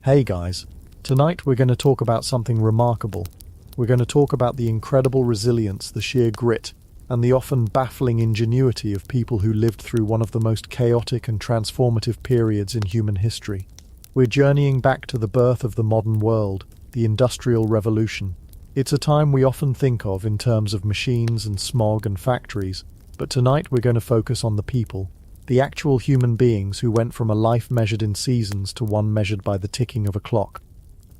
Hey guys, tonight we're going to talk about something remarkable. We're going to talk about the incredible resilience, the sheer grit, and the often baffling ingenuity of people who lived through one of the most chaotic and transformative periods in human history. We're journeying back to the birth of the modern world, the Industrial Revolution. It's a time we often think of in terms of machines and smog and factories, but tonight we're going to focus on the people, the actual human beings who went from a life measured in seasons to one measured by the ticking of a clock.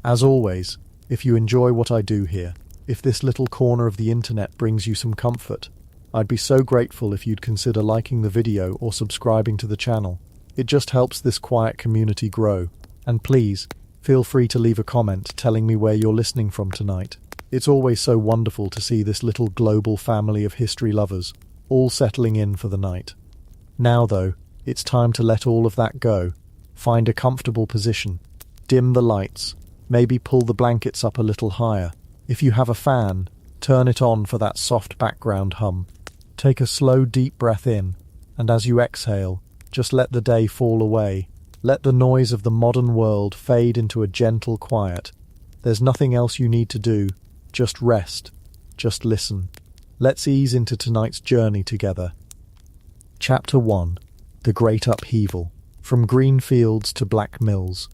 As always, if you enjoy what I do here, if this little corner of the internet brings you some comfort, I'd be so grateful if you'd consider liking the video or subscribing to the channel. It just helps this quiet community grow. And please, feel free to leave a comment telling me where you're listening from tonight. It's always so wonderful to see this little global family of history lovers, all settling in for the night. Now though, it's time to let all of that go. Find a comfortable position. Dim the lights. Maybe pull the blankets up a little higher. If you have a fan, turn it on for that soft background hum. Take a slow, deep breath in, and as you exhale, just let the day fall away. Let the noise of the modern world fade into a gentle quiet. There's nothing else you need to do. Just rest. Just listen. Let's ease into tonight's journey together. Chapter 1. The Great Upheaval. From green fields to black mills.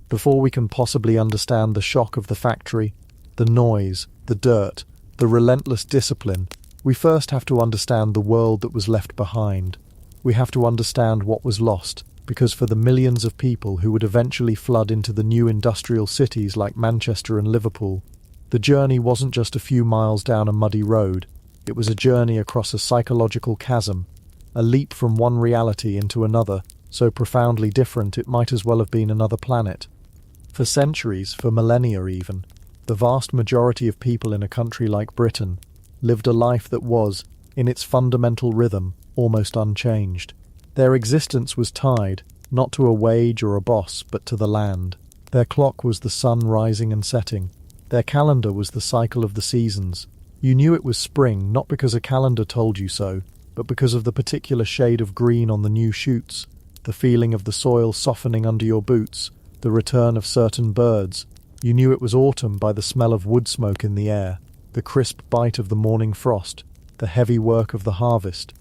Before we can possibly understand the shock of the factory, the noise, the dirt, the relentless discipline, we first have to understand the world that was left behind. We have to understand what was lost, because for the millions of people who would eventually flood into the new industrial cities like Manchester and Liverpool, the journey wasn't just a few miles down a muddy road. It was a journey across a psychological chasm, a leap from one reality into another, so profoundly different it might as well have been another planet. For centuries, for millennia even, the vast majority of people in a country like Britain lived a life that was, in its fundamental rhythm, almost unchanged. Their existence was tied, not to a wage or a boss, but to the land. Their clock was the sun rising and setting. Their calendar was the cycle of the seasons. You knew it was spring, not because a calendar told you so, but because of the particular shade of green on the new shoots, the feeling of the soil softening under your boots, the return of certain birds. You knew it was autumn by the smell of wood smoke in the air, the crisp bite of the morning frost, the heavy work of the harvest.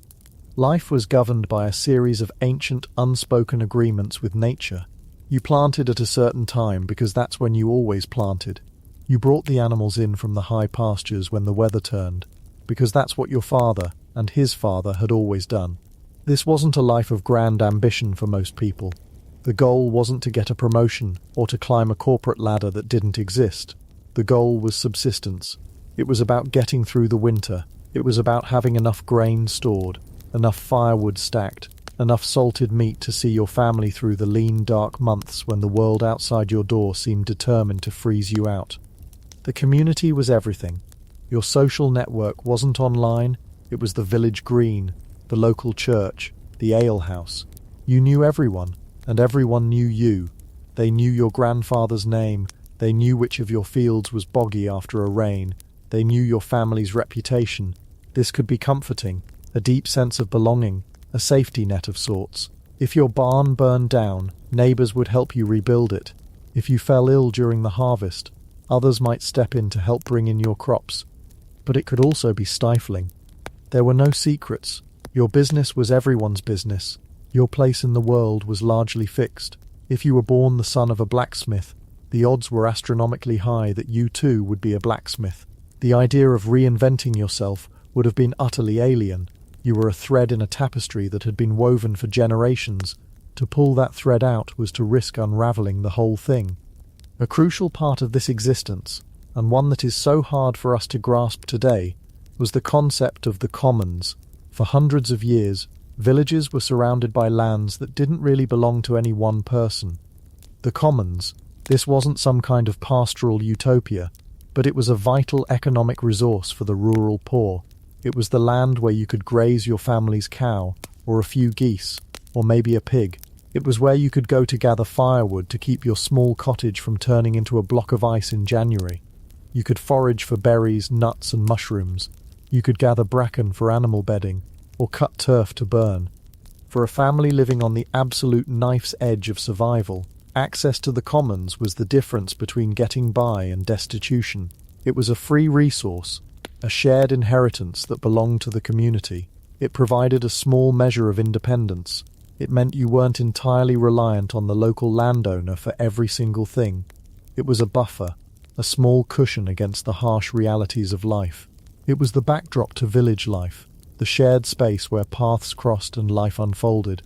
Life was governed by a series of ancient, unspoken agreements with nature. You planted at a certain time because that's when you always planted. You brought the animals in from the high pastures when the weather turned, because that's what your father and his father had always done. This wasn't a life of grand ambition for most people. The goal wasn't to get a promotion or to climb a corporate ladder that didn't exist. The goal was subsistence. It was about getting through the winter. It was about having enough grain stored, enough firewood stacked, enough salted meat to see your family through the lean, dark months when the world outside your door seemed determined to freeze you out. The community was everything. Your social network wasn't online, it was the village green, the local church, the alehouse. You knew everyone, and everyone knew you. They knew your grandfather's name, they knew which of your fields was boggy after a rain, they knew your family's reputation. This could be comforting, a deep sense of belonging, a safety net of sorts. If your barn burned down, neighbours would help you rebuild it. If you fell ill during the harvest, others might step in to help bring in your crops. But it could also be stifling. There were no secrets. Your business was everyone's business. Your place in the world was largely fixed. If you were born the son of a blacksmith, the odds were astronomically high that you too would be a blacksmith. The idea of reinventing yourself would have been utterly alien. You were a thread in a tapestry that had been woven for generations. To pull that thread out was to risk unravelling the whole thing. A crucial part of this existence, and one that is so hard for us to grasp today, was the concept of the commons. For hundreds of years, villages were surrounded by lands that didn't really belong to any one person. The commons, this wasn't some kind of pastoral utopia, but it was a vital economic resource for the rural poor. It was the land where you could graze your family's cow, or a few geese, or maybe a pig. It was where you could go to gather firewood to keep your small cottage from turning into a block of ice in January. You could forage for berries, nuts and mushrooms. You could gather bracken for animal bedding, or cut turf to burn. For a family living on the absolute knife's edge of survival, Access to the commons was the difference between getting by and destitution. It was a free resource, a shared inheritance that belonged to the community. It provided a small measure of independence. It meant you weren't entirely reliant on the local landowner for every single thing. It was a buffer, a small cushion against the harsh realities of life. It was the backdrop to village life, the shared space where paths crossed and life unfolded.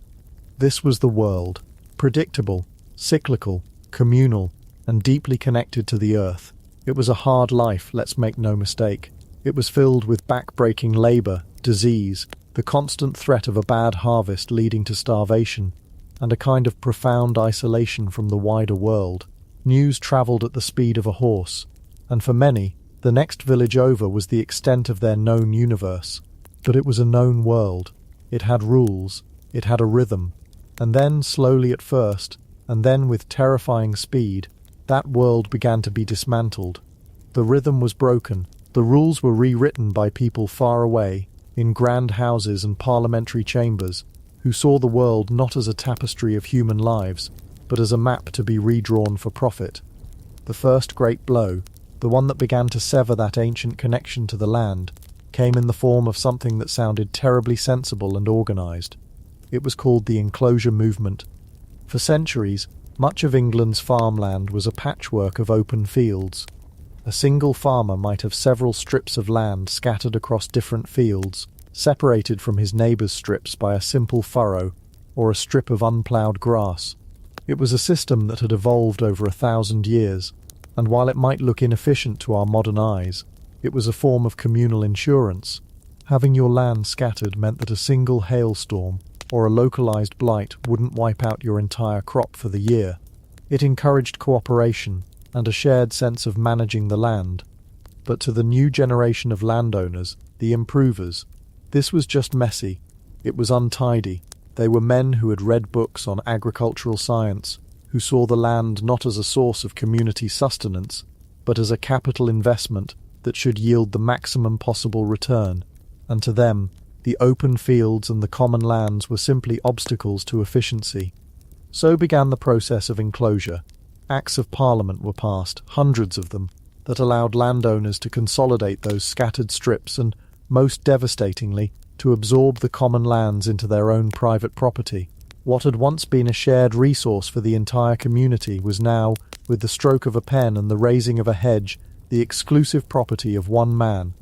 This was the world, predictable, cyclical, communal, and deeply connected to the earth. It was a hard life, let's make no mistake. It was filled with back-breaking labor, disease, the constant threat of a bad harvest leading to starvation, and a kind of profound isolation from the wider world. News travelled at the speed of a horse, and for many, the next village over was the extent of their known universe. But it was a known world. It had rules, it had a rhythm, and then, slowly at first, and then with terrifying speed, that world began to be dismantled. The rhythm was broken, the rules were rewritten by people far away, in grand houses and parliamentary chambers, who saw the world not as a tapestry of human lives, but as a map to be redrawn for profit. The first great blow, the one that began to sever that ancient connection to the land, came in the form of something that sounded terribly sensible and organised. It was called the enclosure movement. For centuries, much of England's farmland was a patchwork of open fields. A single farmer might have several strips of land scattered across different fields, separated from his neighbour's strips by a simple furrow or a strip of unploughed grass. It was a system that had evolved over 1,000 years, and while it might look inefficient to our modern eyes, it was a form of communal insurance. Having your land scattered meant that a single hailstorm or a localized blight wouldn't wipe out your entire crop for the year. It encouraged cooperation and a shared sense of managing the land. But to the new generation of landowners, the improvers, this was just messy. It was untidy. They were men who had read books on agricultural science, who saw the land not as a source of community sustenance, but as a capital investment that should yield the maximum possible return. And to them, the open fields and the common lands were simply obstacles to efficiency. So began the process of enclosure. Acts of Parliament were passed, hundreds of them, that allowed landowners to consolidate those scattered strips and, most devastatingly, to absorb the common lands into their own private property. What had once been a shared resource for the entire community was now, with the stroke of a pen and the raising of a hedge, the exclusive property of one man.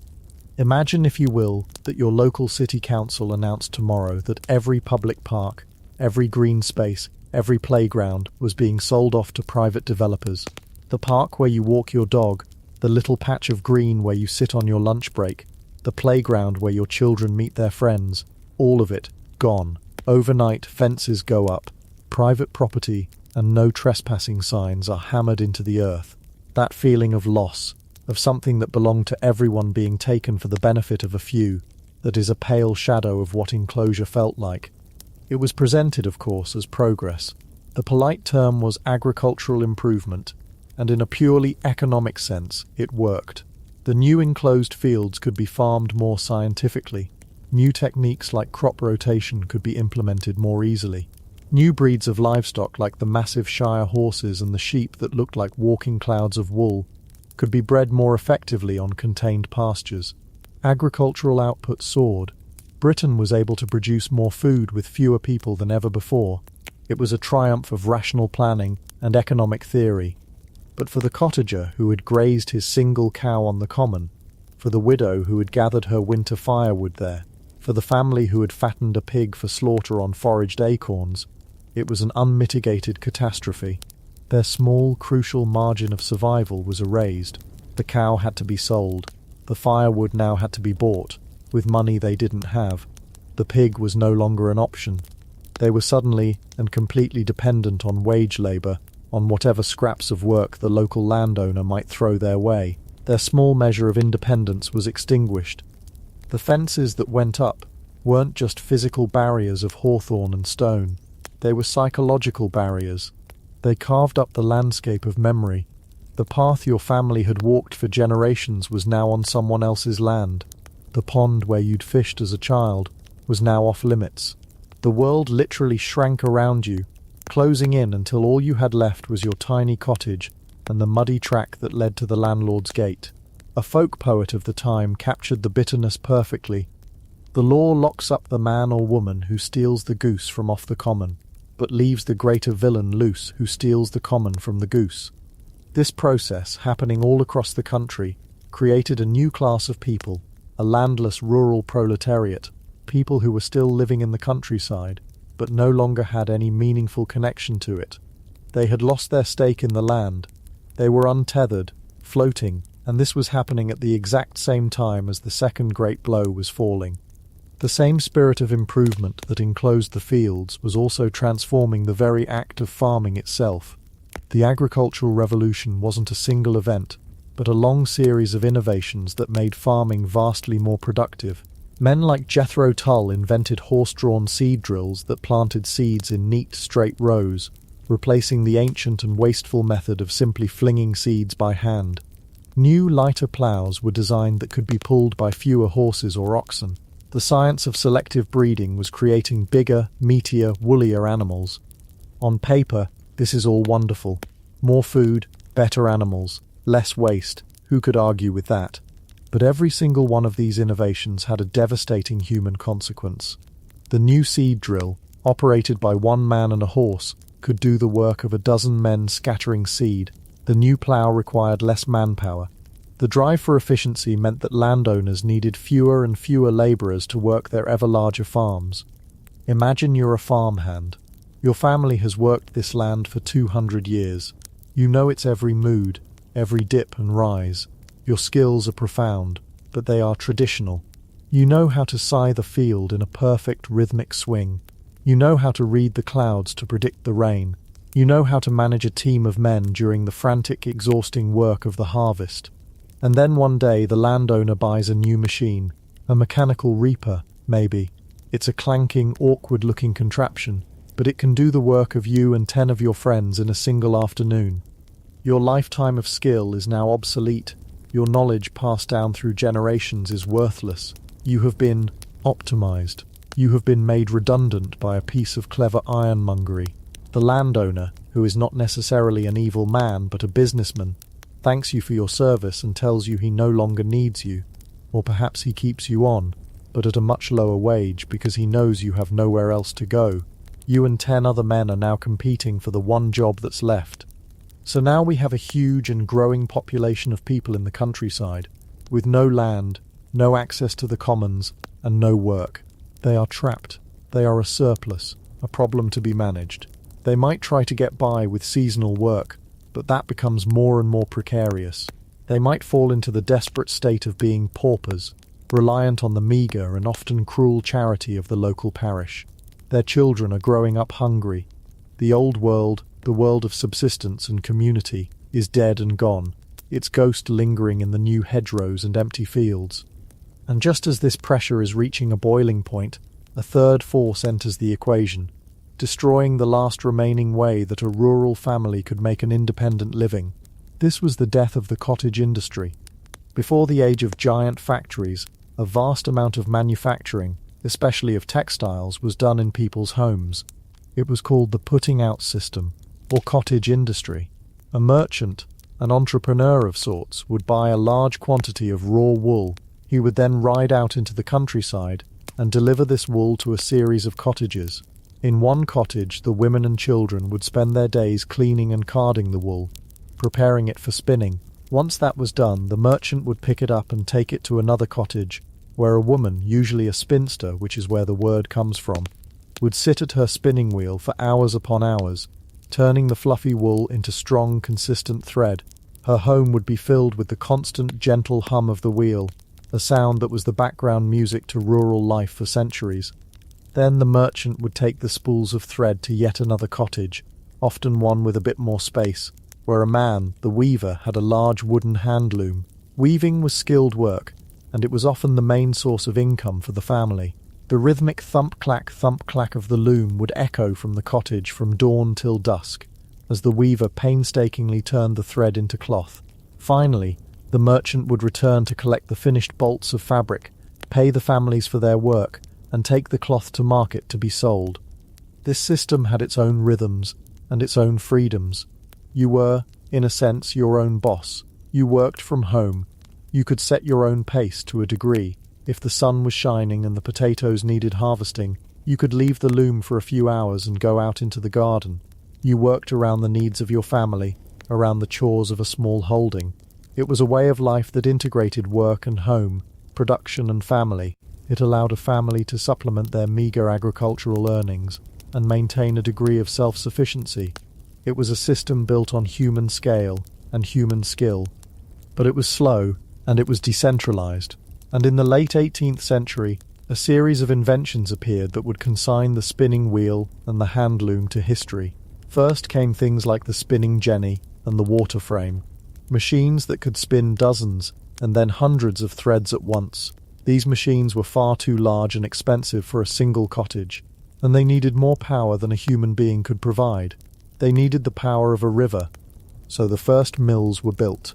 Imagine, if you will, that your local city council announced tomorrow that every public park, every green space, every playground was being sold off to private developers. The park where you walk your dog, the little patch of green where you sit on your lunch break, the playground where your children meet their friends, all of it gone. Overnight, fences go up, private property and no trespassing signs are hammered into the earth. That feeling of loss, of something that belonged to everyone being taken for the benefit of a few, that is a pale shadow of what enclosure felt like. It was presented, of course, as progress. The polite term was agricultural improvement, and in a purely economic sense, it worked. The new enclosed fields could be farmed more scientifically. New techniques like crop rotation could be implemented more easily. New breeds of livestock like the massive Shire horses and the sheep that looked like walking clouds of wool could be bred more effectively on contained pastures. Agricultural output soared. Britain was able to produce more food with fewer people than ever before. It was a triumph of rational planning and economic theory. But for the cottager who had grazed his single cow on the common, for the widow who had gathered her winter firewood there, for the family who had fattened a pig for slaughter on foraged acorns, it was an unmitigated catastrophe. Their small, crucial margin of survival was erased. The cow had to be sold. The firewood now had to be bought, with money they didn't have. The pig was no longer an option. They were suddenly and completely dependent on wage labour, on whatever scraps of work the local landowner might throw their way. Their small measure of independence was extinguished. The fences that went up weren't just physical barriers of hawthorn and stone. They were psychological barriers. They carved up the landscape of memory. The path your family had walked for generations was now on someone else's land. The pond where you'd fished as a child was now off limits. The world literally shrank around you. closing in until all you had left was your tiny cottage and the muddy track that led to the landlord's gate. A folk poet of the time captured the bitterness perfectly. The law locks up the man or woman who steals the goose from off the common, but leaves the greater villain loose who steals the common from the goose. This process, happening all across the country, created a new class of people, a landless rural proletariat, people who were still living in the countryside, but no longer had any meaningful connection to it. They had lost their stake in the land. They were untethered, floating, and this was happening at the exact same time as the second great blow was falling. The same spirit of improvement that enclosed the fields was also transforming the very act of farming itself. The agricultural revolution wasn't a single event, but a long series of innovations that made farming vastly more productive. Men like Jethro Tull invented horse-drawn seed drills that planted seeds in neat, straight rows, replacing the ancient and wasteful method of simply flinging seeds by hand. New, lighter ploughs were designed that could be pulled by fewer horses or oxen. The science of selective breeding was creating bigger, meatier, woollier animals. On paper, this is all wonderful. More food, better animals, less waste. Who could argue with that? But every single one of these innovations had a devastating human consequence. The new seed drill, operated by one man and a horse, could do the work of a dozen men scattering seed. The new plough required less manpower. The drive for efficiency meant that landowners needed fewer and fewer labourers to work their ever larger farms. Imagine you're a farmhand. Your family has worked this land for 200 years. You know its every mood, every dip and rise. Your skills are profound, but they are traditional. You know how to scythe a field in a perfect rhythmic swing. You know how to read the clouds to predict the rain. You know how to manage a team of men during the frantic, exhausting work of the harvest. And then one day the landowner buys a new machine, a mechanical reaper, maybe. It's a clanking, awkward-looking contraption, but it can do the work of you and 10 of your friends in a single afternoon. Your lifetime of skill is now obsolete. Your knowledge passed down through generations is worthless. You have been optimized. You have been made redundant by a piece of clever ironmongery. The landowner, who is not necessarily an evil man but a businessman, thanks you for your service and tells you he no longer needs you. Or perhaps he keeps you on, but at a much lower wage because he knows you have nowhere else to go. You and 10 other men are now competing for the one job that's left. So now we have a huge and growing population of people in the countryside, with no land, no access to the commons, and no work. They are trapped. They are a surplus, a problem to be managed. They might try to get by with seasonal work, but that becomes more and more precarious. They might fall into the desperate state of being paupers, reliant on the meagre and often cruel charity of the local parish. Their children are growing up hungry. The old world, the world of subsistence and community, is dead and gone, its ghost lingering in the new hedgerows and empty fields. And just as this pressure is reaching a boiling point, a third force enters the equation, destroying the last remaining way that a rural family could make an independent living. This was the death of the cottage industry. Before the age of giant factories, a vast amount of manufacturing, especially of textiles, was done in people's homes. It was called the putting out system, or cottage industry. A merchant, an entrepreneur of sorts, would buy a large quantity of raw wool. He would then ride out into the countryside and deliver this wool to a series of cottages. In one cottage, the women and children would spend their days cleaning and carding the wool, preparing it for spinning. Once that was done, the merchant would pick it up and take it to another cottage, where a woman, usually a spinster, which is where the word comes from, would sit at her spinning wheel for hours upon hours, turning the fluffy wool into strong, consistent thread. Her home would be filled with the constant, gentle hum of the wheel, a sound that was the background music to rural life for centuries. Then the merchant would take the spools of thread to yet another cottage, often one with a bit more space, where a man, the weaver, had a large wooden hand loom. Weaving was skilled work, and it was often the main source of income for the family. The rhythmic thump-clack of the loom would echo from the cottage from dawn till dusk, as the weaver painstakingly turned the thread into cloth. Finally, the merchant would return to collect the finished bolts of fabric, pay the families for their work, and take the cloth to market to be sold. This system had its own rhythms and its own freedoms. You were, in a sense, your own boss. You worked from home. You could set your own pace to a degree. If the sun was shining and the potatoes needed harvesting, you could leave the loom for a few hours and go out into the garden. You worked around the needs of your family, around the chores of a small holding. It was a way of life that integrated work and home, production and family. It allowed a family to supplement their meager agricultural earnings and maintain a degree of self-sufficiency. It was a system built on human scale and human skill. But it was slow, and it was decentralized. And in the late 18th century, a series of inventions appeared that would consign the spinning wheel and the hand loom to history. First came things like the spinning jenny and the water frame, machines that could spin dozens and then hundreds of threads at once. These machines were far too large and expensive for a single cottage, and they needed more power than a human being could provide. They needed the power of a river. So the first mills were built.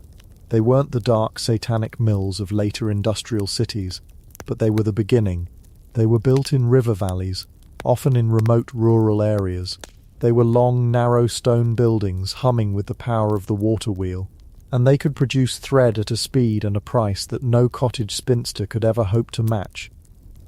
They weren't the dark, satanic mills of later industrial cities, but they were the beginning. They were built in river valleys, often in remote rural areas. They were long, narrow stone buildings humming with the power of the water wheel, and they could produce thread at a speed and a price that no cottage spinster could ever hope to match.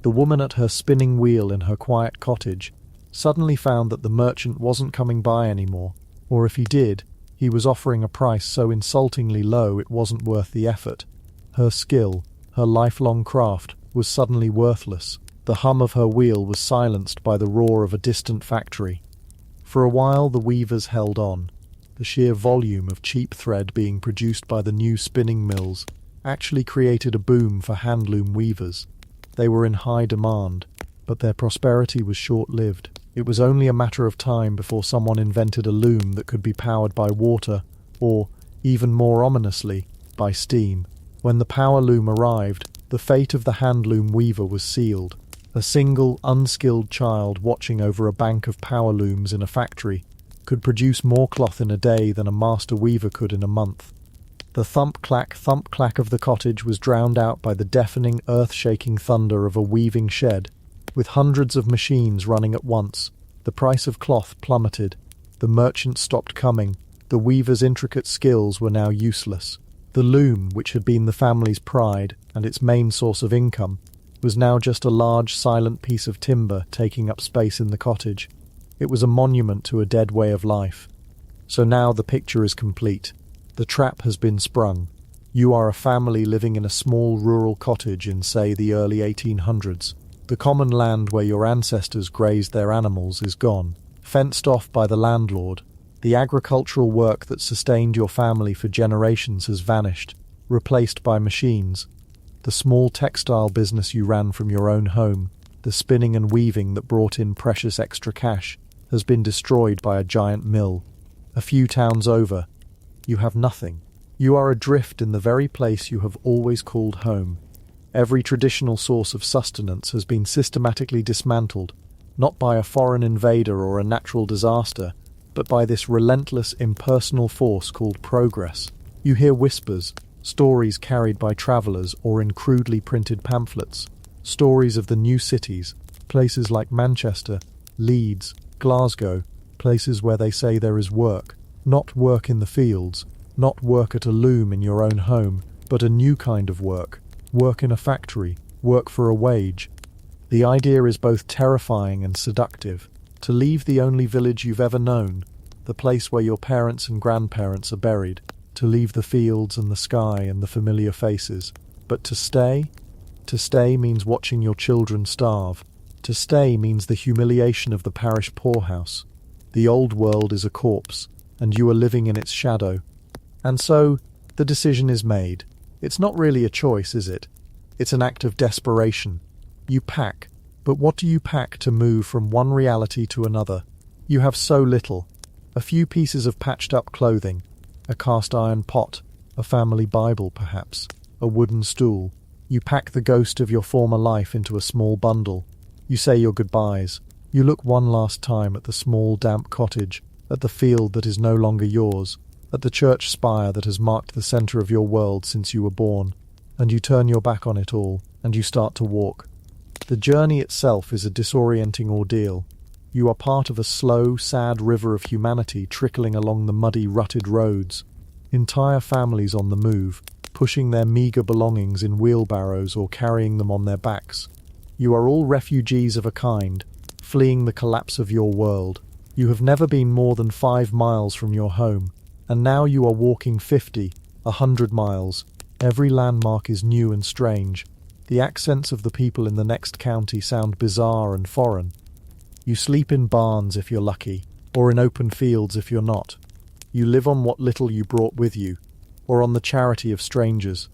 The woman at her spinning wheel in her quiet cottage suddenly found that the merchant wasn't coming by anymore, or if he did, he was offering a price so insultingly low it wasn't worth the effort. Her skill, her lifelong craft, was suddenly worthless. The hum of her wheel was silenced by the roar of a distant factory. For a while the weavers held on. The sheer volume of cheap thread being produced by the new spinning mills actually created a boom for handloom weavers. They were in high demand, but their prosperity was short-lived. It was only a matter of time before someone invented a loom that could be powered by water, or, even more ominously, by steam. When the power loom arrived, the fate of the handloom weaver was sealed. A single, unskilled child watching over a bank of power looms in a factory could produce more cloth in a day than a master weaver could in a month. The thump-clack of the cottage was drowned out by the deafening, earth-shaking thunder of a weaving shed. With hundreds of machines running at once, the price of cloth plummeted. The merchants stopped coming. The weaver's intricate skills were now useless. The loom, which had been the family's pride and its main source of income, was now just a large, silent piece of timber taking up space in the cottage. It was a monument to a dead way of life. So now the picture is complete. The trap has been sprung. You are a family living in a small rural cottage in, say, the early 1800s. The common land where your ancestors grazed their animals is gone, fenced off by the landlord. The agricultural work that sustained your family for generations has vanished, replaced by machines. The small textile business you ran from your own home, the spinning and weaving that brought in precious extra cash, has been destroyed by a giant mill. A few towns over, you have nothing. You are adrift in the very place you have always called home. Every traditional source of sustenance has been systematically dismantled, not by a foreign invader or a natural disaster, but by this relentless, impersonal force called progress. You hear whispers, stories carried by travellers or in crudely printed pamphlets, stories of the new cities, places like Manchester, Leeds, Glasgow, places where they say there is work, not work in the fields, not work at a loom in your own home, but a new kind of work. Work in a factory, work for a wage. The idea is both terrifying and seductive. To leave the only village you've ever known, the place where your parents and grandparents are buried, to leave the fields and the sky and the familiar faces. But to stay? To stay means watching your children starve. To stay means the humiliation of the parish poorhouse. The old world is a corpse, and you are living in its shadow. And so, the decision is made. It's not really a choice, is it? It's an act of desperation. You pack, but what do you pack to move from one reality to another? You have so little. A few pieces of patched-up clothing, a cast-iron pot, a family Bible perhaps, a wooden stool. You pack the ghost of your former life into a small bundle. You say your goodbyes. You look one last time at the small, damp cottage, at the field that is no longer yours, at the church spire that has marked the centre of your world since you were born, and you turn your back on it all, and you start to walk. The journey itself is a disorienting ordeal. You are part of a slow, sad river of humanity trickling along the muddy, rutted roads. Entire families on the move, pushing their meager belongings in wheelbarrows or carrying them on their backs. You are all refugees of a kind, fleeing the collapse of your world. You have never been more than 5 miles from your home, and now you are walking 50, 100 miles. Every landmark is new and strange. The accents of the people in the next county sound bizarre and foreign. You sleep in barns if you're lucky, or in open fields if you're not. You live on what little you brought with you, or on the charity of strangers.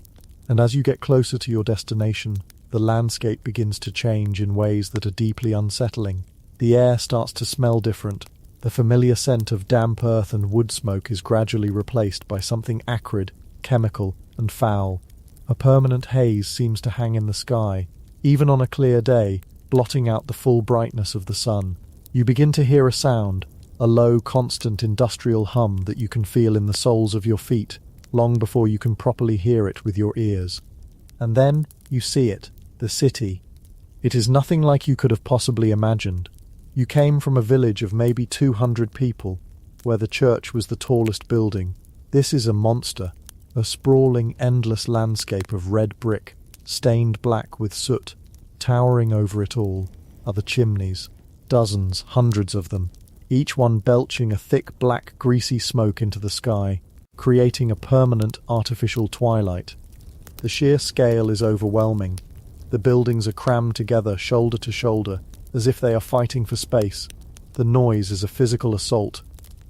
And as you get closer to your destination, the landscape begins to change in ways that are deeply unsettling. The air starts to smell different. The familiar scent of damp earth and wood smoke is gradually replaced by something acrid, chemical, and foul. A permanent haze seems to hang in the sky, even on a clear day, blotting out the full brightness of the sun. You begin to hear a sound, a low, constant industrial hum that you can feel in the soles of your feet, long before you can properly hear it with your ears. And then you see it, the city. It is nothing like you could have possibly imagined. You came from a village of maybe 200 people, where the church was the tallest building. This is a monster, a sprawling, endless landscape of red brick, stained black with soot. Towering over it all are the chimneys, dozens, hundreds of them, each one belching a thick, black, greasy smoke into the sky, creating a permanent, artificial twilight. The sheer scale is overwhelming. The buildings are crammed together, shoulder to shoulder, as if they are fighting for space. The noise is a physical assault.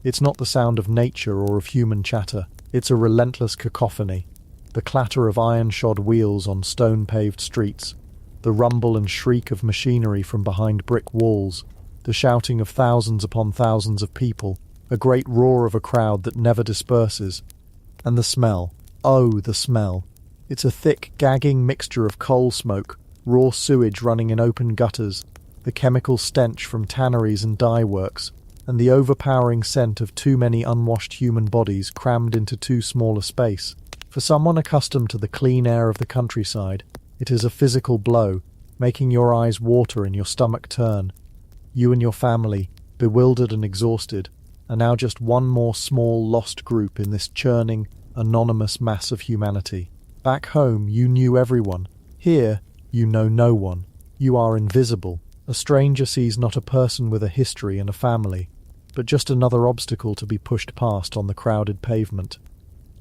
It's not the sound of nature or of human chatter. It's a relentless cacophony. The clatter of iron-shod wheels on stone-paved streets, the rumble and shriek of machinery from behind brick walls, the shouting of thousands upon thousands of people, a great roar of a crowd that never disperses. And the smell. Oh, the smell. It's a thick, gagging mixture of coal smoke, raw sewage running in open gutters, the chemical stench from tanneries and dye works, and the overpowering scent of too many unwashed human bodies crammed into too small a space. For someone accustomed to the clean air of the countryside, it is a physical blow, making your eyes water and your stomach turn. You and your family, bewildered and exhausted, are now just one more small lost group in this churning, anonymous mass of humanity. Back home, you knew everyone. Here, you know no one. You are invisible. A stranger sees not a person with a history and a family, but just another obstacle to be pushed past on the crowded pavement.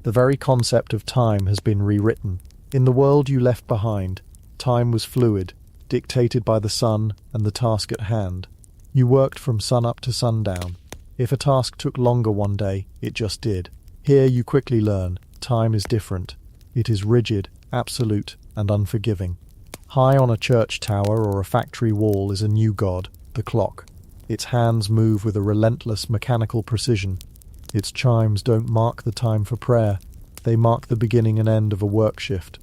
The very concept of time has been rewritten. In the world you left behind, time was fluid, dictated by the sun and the task at hand. You worked from sunup to sundown. If a task took longer one day, it just did. Here you quickly learn, time is different. It is rigid, absolute, and unforgiving. High on a church tower or a factory wall is a new god, the clock. Its hands move with a relentless mechanical precision. Its chimes don't mark the time for prayer. They mark the beginning and end of a work shift.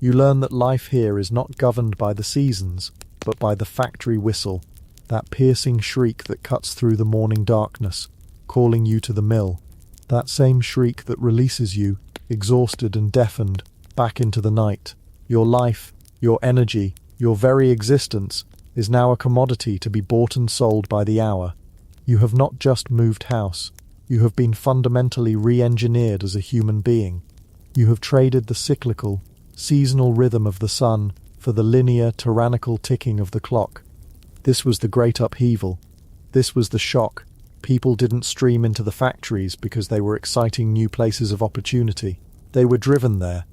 You learn that life here is not governed by the seasons, but by the factory whistle, that piercing shriek that cuts through the morning darkness, calling you to the mill. That same shriek that releases you, exhausted and deafened, back into the night. Your life, your energy, your very existence is now a commodity to be bought and sold by the hour. You have not just moved house. You have been fundamentally re-engineered as a human being. You have traded the cyclical, seasonal rhythm of the sun for the linear, tyrannical ticking of the clock. This was the great upheaval. This was the shock. People didn't stream into the factories because they were exciting new places of opportunity. They were driven there.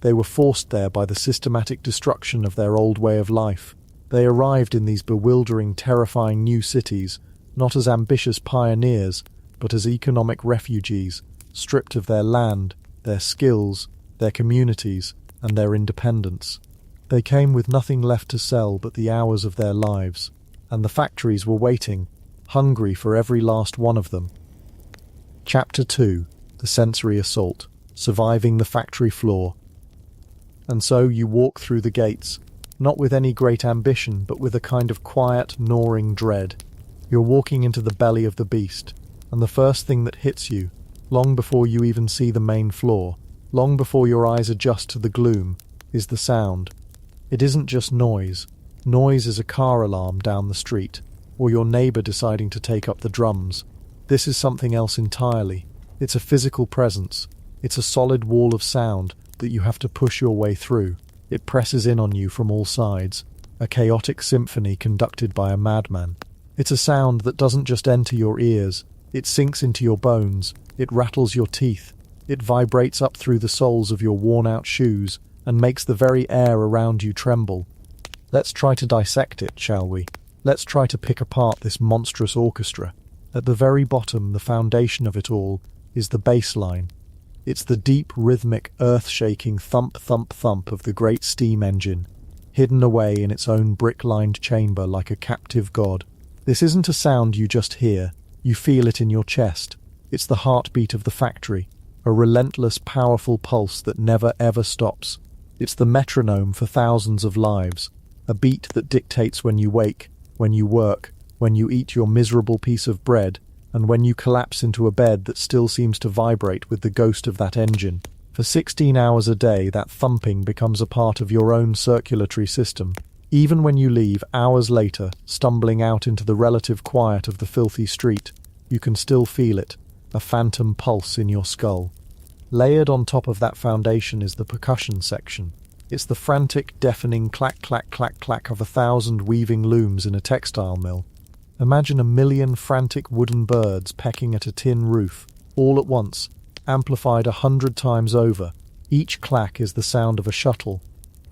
They were forced there by the systematic destruction of their old way of life. They arrived in these bewildering, terrifying new cities, not as ambitious pioneers, but as economic refugees, stripped of their land, their skills, their communities, and their independence. They came with nothing left to sell but the hours of their lives, and the factories were waiting, hungry for every last one of them. Chapter 2. The Sensory Assault. Surviving the Factory Floor. And so you walk through the gates, not with any great ambition, but with a kind of quiet, gnawing dread. You're walking into the belly of the beast, and the first thing that hits you, long before you even see the main floor, long before your eyes adjust to the gloom, is the sound. It isn't just noise. Noise is a car alarm down the street. or your neighbor deciding to take up the drums. This is something else entirely. It's a physical presence. It's a solid wall of sound that you have to push your way through. It presses in on you from all sides, a chaotic symphony conducted by a madman. It's a sound that doesn't just enter your ears, it sinks into your bones, it rattles your teeth, it vibrates up through the soles of your worn-out shoes and makes the very air around you tremble. Let's try to dissect it, shall we? Let's try to pick apart this monstrous orchestra. At the very bottom, the foundation of it all, is the bass line. It's the deep, rhythmic, earth-shaking thump, thump, thump of the great steam engine, hidden away in its own brick-lined chamber like a captive god. This isn't a sound you just hear, you feel it in your chest. It's the heartbeat of the factory, a relentless, powerful pulse that never ever stops. It's the metronome for thousands of lives, a beat that dictates when you wake, when you work, when you eat your miserable piece of bread, and when you collapse into a bed that still seems to vibrate with the ghost of that engine. For 16 hours a day, that thumping becomes a part of your own circulatory system. Even when you leave hours later, stumbling out into the relative quiet of the filthy street, you can still feel it, a phantom pulse in your skull. Layered on top of that foundation is the percussion section. It's the frantic, deafening clack, clack, clack, clack of 1,000 weaving looms in a textile mill. Imagine 1,000,000 frantic wooden birds pecking at a tin roof, all at once, amplified 100 times over. Each clack is the sound of a shuttle,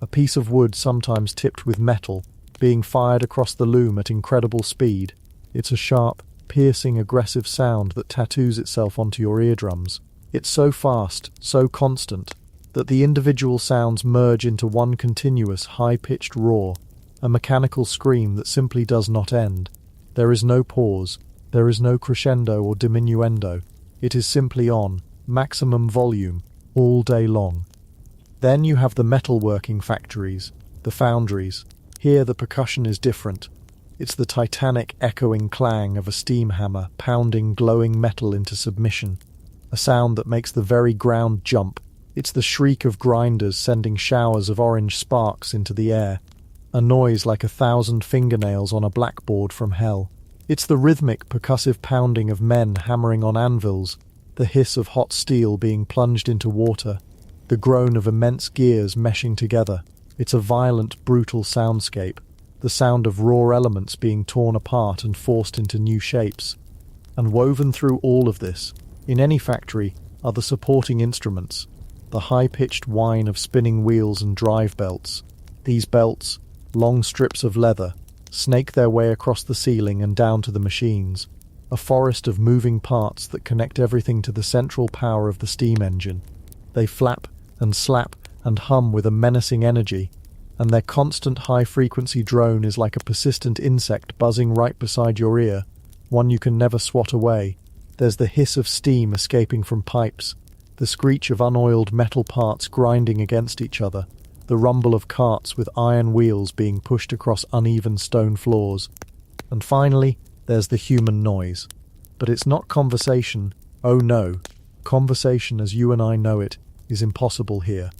a piece of wood sometimes tipped with metal, being fired across the loom at incredible speed. It's a sharp, piercing, aggressive sound that tattoos itself onto your eardrums. It's so fast, so constant, that the individual sounds merge into one continuous, high-pitched roar, a mechanical scream that simply does not end. There is no pause, there is no crescendo or diminuendo. It is simply on, maximum volume, all day long. Then you have the metalworking factories, the foundries. Here the percussion is different. It's the titanic, echoing clang of a steam hammer pounding glowing metal into submission, a sound that makes the very ground jump. It's the shriek of grinders sending showers of orange sparks into the air, a noise like 1,000 fingernails on a blackboard from hell. It's the rhythmic, percussive pounding of men hammering on anvils, the hiss of hot steel being plunged into water, the groan of immense gears meshing together. It's a violent, brutal soundscape, the sound of raw elements being torn apart and forced into new shapes. And woven through all of this, in any factory, are the supporting instruments, the high-pitched whine of spinning wheels and drive belts. These belts, long strips of leather, snake their way across the ceiling and down to the machines, a forest of moving parts that connect everything to the central power of the steam engine. They flap and slap and hum with a menacing energy, and their constant high-frequency drone is like a persistent insect buzzing right beside your ear, one you can never swat away. There's the hiss of steam escaping from pipes, the screech of unoiled metal parts grinding against each other, the rumble of carts with iron wheels being pushed across uneven stone floors. And finally, there's the human noise. But it's not conversation. Oh no, conversation as you and I know it is impossible here.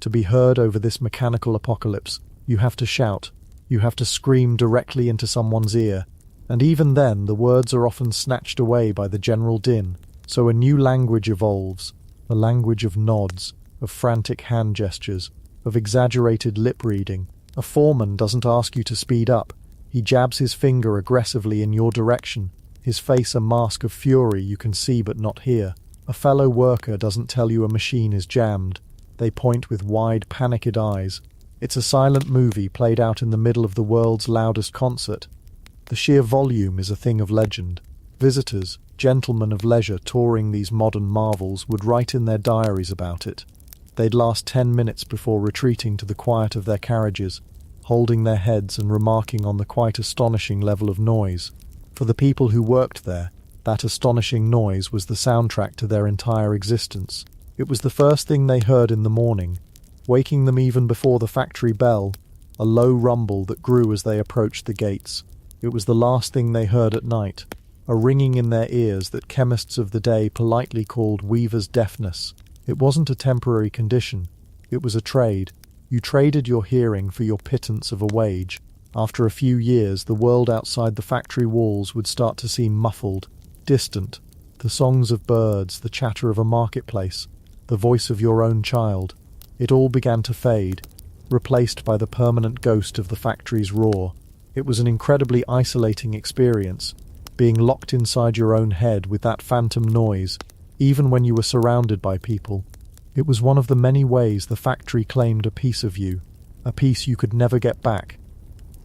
To be heard over this mechanical apocalypse, you have to shout, you have to scream directly into someone's ear, and even then the words are often snatched away by the general din. So a new language evolves, a language of nods, of frantic hand gestures, of exaggerated lip reading. A foreman doesn't ask you to speed up. He jabs his finger aggressively in your direction, his face a mask of fury you can see but not hear. A fellow worker doesn't tell you a machine is jammed. They point with wide, panicked eyes. It's a silent movie played out in the middle of the world's loudest concert. The sheer volume is a thing of legend. Visitors, gentlemen of leisure touring these modern marvels, would write in their diaries about it. They'd last 10 minutes before retreating to the quiet of their carriages, holding their heads and remarking on the quite astonishing level of noise. For the people who worked there, that astonishing noise was the soundtrack to their entire existence. It was the first thing they heard in the morning, waking them even before the factory bell, a low rumble that grew as they approached the gates. It was the last thing they heard at night, a ringing in their ears that chemists of the day politely called weaver's deafness. It wasn't a temporary condition, it was a trade. You traded your hearing for your pittance of a wage. After a few years, the world outside the factory walls would start to seem muffled, distant. The songs of birds, the chatter of a marketplace, the voice of your own child, it all began to fade, replaced by the permanent ghost of the factory's roar. It was an incredibly isolating experience, being locked inside your own head with that phantom noise, even when you were surrounded by people. It was one of the many ways the factory claimed a piece of you, a piece you could never get back.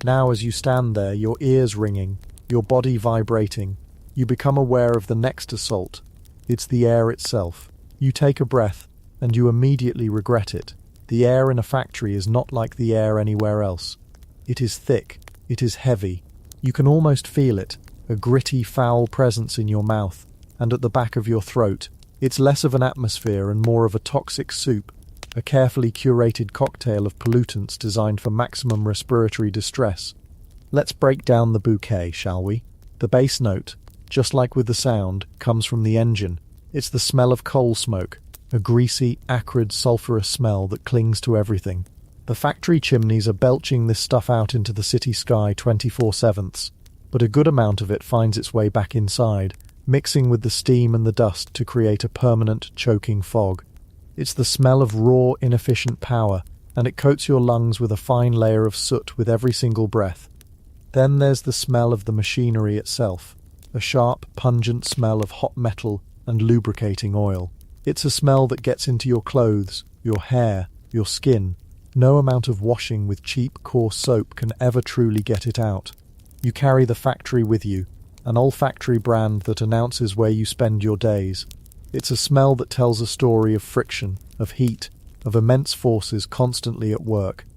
Now, as you stand there, your ears ringing, your body vibrating, you become aware of the next assault. It's the air itself. You take a breath, and you immediately regret it. The air in a factory is not like the air anywhere else. It is thick, it is heavy. You can almost feel it, a gritty, foul presence in your mouth, and at the back of your throat. It's less of an atmosphere and more of a toxic soup, a carefully curated cocktail of pollutants designed for maximum respiratory distress. Let's break down the bouquet, shall we? The bass note, just like with the sound, comes from the engine. It's the smell of coal smoke, a greasy, acrid, sulphurous smell that clings to everything. The factory chimneys are belching this stuff out into the city sky 24/7, but a good amount of it finds its way back inside, mixing with the steam and the dust to create a permanent, choking fog. It's the smell of raw, inefficient power, and it coats your lungs with a fine layer of soot with every single breath. Then there's the smell of the machinery itself, a sharp, pungent smell of hot metal and lubricating oil. It's a smell that gets into your clothes, your hair, your skin. No amount of washing with cheap, coarse soap can ever truly get it out. You carry the factory with you, an olfactory brand that announces where you spend your days. It's a smell that tells a story of friction, of heat, of immense forces constantly at work.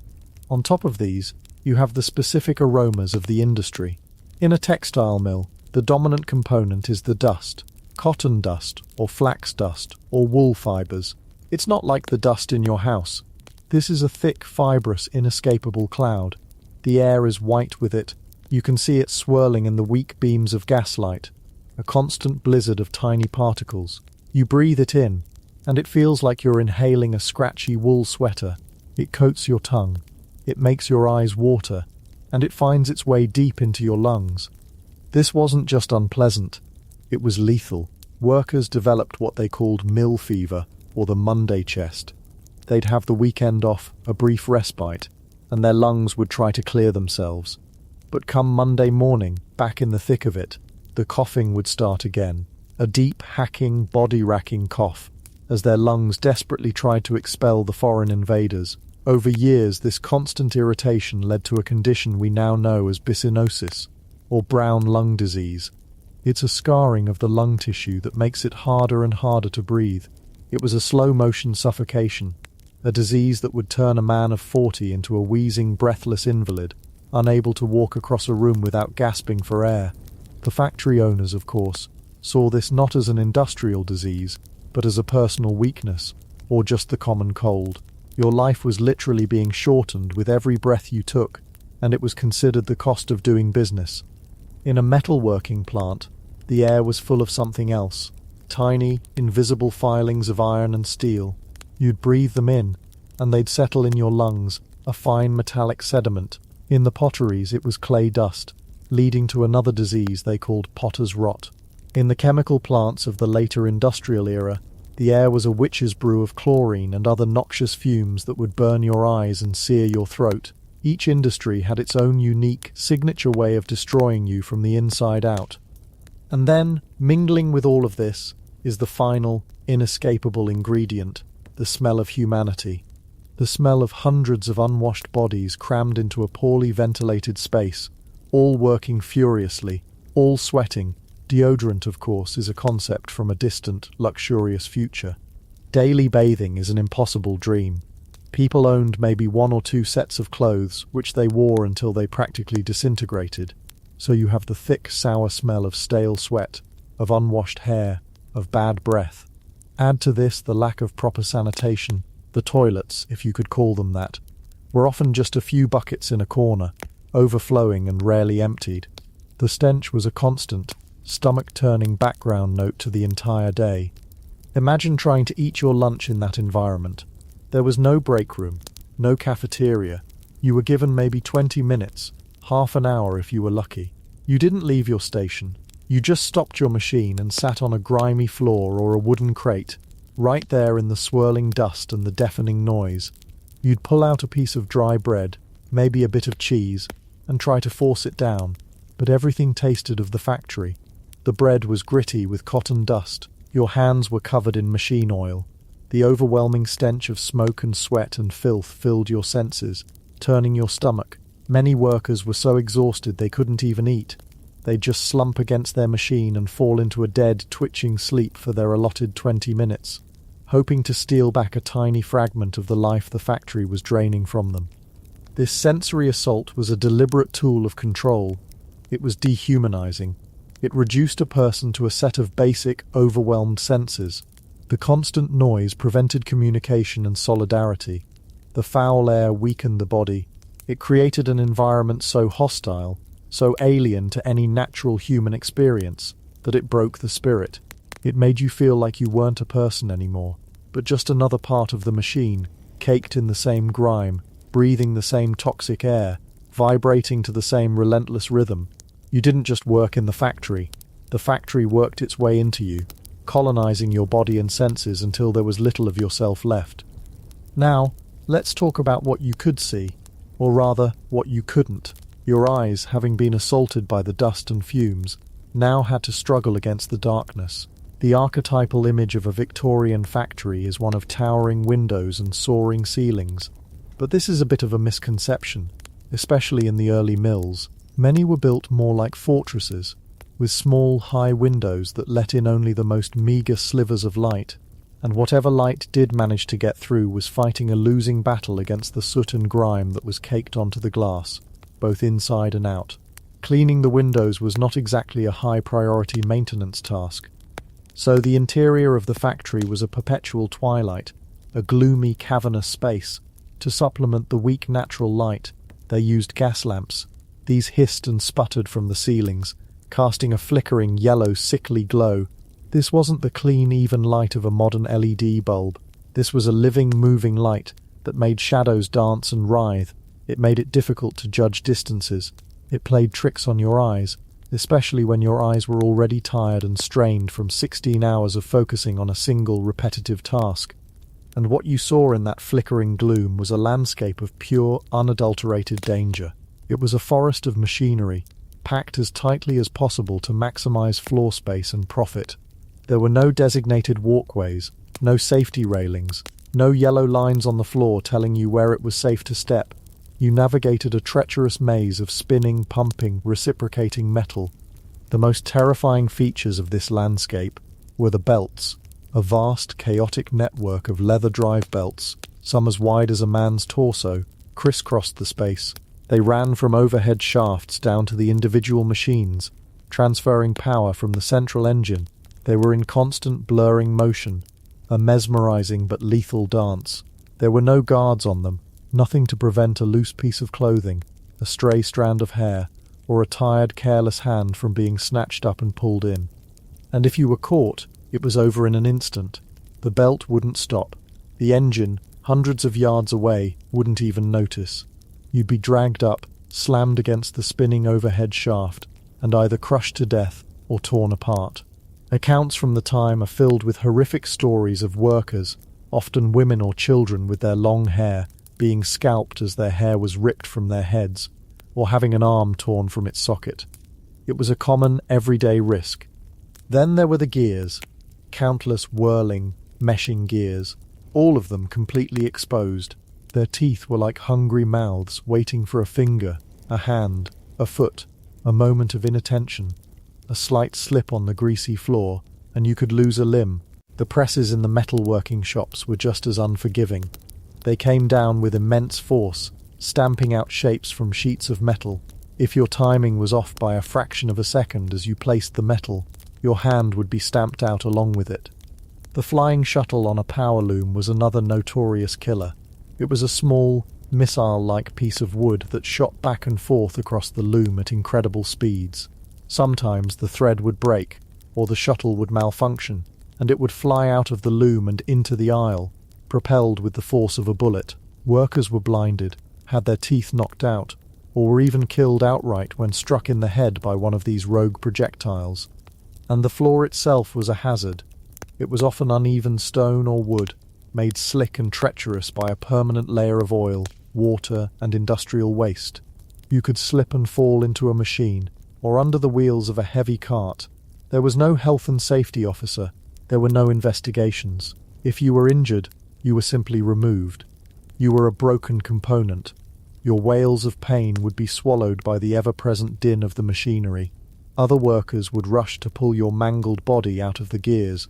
On top of these, you have the specific aromas of the industry. In a textile mill, the dominant component is the dust, cotton dust, or flax dust, or wool fibers. It's not like the dust in your house. This is a thick, fibrous, inescapable cloud. The air is white with it. You can see it swirling in the weak beams of gaslight, a constant blizzard of tiny particles. You breathe it in, and it feels like you're inhaling a scratchy wool sweater. It coats your tongue, it makes your eyes water, and it finds its way deep into your lungs. This wasn't just unpleasant, it was lethal. Workers developed what they called mill fever, or the Monday chest. They'd have the weekend off, a brief respite, and their lungs would try to clear themselves. But come Monday morning, back in the thick of it, the coughing would start again. A deep, hacking, body-racking cough, as their lungs desperately tried to expel the foreign invaders. Over years, this constant irritation led to a condition we now know as byssinosis, or brown lung disease. It's a scarring of the lung tissue that makes it harder and harder to breathe. It was a slow-motion suffocation, a disease that would turn a man of 40 into a wheezing, breathless invalid, unable to walk across a room without gasping for air. The factory owners, of course, saw this not as an industrial disease, but as a personal weakness, or just the common cold. Your life was literally being shortened with every breath you took, and it was considered the cost of doing business. In a metalworking plant, the air was full of something else, tiny, invisible filings of iron and steel. You'd breathe them in, and they'd settle in your lungs, a fine metallic sediment. In the potteries, it was clay dust, leading to another disease they called potter's rot. In the chemical plants of the later industrial era, the air was a witch's brew of chlorine and other noxious fumes that would burn your eyes and sear your throat. Each industry had its own unique, signature way of destroying you from the inside out. And then, mingling with all of this, is the final, inescapable ingredient, the smell of humanity. The smell of hundreds of unwashed bodies crammed into a poorly ventilated space, all working furiously, all sweating. Deodorant, of course, is a concept from a distant, luxurious future. Daily bathing is an impossible dream. People owned maybe 1 or 2 sets of clothes, which they wore until they practically disintegrated. So you have the thick, sour smell of stale sweat, of unwashed hair, of bad breath. Add to this the lack of proper sanitation. The toilets, if you could call them that, were often just a few buckets in a corner, overflowing and rarely emptied. The stench was a constant, stomach-turning background note to the entire day. Imagine trying to eat your lunch in that environment. There was no break room, no cafeteria. You were given maybe 20 minutes, half an hour if you were lucky. You didn't leave your station. You just stopped your machine and sat on a grimy floor or a wooden crate, right there in the swirling dust and the deafening noise. You'd pull out a piece of dry bread, maybe a bit of cheese, and try to force it down, but everything tasted of the factory. The bread was gritty with cotton dust. Your hands were covered in machine oil. The overwhelming stench of smoke and sweat and filth filled your senses, turning your stomach. Many workers were so exhausted they couldn't even eat. They'd just slump against their machine and fall into a dead, twitching sleep for their allotted 20 minutes, hoping to steal back a tiny fragment of the life the factory was draining from them. This sensory assault was a deliberate tool of control. It was dehumanizing. It reduced a person to a set of basic, overwhelmed senses. The constant noise prevented communication and solidarity. The foul air weakened the body. It created an environment so hostile, so alien to any natural human experience, that it broke the spirit. It made you feel like you weren't a person anymore, but just another part of the machine, caked in the same grime, breathing the same toxic air, vibrating to the same relentless rhythm. You didn't just work in the factory worked its way into you, colonizing your body and senses until there was little of yourself left. Now, let's talk about what you could see, or rather, what you couldn't. Your eyes, having been assaulted by the dust and fumes, now had to struggle against the darkness. The archetypal image of a Victorian factory is one of towering windows and soaring ceilings. But this is a bit of a misconception, especially in the early mills. Many were built more like fortresses, with small, high windows that let in only the most meagre slivers of light, and whatever light did manage to get through was fighting a losing battle against the soot and grime that was caked onto the glass, both inside and out. Cleaning the windows was not exactly a high-priority maintenance task, so the interior of the factory was a perpetual twilight, a gloomy, cavernous space. To supplement the weak natural light, they used gas lamps. These hissed and sputtered from the ceilings, casting a flickering, yellow, sickly glow. This wasn't the clean, even light of a modern LED bulb. This was a living, moving light that made shadows dance and writhe. It made it difficult to judge distances. It played tricks on your eyes, especially when your eyes were already tired and strained from 16 hours of focusing on a single, repetitive task. And what you saw in that flickering gloom was a landscape of pure, unadulterated danger. It was a forest of machinery, packed as tightly as possible to maximize floor space and profit. There were no designated walkways, no safety railings, no yellow lines on the floor telling you where it was safe to step. You navigated a treacherous maze of spinning, pumping, reciprocating metal. The most terrifying features of this landscape were the belts, a vast, chaotic network of leather drive belts, some as wide as a man's torso, crisscrossed the space. They ran from overhead shafts down to the individual machines, transferring power from the central engine. They were in constant blurring motion, a mesmerizing but lethal dance. There were no guards on them, nothing to prevent a loose piece of clothing, a stray strand of hair, or a tired, careless hand from being snatched up and pulled in. And if you were caught, it was over in an instant. The belt wouldn't stop. The engine, hundreds of yards away, wouldn't even notice. You'd be dragged up, slammed against the spinning overhead shaft, and either crushed to death or torn apart. Accounts from the time are filled with horrific stories of workers, often women or children with their long hair, being scalped as their hair was ripped from their heads, or having an arm torn from its socket. It was a common, everyday risk. Then there were the gears, countless whirling, meshing gears, all of them completely exposed. Their teeth were like hungry mouths waiting for a finger, a hand, a foot, a moment of inattention. A slight slip on the greasy floor, and you could lose a limb. The presses in the metalworking shops were just as unforgiving. They came down with immense force, stamping out shapes from sheets of metal. If your timing was off by a fraction of a second as you placed the metal, your hand would be stamped out along with it. The flying shuttle on a power loom was another notorious killer. It was a small, missile-like piece of wood that shot back and forth across the loom at incredible speeds. Sometimes the thread would break, or the shuttle would malfunction, and it would fly out of the loom and into the aisle, propelled with the force of a bullet. Workers were blinded, had their teeth knocked out, or were even killed outright when struck in the head by one of these rogue projectiles. And the floor itself was a hazard. It was often uneven stone or wood, made slick and treacherous by a permanent layer of oil, water, and industrial waste. You could slip and fall into a machine, or under the wheels of a heavy cart. There was no health and safety officer. There were no investigations. If you were injured, you were simply removed. You were a broken component. Your wails of pain would be swallowed by the ever-present din of the machinery. Other workers would rush to pull your mangled body out of the gears,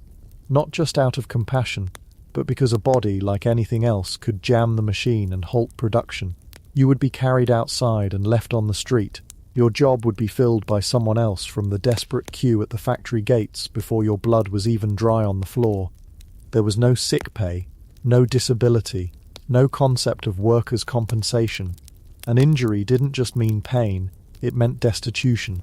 not just out of compassion, but because a body, like anything else, could jam the machine and halt production. You would be carried outside and left on the street. Your job would be filled by someone else from the desperate queue at the factory gates before your blood was even dry on the floor. There was no sick pay, no disability, no concept of workers' compensation. An injury didn't just mean pain, it meant destitution.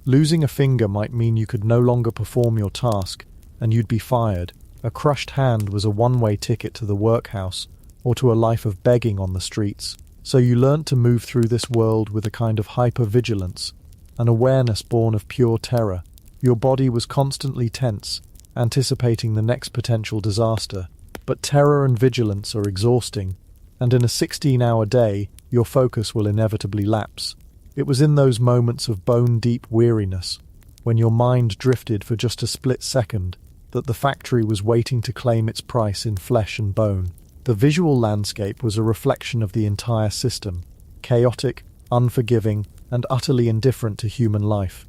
Losing a finger might mean you could no longer perform your task, and you'd be fired. A crushed hand was a one-way ticket to the workhouse, or to a life of begging on the streets. So you learnt to move through this world with a kind of hyper-vigilance, an awareness born of pure terror. Your body was constantly tense, anticipating the next potential disaster. But terror and vigilance are exhausting, and in a 16-hour day, your focus will inevitably lapse. It was in those moments of bone-deep weariness, when your mind drifted for just a split second, that the factory was waiting to claim its price in flesh and bone. The visual landscape was a reflection of the entire system, chaotic, unforgiving, and utterly indifferent to human life.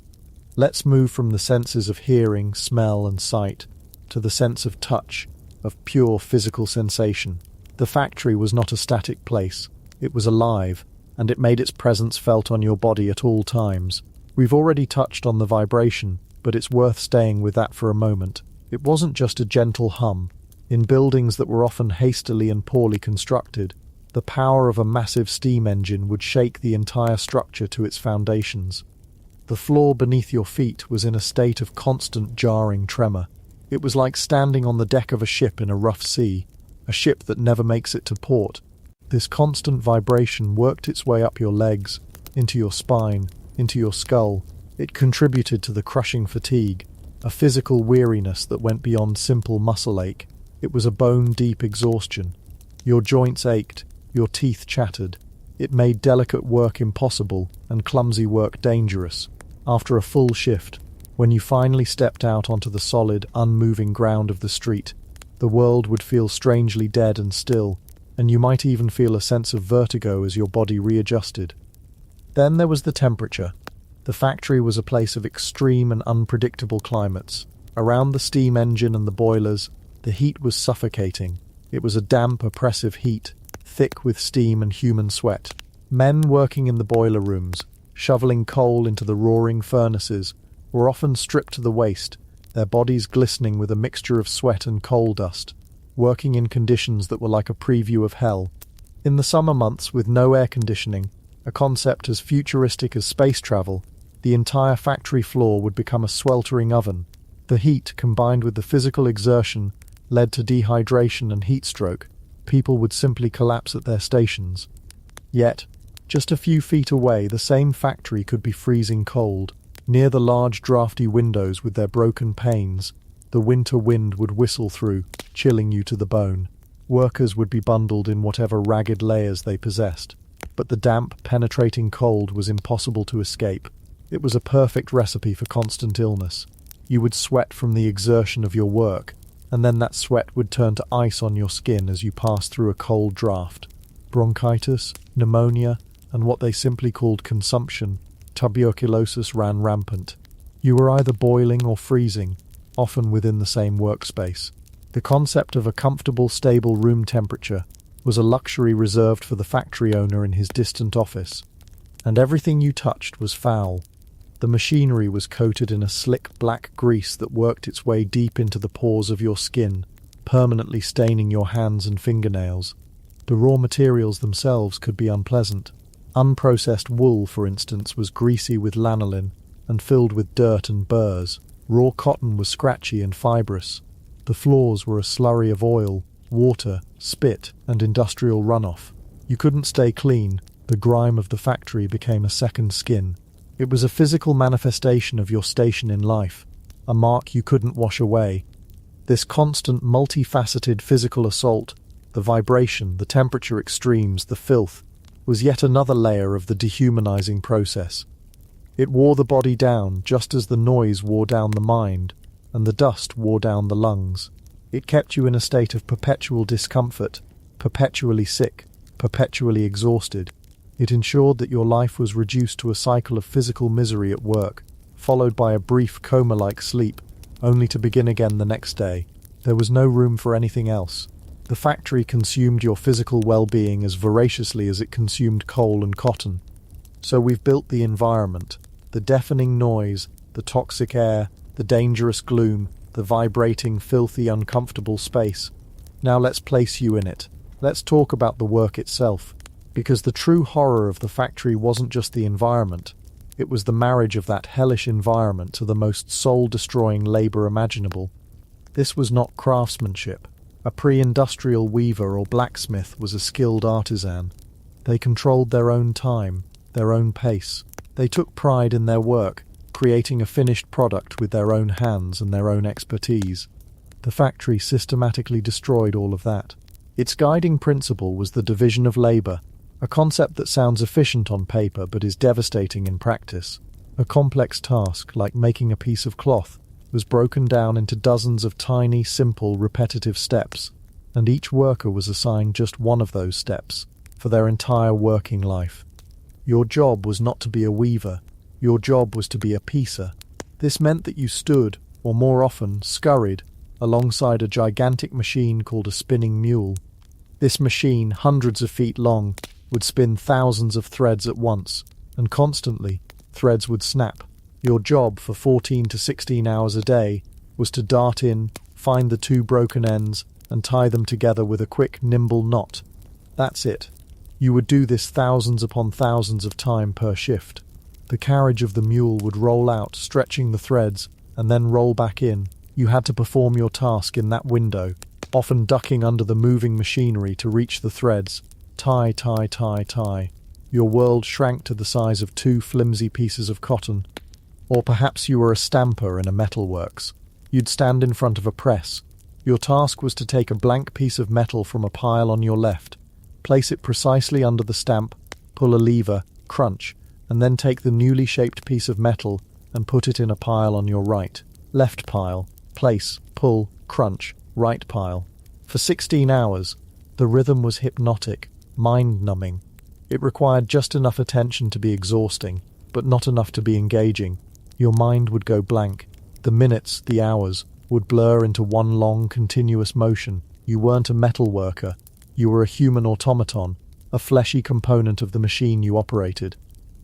Let's move from the senses of hearing, smell, and sight to the sense of touch, of pure physical sensation. The factory was not a static place. It was alive, and it made its presence felt on your body at all times. We've already touched on the vibration, but it's worth staying with that for a moment. It wasn't just a gentle hum. In buildings that were often hastily and poorly constructed, the power of a massive steam engine would shake the entire structure to its foundations. The floor beneath your feet was in a state of constant jarring tremor. It was like standing on the deck of a ship in a rough sea, a ship that never makes it to port. This constant vibration worked its way up your legs, into your spine, into your skull. It contributed to the crushing fatigue, a physical weariness that went beyond simple muscle ache. It was a bone-deep exhaustion. Your joints ached, your teeth chattered. It made delicate work impossible and clumsy work dangerous. After a full shift, when you finally stepped out onto the solid, unmoving ground of the street, the world would feel strangely dead and still, and you might even feel a sense of vertigo as your body readjusted. Then there was the temperature. The factory was a place of extreme and unpredictable climates. Around the steam engine and the boilers, the heat was suffocating. It was a damp, oppressive heat, thick with steam and human sweat. Men working in the boiler rooms, shoveling coal into the roaring furnaces, were often stripped to the waist, their bodies glistening with a mixture of sweat and coal dust, working in conditions that were like a preview of hell. In the summer months, with no air conditioning, a concept as futuristic as space travel, the entire factory floor would become a sweltering oven. The heat, combined with the physical exertion, led to dehydration and heat stroke. People would simply collapse at their stations. Yet, just a few feet away, the same factory could be freezing cold. Near the large drafty windows with their broken panes, the winter wind would whistle through, chilling you to the bone. Workers would be bundled in whatever ragged layers they possessed, but the damp, penetrating cold was impossible to escape. It was a perfect recipe for constant illness. You would sweat from the exertion of your work, and then that sweat would turn to ice on your skin as you passed through a cold draft. Bronchitis, pneumonia, and what they simply called consumption, tuberculosis, ran rampant. You were either boiling or freezing, often within the same workspace. The concept of a comfortable, stable room temperature was a luxury reserved for the factory owner in his distant office, and everything you touched was foul. The machinery was coated in a slick black grease that worked its way deep into the pores of your skin, permanently staining your hands and fingernails. The raw materials themselves could be unpleasant. Unprocessed wool, for instance, was greasy with lanolin and filled with dirt and burrs. Raw cotton was scratchy and fibrous. The floors were a slurry of oil, water, spit, and industrial runoff. You couldn't stay clean, The grime of the factory became a second skin. It was a physical manifestation of your station in life, a mark you couldn't wash away. This constant, multifaceted physical assault, the vibration, the temperature extremes, the filth, was yet another layer of the dehumanizing process. It wore the body down just as the noise wore down the mind, and the dust wore down the lungs. It kept you in a state of perpetual discomfort, perpetually sick, perpetually exhausted. It ensured that your life was reduced to a cycle of physical misery at work, followed by a brief coma-like sleep, only to begin again the next day. There was no room for anything else. The factory consumed your physical well-being as voraciously as it consumed coal and cotton. So we've built the environment, the deafening noise, the toxic air, the dangerous gloom, the vibrating, filthy, uncomfortable space. Now let's place you in it. Let's talk about the work itself. Because the true horror of the factory wasn't just the environment, it was the marriage of that hellish environment to the most soul-destroying labour imaginable. This was not craftsmanship. A pre-industrial weaver or blacksmith was a skilled artisan. They controlled their own time, their own pace. They took pride in their work, creating a finished product with their own hands and their own expertise. The factory systematically destroyed all of that. Its guiding principle was the division of labour, a concept that sounds efficient on paper but is devastating in practice. A complex task, like making a piece of cloth, was broken down into dozens of tiny, simple, repetitive steps, and each worker was assigned just one of those steps for their entire working life. Your job was not to be a weaver, your job was to be a piecer. This meant that you stood, or more often, scurried, alongside a gigantic machine called a spinning mule. This machine, hundreds of feet long, would spin thousands of threads at once, and constantly, threads would snap. Your job for 14 to 16 hours a day was to dart in, find the two broken ends, and tie them together with a quick, nimble knot. That's it. You would do this thousands upon thousands of times per shift. The carriage of the mule would roll out, stretching the threads, and then roll back in. You had to perform your task in that window, often ducking under the moving machinery to reach the threads. Tie, tie, tie, tie. Your world shrank to the size of two flimsy pieces of cotton. Or perhaps you were a stamper in a metalworks. You'd stand in front of a press. Your task was to take a blank piece of metal from a pile on your left, place it precisely under the stamp, pull a lever, crunch, and then take the newly shaped piece of metal and put it in a pile on your right. Left pile, place, pull, crunch, right pile. For 16 hours, the rhythm was hypnotic, mind-numbing. It required just enough attention to be exhausting, but not enough to be engaging. Your mind would go blank. The minutes, the hours, would blur into one long, continuous motion. You weren't a metal worker. You were a human automaton, a fleshy component of the machine you operated.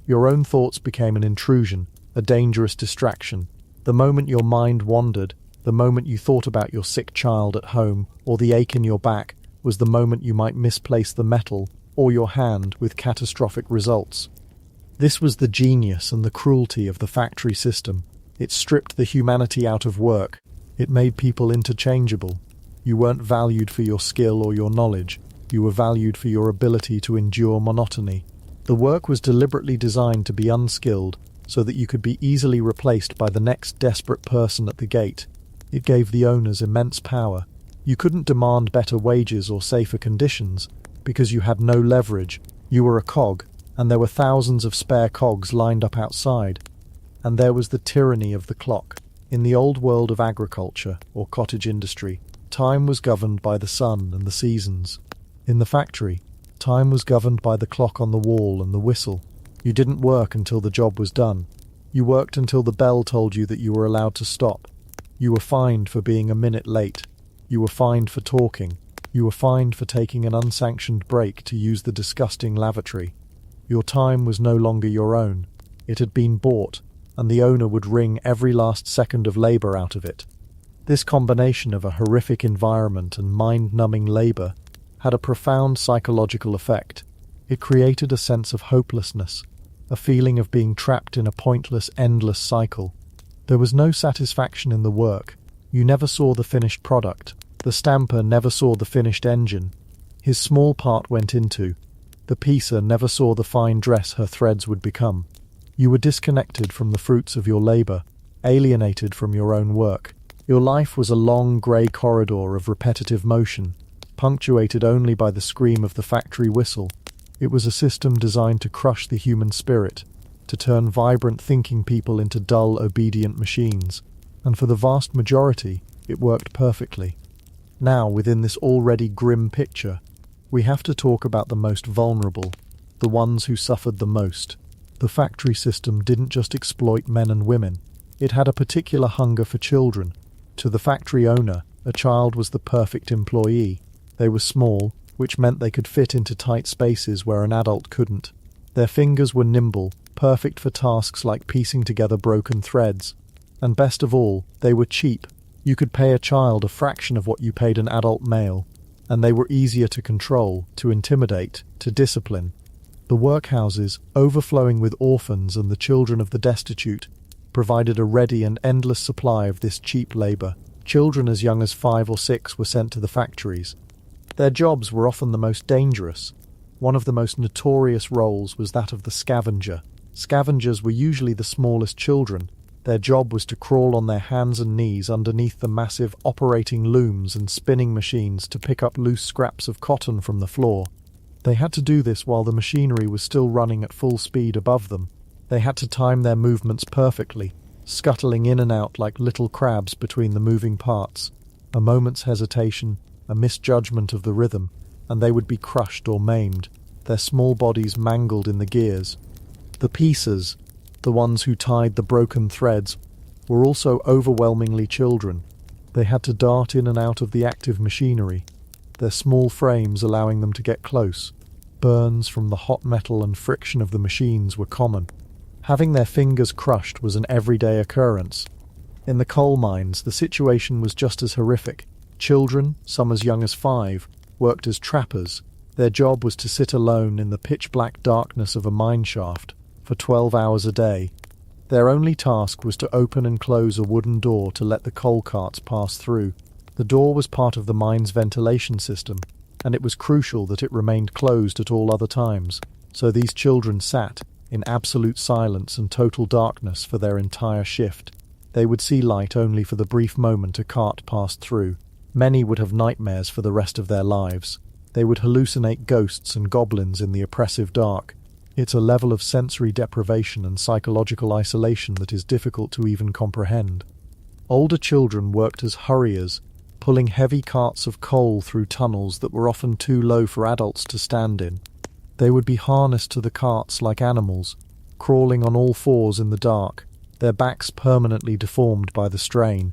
Your own thoughts became an intrusion, a dangerous distraction. The moment your mind wandered, the moment you thought about your sick child at home, or the ache in your back, was the moment you might misplace the metal or your hand with catastrophic results. This was the genius and the cruelty of the factory system. It stripped the humanity out of work. It made people interchangeable. You weren't valued for your skill or your knowledge. You were valued for your ability to endure monotony. The work was deliberately designed to be unskilled so that you could be easily replaced by the next desperate person at the gate. It gave the owners immense power. You couldn't demand better wages or safer conditions because you had no leverage. You were a cog, and there were thousands of spare cogs lined up outside. And there was the tyranny of the clock. In the old world of agriculture or cottage industry, time was governed by the sun and the seasons. In the factory, time was governed by the clock on the wall and the whistle. You didn't work until the job was done. You worked until the bell told you that you were allowed to stop. You were fined for being a minute late. You were fined for talking. You were fined for taking an unsanctioned break to use the disgusting lavatory. Your time was no longer your own. It had been bought, and the owner would wring every last second of labour out of it. This combination of a horrific environment and mind-numbing labour had a profound psychological effect. It created a sense of hopelessness, a feeling of being trapped in a pointless, endless cycle. There was no satisfaction in the work. You never saw the finished product. The stamper never saw the finished engine. His small part went into The piecer never saw the fine dress her threads would become. You were disconnected from the fruits of your labor, alienated from your own work. Your life was a long grey corridor of repetitive motion, punctuated only by the scream of the factory whistle. It was a system designed to crush the human spirit, to turn vibrant thinking people into dull, obedient machines. And for the vast majority, it worked perfectly. Now, within this already grim picture, we have to talk about the most vulnerable, the ones who suffered the most. The factory system didn't just exploit men and women. It had a particular hunger for children. To the factory owner, a child was the perfect employee. They were small, which meant they could fit into tight spaces where an adult couldn't. Their fingers were nimble, perfect for tasks like piecing together broken threads. And best of all, they were cheap. You could pay a child a fraction of what you paid an adult male. And they were easier to control, to intimidate, to discipline. The workhouses, overflowing with orphans and the children of the destitute, provided a ready and endless supply of this cheap labor. Children as young as 5 or 6 were sent to the factories. Their jobs were often the most dangerous. One of the most notorious roles was that of the scavenger. Scavengers were usually the smallest children. Their job was to crawl on their hands and knees underneath the massive operating looms and spinning machines to pick up loose scraps of cotton from the floor. They had to do this while the machinery was still running at full speed above them. They had to time their movements perfectly, scuttling in and out like little crabs between the moving parts. A moment's hesitation, a misjudgment of the rhythm, and they would be crushed or maimed, their small bodies mangled in the gears. The piecers, the ones who tied the broken threads, were also overwhelmingly children. They had to dart in and out of the active machinery, their small frames allowing them to get close. Burns from the hot metal and friction of the machines were common. Having their fingers crushed was an everyday occurrence. In the coal mines, the situation was just as horrific. Children, some as young as 5, worked as trappers. Their job was to sit alone in the pitch-black darkness of a mine shaft for 12 hours a day. Their only task was to open and close a wooden door to let the coal carts pass through. The door was part of the mine's ventilation system, and it was crucial that it remained closed at all other times. So these children sat in absolute silence and total darkness for their entire shift. They would see light only for the brief moment a cart passed through. Many would have nightmares for the rest of their lives. They would hallucinate ghosts and goblins in the oppressive dark. It's a level of sensory deprivation and psychological isolation that is difficult to even comprehend. Older children worked as hurriers, pulling heavy carts of coal through tunnels that were often too low for adults to stand in. They would be harnessed to the carts like animals, crawling on all fours in the dark, their backs permanently deformed by the strain.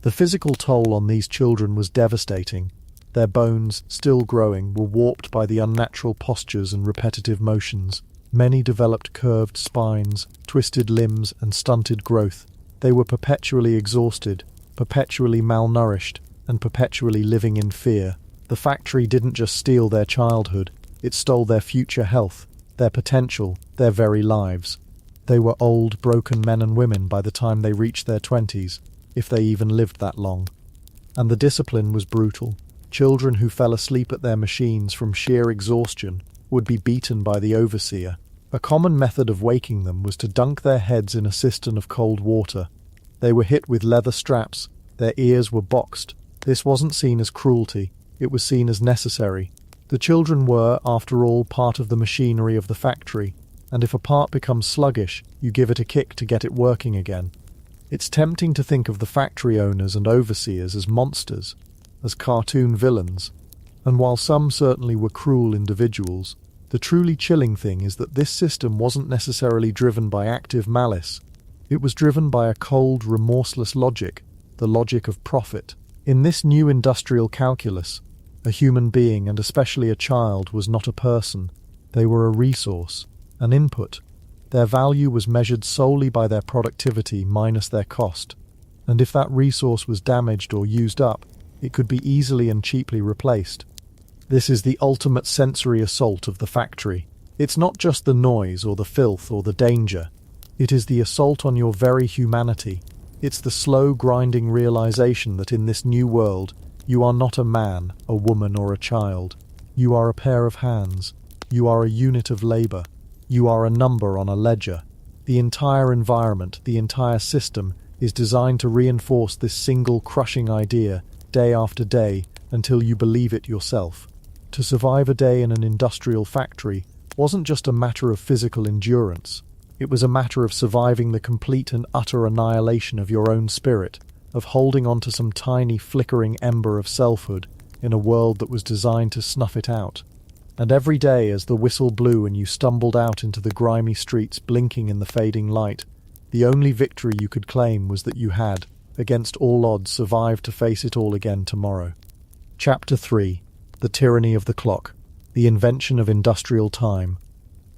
The physical toll on these children was devastating. Their bones, still growing, were warped by the unnatural postures and repetitive motions. Many developed curved spines, twisted limbs, and stunted growth. They were perpetually exhausted, perpetually malnourished, and perpetually living in fear. The factory didn't just steal their childhood, it stole their future health, their potential, their very lives. They were old, broken men and women by the time they reached their 20s, if they even lived that long. And the discipline was brutal. Children who fell asleep at their machines from sheer exhaustion would be beaten by the overseer. A common method of waking them was to dunk their heads in a cistern of cold water. They were hit with leather straps, their ears were boxed. This wasn't seen as cruelty, it was seen as necessary. The children were, after all, part of the machinery of the factory, and if a part becomes sluggish, you give it a kick to get it working again. It's tempting to think of the factory owners and overseers as monsters, as cartoon villains, and while some certainly were cruel individuals, the truly chilling thing is that this system wasn't necessarily driven by active malice. It was driven by a cold, remorseless logic, the logic of profit. In this new industrial calculus, a human being, and especially a child, was not a person. They were a resource, an input. Their value was measured solely by their productivity minus their cost, and if that resource was damaged or used up, it could be easily and cheaply replaced. This is the ultimate sensory assault of the factory. It's not just the noise or the filth or the danger. It is the assault on your very humanity. It's the slow, grinding realization that in this new world, you are not a man, a woman, or a child. You are a pair of hands. You are a unit of labor. You are a number on a ledger. The entire environment, the entire system, is designed to reinforce this single crushing idea day after day until you believe it yourself. To survive a day in an industrial factory wasn't just a matter of physical endurance. It was a matter of surviving the complete and utter annihilation of your own spirit, of holding on to some tiny flickering ember of selfhood in a world that was designed to snuff it out. And every day as the whistle blew and you stumbled out into the grimy streets blinking in the fading light, the only victory you could claim was that you had, against all odds, survived to face it all again tomorrow. Chapter 3. The Tyranny of the Clock. The Invention of Industrial Time.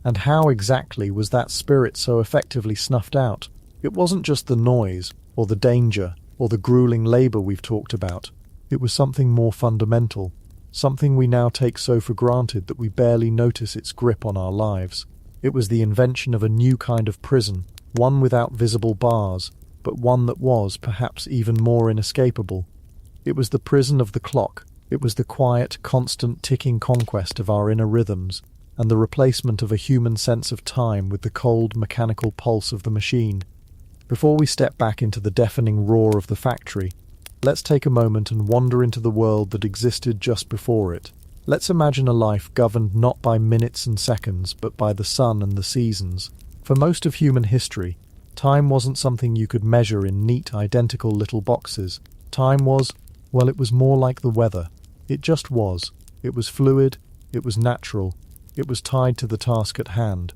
And how exactly was that spirit so effectively snuffed out? It wasn't just the noise, or the danger, or the grueling labor we've talked about. It was something more fundamental, something we now take so for granted that we barely notice its grip on our lives. It was the invention of a new kind of prison, one without visible bars, but one that was, perhaps, even more inescapable. It was the prison of the clock. It was the quiet, constant ticking conquest of our inner rhythms, and the replacement of a human sense of time with the cold, mechanical pulse of the machine. Before we step back into the deafening roar of the factory, let's take a moment and wander into the world that existed just before it. Let's imagine a life governed not by minutes and seconds, but by the sun and the seasons. For most of human history, time wasn't something you could measure in neat, identical little boxes. Time was, well, it was more like the weather. It just was. It was fluid, it was natural, it was tied to the task at hand.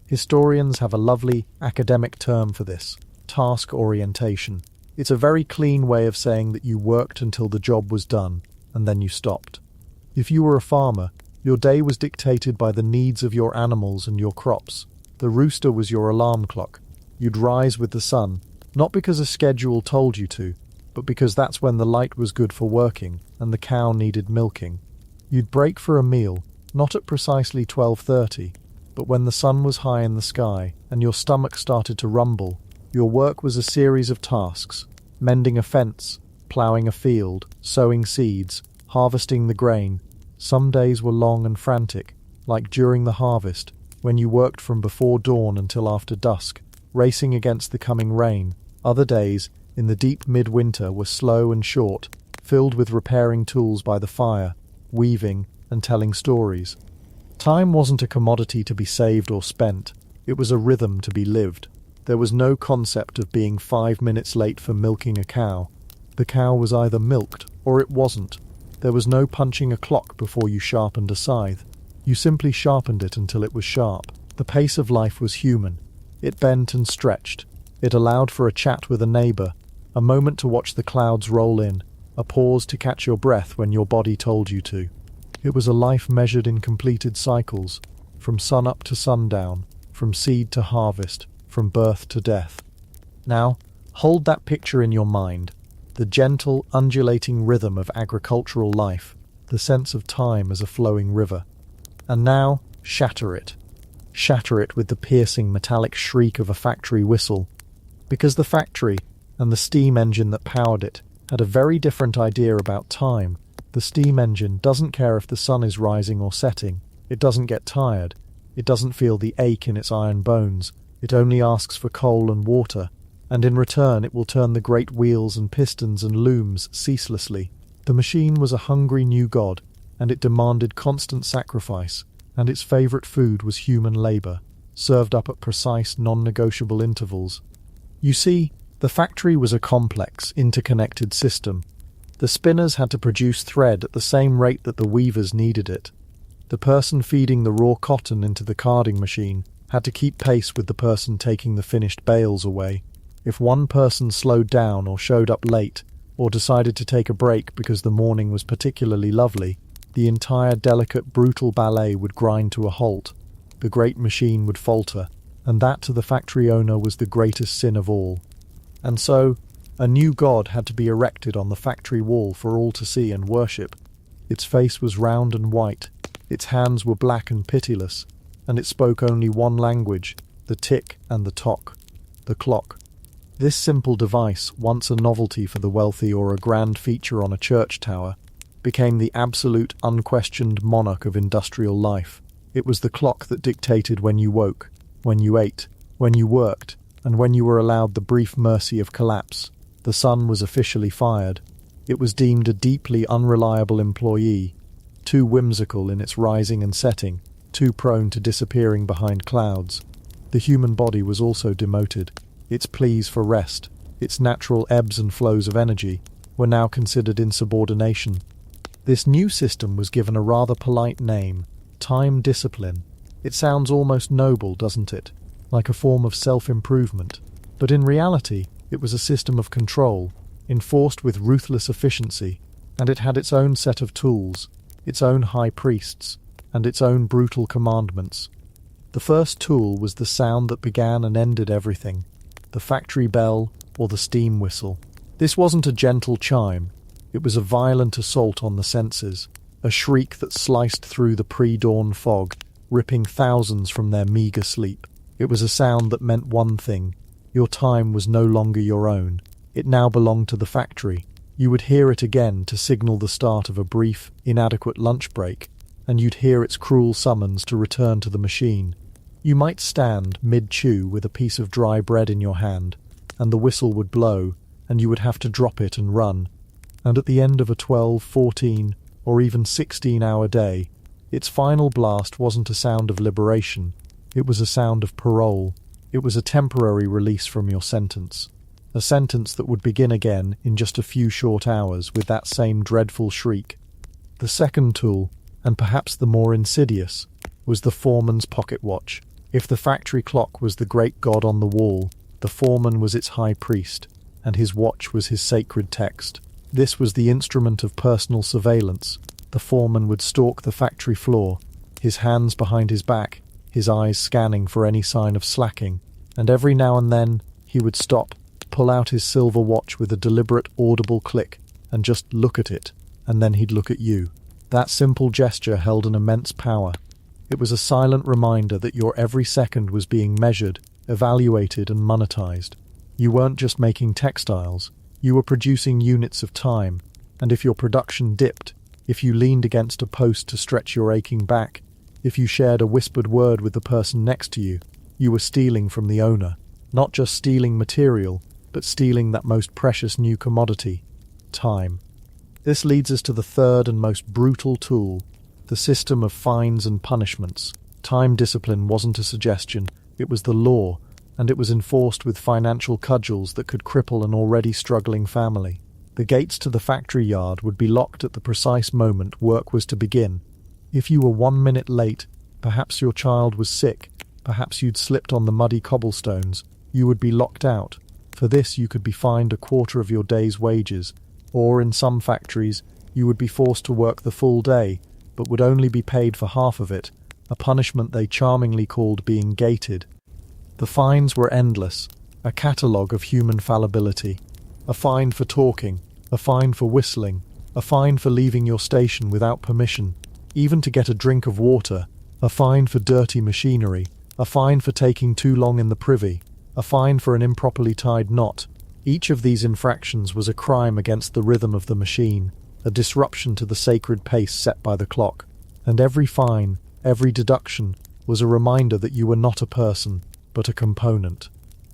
Historians have a lovely academic term for this: task orientation. It's a very clean way of saying that you worked until the job was done, and then you stopped. If you were a farmer, your day was dictated by the needs of your animals and your crops. The rooster was your alarm clock. You'd rise with the sun, not because a schedule told you to, but because that's when the light was good for working and the cow needed milking. You'd break for a meal, not at precisely 12:30, but when the sun was high in the sky and your stomach started to rumble. Your work was a series of tasks: mending a fence, ploughing a field, sowing seeds, harvesting the grain. Some days were long and frantic, like during the harvest, when you worked from before dawn until after dusk, racing against the coming rain. Other days, in the deep midwinter, were slow and short, filled with repairing tools by the fire, weaving and telling stories. Time wasn't a commodity to be saved or spent. It was a rhythm to be lived. There was no concept of being 5 minutes late for milking a cow. The cow was either milked or it wasn't. There was no punching a clock before you sharpened a scythe. You simply sharpened it until it was sharp. The pace of life was human. It bent and stretched. It allowed for a chat with a neighbour, a moment to watch the clouds roll in, a pause to catch your breath when your body told you to. It was a life measured in completed cycles, from sun-up to sundown, from seed to harvest, from birth to death. Now, hold that picture in your mind, the gentle, undulating rhythm of agricultural life, the sense of time as a flowing river. And now, shatter it. Shatter it with the piercing metallic shriek of a factory whistle. Because the factory, and the steam engine that powered it, had a very different idea about time. The steam engine doesn't care if the sun is rising or setting. It doesn't get tired. It doesn't feel the ache in its iron bones. It only asks for coal and water, and in return it will turn the great wheels and pistons and looms ceaselessly. The machine was a hungry new god, and it demanded constant sacrifice, and its favourite food was human labour, served up at precise, non-negotiable intervals. You see, the factory was a complex, interconnected system. The spinners had to produce thread at the same rate that the weavers needed it. The person feeding the raw cotton into the carding machine had to keep pace with the person taking the finished bales away. If one person slowed down or showed up late, or decided to take a break because the morning was particularly lovely, the entire delicate, brutal ballet would grind to a halt. The great machine would falter, and that to the factory owner was the greatest sin of all. And so, a new god had to be erected on the factory wall for all to see and worship. Its face was round and white, its hands were black and pitiless, and it spoke only one language, the tick and the tock, the clock. This simple device, once a novelty for the wealthy or a grand feature on a church tower, became the absolute, unquestioned monarch of industrial life. It was the clock that dictated when you woke, when you ate, when you worked, and when you were allowed the brief mercy of collapse. The sun was officially fired. It was deemed a deeply unreliable employee, too whimsical in its rising and setting, too prone to disappearing behind clouds. The human body was also demoted. Its pleas for rest, its natural ebbs and flows of energy, were now considered insubordination. This new system was given a rather polite name, time discipline. It sounds almost noble, doesn't it? Like a form of self-improvement. But in reality, it was a system of control, enforced with ruthless efficiency, and it had its own set of tools, its own high priests, and its own brutal commandments. The first tool was the sound that began and ended everything, the factory bell or the steam whistle. This wasn't a gentle chime, it was a violent assault on the senses, a shriek that sliced through the pre-dawn fog, ripping thousands from their meagre sleep. It was a sound that meant one thing: your time was no longer your own. It now belonged to the factory. You would hear it again to signal the start of a brief, inadequate lunch break, and you'd hear its cruel summons to return to the machine. You might stand mid-chew with a piece of dry bread in your hand, and the whistle would blow, and you would have to drop it and run. And at the end of a 12, 14, or even 16-hour day, its final blast wasn't a sound of liberation. It was a sound of parole. It was a temporary release from your sentence. A sentence that would begin again in just a few short hours with that same dreadful shriek. The second tool, and perhaps the more insidious, was the foreman's pocket watch. If the factory clock was the great god on the wall, the foreman was its high priest, and his watch was his sacred text. This was the instrument of personal surveillance. The foreman would stalk the factory floor, his hands behind his back, his eyes scanning for any sign of slacking, and every now and then he would stop, pull out his silver watch with a deliberate, audible click, and just look at it, and then he'd look at you. That simple gesture held an immense power. It was a silent reminder that your every second was being measured, evaluated, and monetized. You weren't just making textiles, you were producing units of time, and if your production dipped, if you leaned against a post to stretch your aching back, if you shared a whispered word with the person next to you, you were stealing from the owner. Not just stealing material, but stealing that most precious new commodity, time. This leads us to the third and most brutal tool, the system of fines and punishments. Time discipline wasn't a suggestion, it was the law, and it was enforced with financial cudgels that could cripple an already struggling family. The gates to the factory yard would be locked at the precise moment work was to begin. If you were 1 minute late, perhaps your child was sick, perhaps you'd slipped on the muddy cobblestones, you would be locked out. For this you could be fined a quarter of your day's wages, or in some factories you would be forced to work the full day, but would only be paid for half of it, a punishment they charmingly called being gated. The fines were endless, a catalogue of human fallibility. A fine for talking, a fine for whistling, a fine for leaving your station without permission, even to get a drink of water, a fine for dirty machinery, a fine for taking too long in the privy, a fine for an improperly tied knot. Each of these infractions was a crime against the rhythm of the machine, a disruption to the sacred pace set by the clock, and every fine, every deduction, was a reminder that you were not a person, but a component.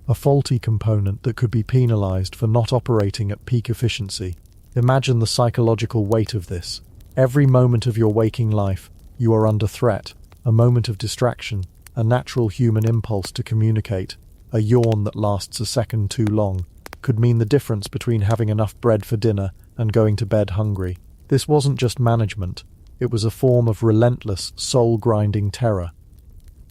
A faulty component that could be penalized for not operating at peak efficiency. Imagine the psychological weight of this. Every moment of your waking life, you are under threat, a moment of distraction, a natural human impulse to communicate, a yawn that lasts a second too long, could mean the difference between having enough bread for dinner and going to bed hungry. This wasn't just management, it was a form of relentless, soul-grinding terror.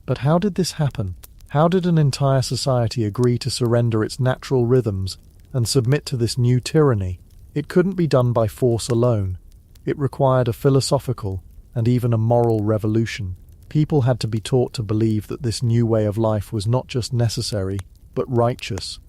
But how did this happen? How did an entire society agree to surrender its natural rhythms and submit to this new tyranny? It couldn't be done by force alone. It required a philosophical and even a moral revolution. People had to be taught to believe that this new way of life was not just necessary, but righteous.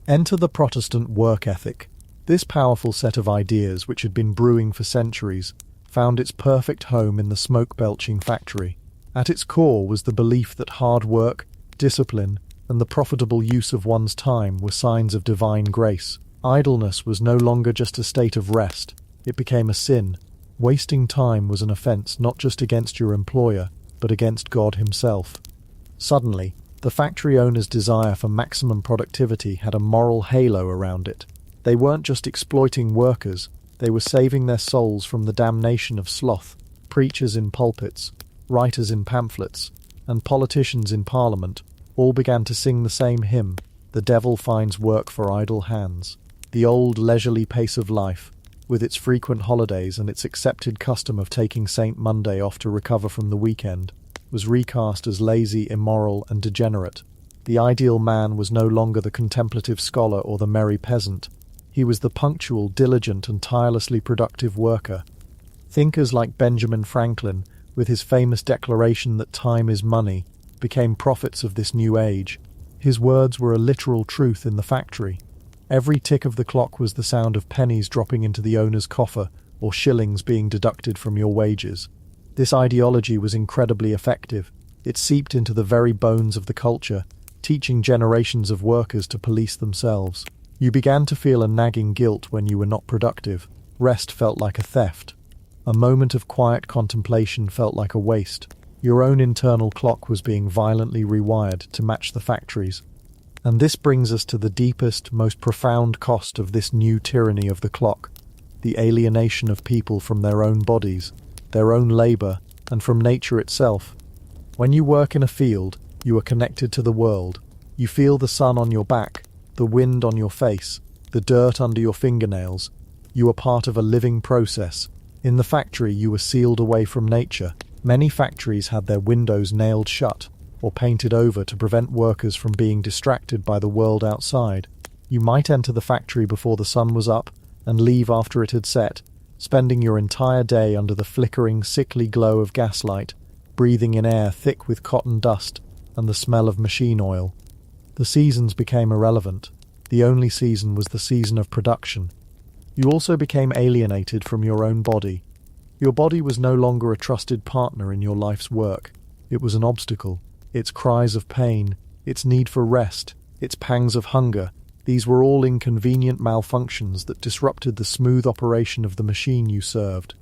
Enter the Protestant work ethic. This powerful set of ideas, which had been brewing for centuries, found its perfect home in the smoke-belching factory. At its core was the belief that hard work, discipline, and the profitable use of one's time were signs of divine grace. Idleness was no longer just a state of rest, it became a sin. Wasting time was an offense not just against your employer, but but against God himself. Suddenly, the factory owner's desire for maximum productivity had a moral halo around it. They weren't just exploiting workers, they were saving their souls from the damnation of sloth. Preachers in pulpits, writers in pamphlets, and politicians in parliament all began to sing the same hymn, "The devil finds work for idle hands." The old leisurely pace of life, with its frequent holidays and its accepted custom of taking Saint Monday off to recover from the weekend, was recast as lazy, immoral, and degenerate. The ideal man was no longer the contemplative scholar or the merry peasant. He was the punctual, diligent, and tirelessly productive worker. Thinkers like Benjamin Franklin, with his famous declaration that time is money, became prophets of this new age. His words were a literal truth in the factory. Every tick of the clock was the sound of pennies dropping into the owner's coffer or shillings being deducted from your wages. This ideology was incredibly effective. It seeped into the very bones of the culture, teaching generations of workers to police themselves. You began to feel a nagging guilt when you were not productive. Rest felt like a theft. A moment of quiet contemplation felt like a waste. Your own internal clock was being violently rewired to match the factory's. And this brings us to the deepest, most profound cost of this new tyranny of the clock: the alienation of people from their own bodies, their own labor, and from nature itself. When you work in a field, you are connected to the world. You feel the sun on your back, the wind on your face, the dirt under your fingernails. You are part of a living process. In the factory, you were sealed away from nature. Many factories had their windows nailed shut or painted over to prevent workers from being distracted by the world outside. You might enter the factory before the sun was up and leave after it had set, spending your entire day under the flickering, sickly glow of gaslight, breathing in air thick with cotton dust and the smell of machine oil. The seasons became irrelevant. The only season was the season of production. You also became alienated from your own body. Your body was no longer a trusted partner in your life's work. It was an obstacle. Its cries of pain, its need for rest, its pangs of hunger, these were all inconvenient malfunctions that disrupted the smooth operation of the machine you served.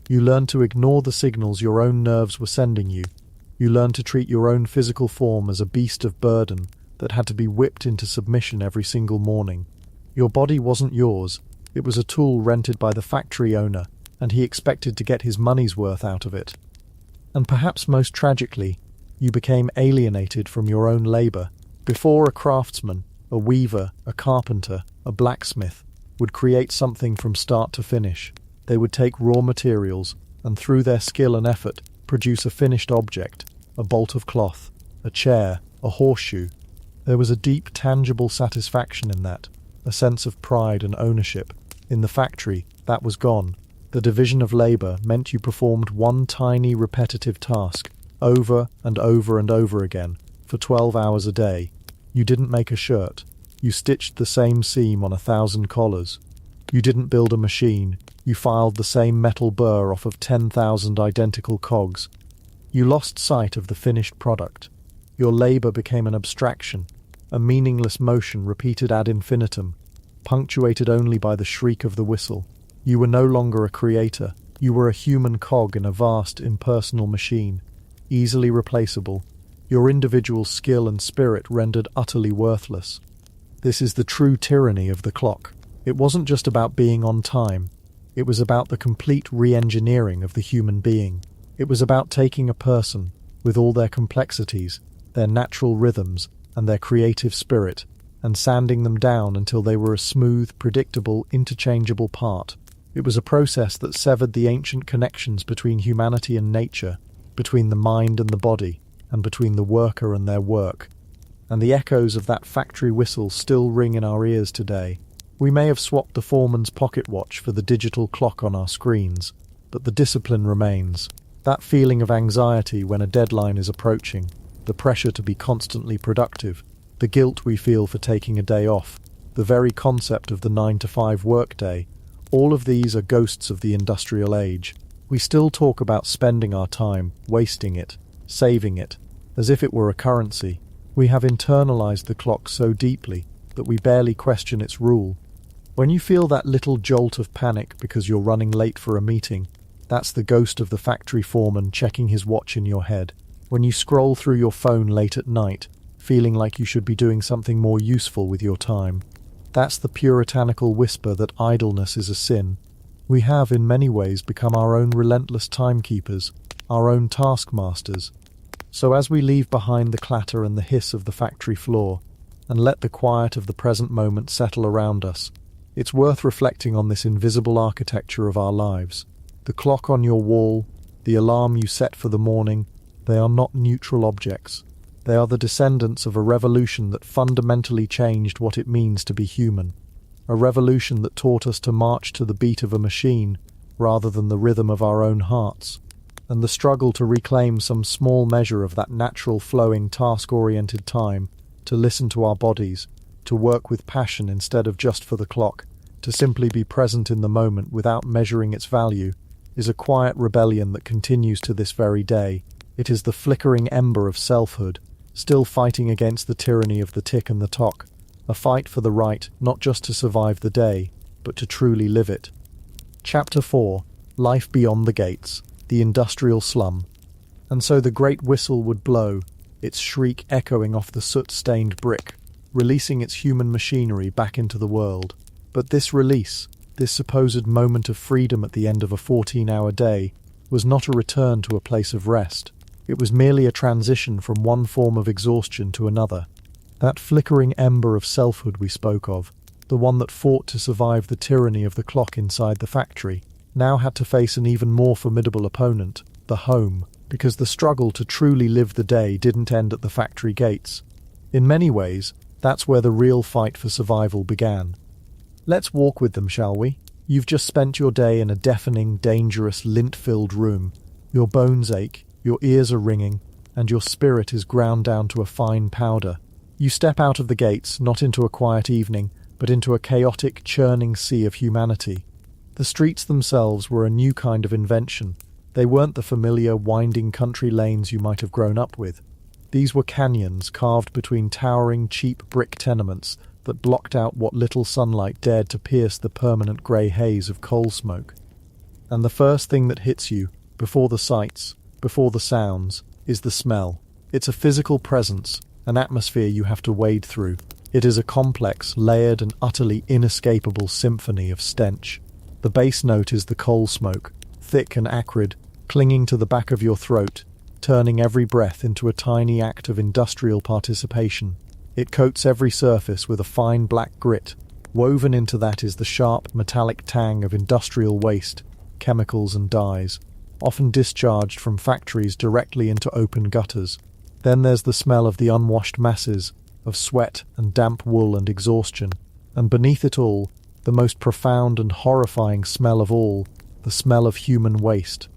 You learned to ignore the signals your own nerves were sending you. You learned to treat your own physical form as a beast of burden that had to be whipped into submission every single morning. Your body wasn't yours. It was a tool rented by the factory owner, and he expected to get his money's worth out of it. And perhaps most tragically, you became alienated from your own labor. Before a craftsman, a weaver, a carpenter, a blacksmith would create something from start to finish, they would take raw materials and through their skill and effort produce a finished object, a bolt of cloth, a chair, a horseshoe. There was a deep, tangible satisfaction in that, a sense of pride and ownership. In the factory, that was gone. The division of labor meant you performed one tiny, repetitive task, over and over and over again, for 12 hours a day. You didn't make a shirt. You stitched the same seam on 1,000 collars. You didn't build a machine. You filed the same metal burr off of 10,000 identical cogs. You lost sight of the finished product. Your labor became an abstraction, a meaningless motion repeated ad infinitum, punctuated only by the shriek of the whistle. You were no longer a creator. You were a human cog in a vast, impersonal machine, easily replaceable, your individual skill and spirit rendered utterly worthless. This is the true tyranny of the clock. It wasn't just about being on time. It was about the complete re-engineering of the human being. It was about taking a person, with all their complexities, their natural rhythms, and their creative spirit, and sanding them down until they were a smooth, predictable, interchangeable part. It was a process that severed the ancient connections between humanity and nature, between the mind and the body, and between the worker and their work. And the echoes of that factory whistle still ring in our ears today. We may have swapped the foreman's pocket watch for the digital clock on our screens, but the discipline remains. That feeling of anxiety when a deadline is approaching, the pressure to be constantly productive, the guilt we feel for taking a day off, the very concept of the 9-to-5 workday, all of these are ghosts of the industrial age. We still talk about spending our time, wasting it, saving it, as if it were a currency. We have internalized the clock so deeply that we barely question its rule. When you feel that little jolt of panic because you're running late for a meeting, that's the ghost of the factory foreman checking his watch in your head. when you scroll through your phone late at night, feeling like you should be doing something more useful with your time. That's the puritanical whisper that idleness is a sin. We have, in many ways, become our own relentless timekeepers, our own taskmasters. So as we leave behind the clatter and the hiss of the factory floor, and let the quiet of the present moment settle around us, it's worth reflecting on this invisible architecture of our lives. The clock on your wall, the alarm you set for the morning, they are not neutral objects. They are the descendants of a revolution that fundamentally changed what it means to be human. A revolution that taught us to march to the beat of a machine rather than the rhythm of our own hearts. And the struggle to reclaim some small measure of that natural flowing task-oriented time, to listen to our bodies, to work with passion instead of just for the clock, to simply be present in the moment without measuring its value, is a quiet rebellion that continues to this very day. It is the flickering ember of selfhood, still fighting against the tyranny of the tick and the tock, a fight for the right not just to survive the day, but to truly live it. Chapter 4. Life Beyond the Gates, the Industrial Slum. And so the great whistle would blow, its shriek echoing off the soot-stained brick, releasing its human machinery back into the world. But this release, this supposed moment of freedom at the end of a 14-hour day, was not a return to a place of rest. It was merely a transition from one form of exhaustion to another. That flickering ember of selfhood we spoke of, the one that fought to survive the tyranny of the clock inside the factory, now had to face an even more formidable opponent, the home, because the struggle to truly live the day didn't end at the factory gates. In many ways, that's where the real fight for survival began. Let's walk with them, shall we? You've just spent your day in a deafening, dangerous, lint-filled room. Your bones ache, your ears are ringing, and your spirit is ground down to a fine powder. You step out of the gates, not into a quiet evening, but into a chaotic, churning sea of humanity. The streets themselves were a new kind of invention. They weren't the familiar, winding country lanes you might have grown up with. These were canyons carved between towering, cheap brick tenements that blocked out what little sunlight dared to pierce the permanent grey haze of coal smoke. And the first thing that hits you, before the sights, before the sounds, is the smell. It's a physical presence, an atmosphere you have to wade through. It is a complex, layered and utterly inescapable symphony of stench. The bass note is the coal smoke, thick and acrid, clinging to the back of your throat, turning every breath into a tiny act of industrial participation. It coats every surface with a fine black grit. Woven into that is the sharp, metallic tang of industrial waste, chemicals and dyes, often discharged from factories directly into open gutters. Then there's the smell of the unwashed masses, of sweat and damp wool and exhaustion. And beneath it all, the most profound and horrifying smell of all, the smell of human waste.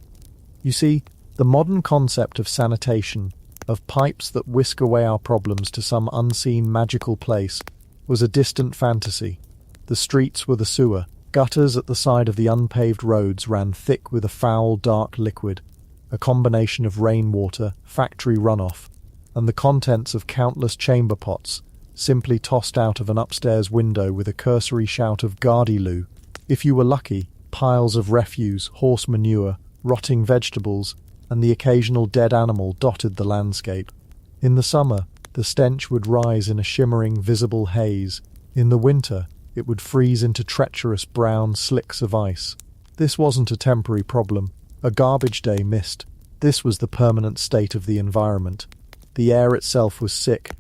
You see, the modern concept of sanitation, of pipes that whisk away our problems to some unseen magical place, was a distant fantasy. The streets were the sewer. Gutters at the side of the unpaved roads ran thick with a foul, dark liquid, a combination of rainwater, factory runoff, and the contents of countless chamber pots, simply tossed out of an upstairs window with a cursory shout of "Gardyloo." If you were lucky, piles of refuse, horse manure, rotting vegetables, and the occasional dead animal dotted the landscape. In the summer, the stench would rise in a shimmering, visible haze. In the winter, it would freeze into treacherous brown slicks of ice. This wasn't a temporary problem, a garbage day mist. This was the permanent state of the environment. The air itself was sick.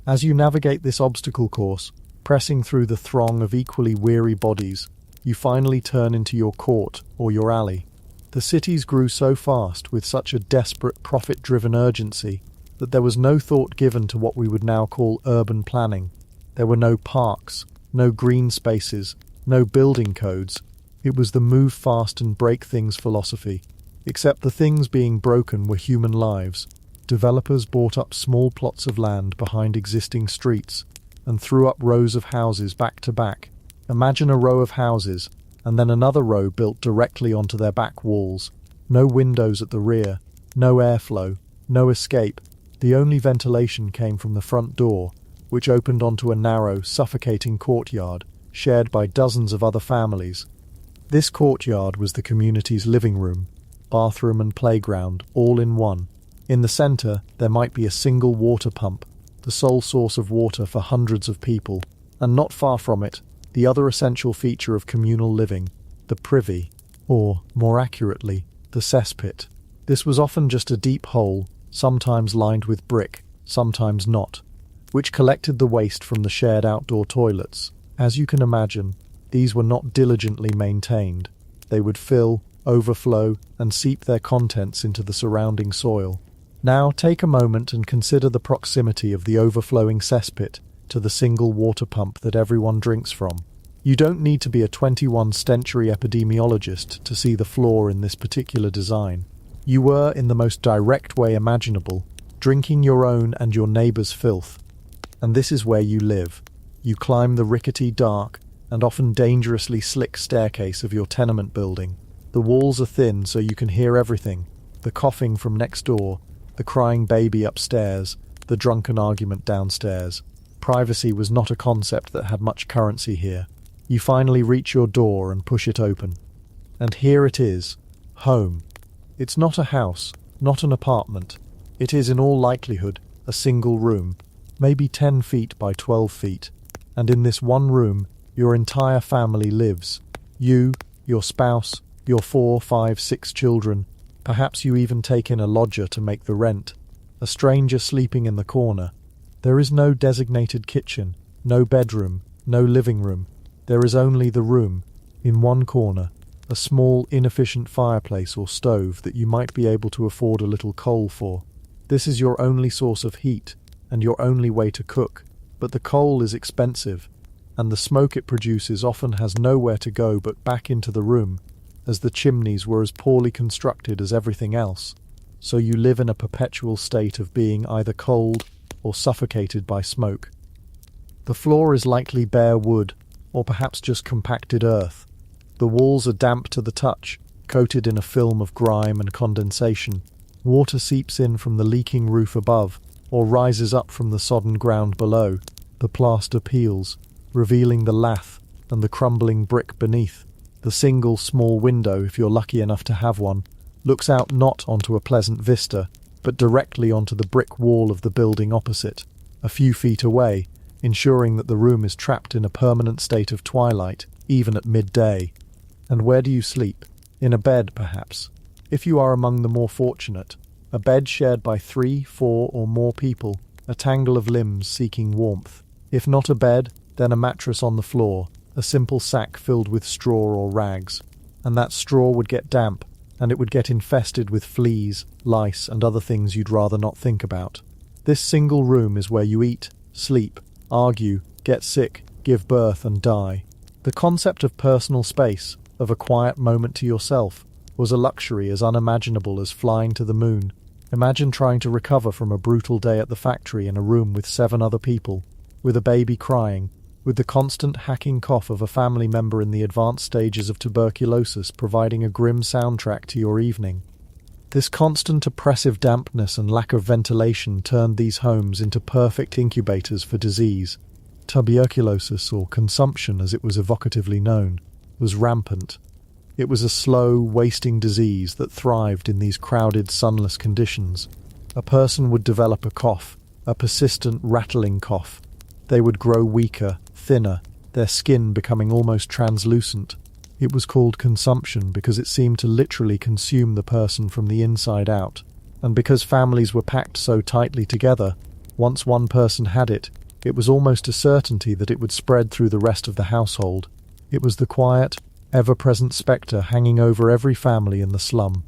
As you navigate this obstacle course, pressing through the throng of equally weary bodies, you finally turn into your court or your alley. The cities grew so fast with such a desperate, profit-driven urgency that there was no thought given to what we would now call urban planning. There were no parks, no green spaces, no building codes. It was the move fast and break things philosophy. Except the things being broken were human lives. Developers bought up small plots of land behind existing streets and threw up rows of houses back to back. Imagine a row of houses, and then another row built directly onto their back walls. No windows at the rear, no airflow, no escape. The only ventilation came from the front door, which opened onto a narrow, suffocating courtyard, shared by dozens of other families. This courtyard was the community's living room, bathroom and playground, all in one. In the center, there might be a single water pump, the sole source of water for hundreds of people, and not far from it, the other essential feature of communal living, the privy, or, more accurately, the cesspit. This was often just a deep hole, sometimes lined with brick, sometimes not, which collected the waste from the shared outdoor toilets. As you can imagine, these were not diligently maintained. They would fill, overflow, and seep their contents into the surrounding soil. Now take a moment and consider the proximity of the overflowing cesspit to the single water pump that everyone drinks from. You don't need to be a 21st century epidemiologist to see the flaw in this particular design. You were, in the most direct way imaginable, drinking your own and your neighbour's filth. And this is where you live. You climb the rickety, dark, and often dangerously slick staircase of your tenement building. The walls are thin so you can hear everything, the coughing from next door, the crying baby upstairs, the drunken argument downstairs. Privacy was not a concept that had much currency here. You finally reach your door and push it open. And here it is, home. It's not a house, not an apartment. It is in all likelihood a single room, maybe 10 feet by 12 feet. And in this one room, your entire family lives. You, your spouse, your 4, 5, 6 children. Perhaps you even take in a lodger to make the rent. A stranger sleeping in the corner. There is no designated kitchen, no bedroom, no living room. There is only the room. In one corner, a small, inefficient fireplace or stove that you might be able to afford a little coal for. This is your only source of heat, and your only way to cook. But the coal is expensive, and the smoke it produces often has nowhere to go but back into the room, as the chimneys were as poorly constructed as everything else. So you live in a perpetual state of being either cold or suffocated by smoke. The floor is likely bare wood, or perhaps just compacted earth. The walls are damp to the touch, coated in a film of grime and condensation. Water seeps in from the leaking roof above, or rises up from the sodden ground below. The plaster peels, revealing the lath and the crumbling brick beneath. The single small window, if you're lucky enough to have one, looks out not onto a pleasant vista, but directly onto the brick wall of the building opposite, a few feet away, ensuring that the room is trapped in a permanent state of twilight, even at midday. And where do you sleep? In a bed, perhaps. If you are among the more fortunate, a bed shared by 3, 4, or more people, a tangle of limbs seeking warmth. If not a bed, then a mattress on the floor, a simple sack filled with straw or rags. And that straw would get damp, and it would get infested with fleas, lice, and other things you'd rather not think about. This single room is where you eat, sleep, argue, get sick, give birth, and die. The concept of personal space, of a quiet moment to yourself, was a luxury as unimaginable as flying to the moon. Imagine trying to recover from a brutal day at the factory in a room with 7 other people, with a baby crying, with the constant hacking cough of a family member in the advanced stages of tuberculosis providing a grim soundtrack to your evening. This constant oppressive dampness and lack of ventilation turned these homes into perfect incubators for disease. Tuberculosis, or consumption as it was evocatively known, was rampant. It was a slow, wasting disease that thrived in these crowded, sunless conditions. A person would develop a cough, a persistent, rattling cough. They would grow weaker, thinner, their skin becoming almost translucent. It was called consumption because it seemed to literally consume the person from the inside out. And because families were packed so tightly together, once one person had it, it was almost a certainty that it would spread through the rest of the household. It was the quiet, ever-present spectre hanging over every family in the slum.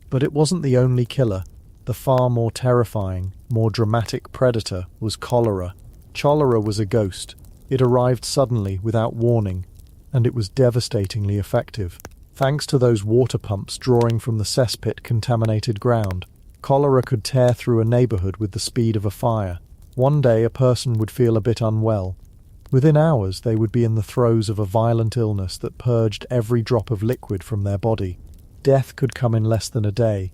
But it wasn't the only killer. The far more terrifying, more dramatic predator was cholera. Cholera was a ghost. It arrived suddenly, without warning, and it was devastatingly effective. Thanks to those water pumps drawing from the cesspit contaminated ground, cholera could tear through a neighborhood with the speed of a fire. One day a person would feel a bit unwell. Within hours they would be in the throes of a violent illness that purged every drop of liquid from their body. Death could come in less than a day.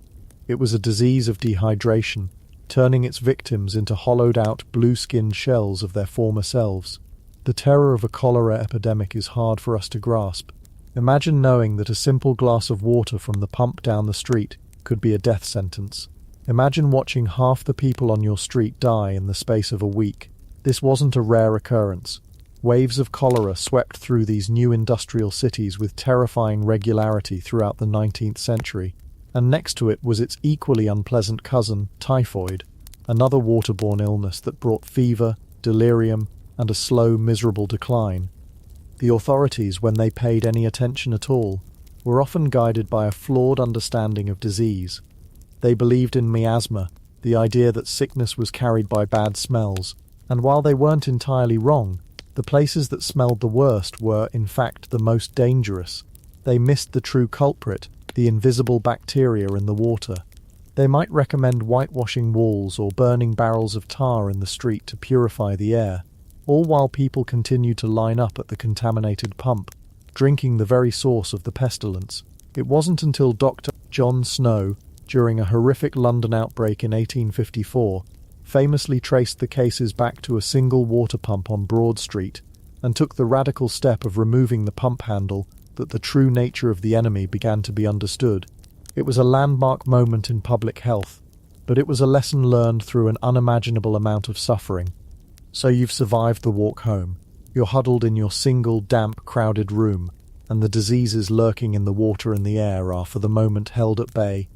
It was a disease of dehydration, turning its victims into hollowed-out, blue-skinned shells of their former selves. The terror of a cholera epidemic is hard for us to grasp. Imagine knowing that a simple glass of water from the pump down the street could be a death sentence. Imagine watching half the people on your street die in the space of a week. This wasn't a rare occurrence. Waves of cholera swept through these new industrial cities with terrifying regularity throughout the 19th century, and next to it was its equally unpleasant cousin, typhoid, another waterborne illness that brought fever, delirium, and a slow, miserable decline. The authorities, when they paid any attention at all, were often guided by a flawed understanding of disease. They believed in miasma, the idea that sickness was carried by bad smells, and while they weren't entirely wrong, the places that smelled the worst were, in fact, the most dangerous. They missed the true culprit, the invisible bacteria in the water. They might recommend whitewashing walls or burning barrels of tar in the street to purify the air, all while people continued to line up at the contaminated pump, drinking the very source of the pestilence. It wasn't until Dr. John Snow, during a horrific London outbreak in 1854, famously traced the cases back to a single water pump on Broad Street and took the radical step of removing the pump handle, that the true nature of the enemy began to be understood. It was a landmark moment in public health, but it was a lesson learned through an unimaginable amount of suffering. So you've survived the walk home. You're huddled in your single, damp, crowded room, and the diseases lurking in the water and the air are for the moment held at bay.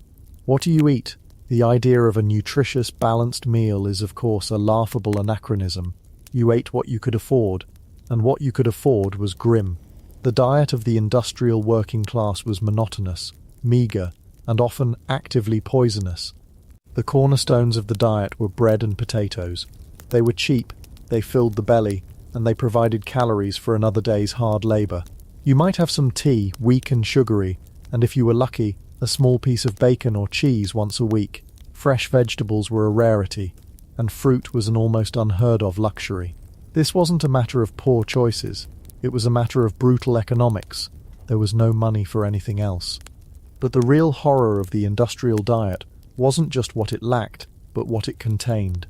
What do you eat? The idea of a nutritious, balanced meal is, of course, a laughable anachronism. You ate what you could afford, and what you could afford was grim. The diet of the industrial working class was monotonous, meagre, and often actively poisonous. The cornerstones of the diet were bread and potatoes. They were cheap, they filled the belly, and they provided calories for another day's hard labor. You might have some tea, weak and sugary, and if you were lucky, a small piece of bacon or cheese once a week. Fresh vegetables were a rarity, and fruit was an almost unheard of luxury. This wasn't a matter of poor choices. It was a matter of brutal economics. There was no money for anything else. But the real horror of the industrial diet wasn't just what it lacked, but what it contained.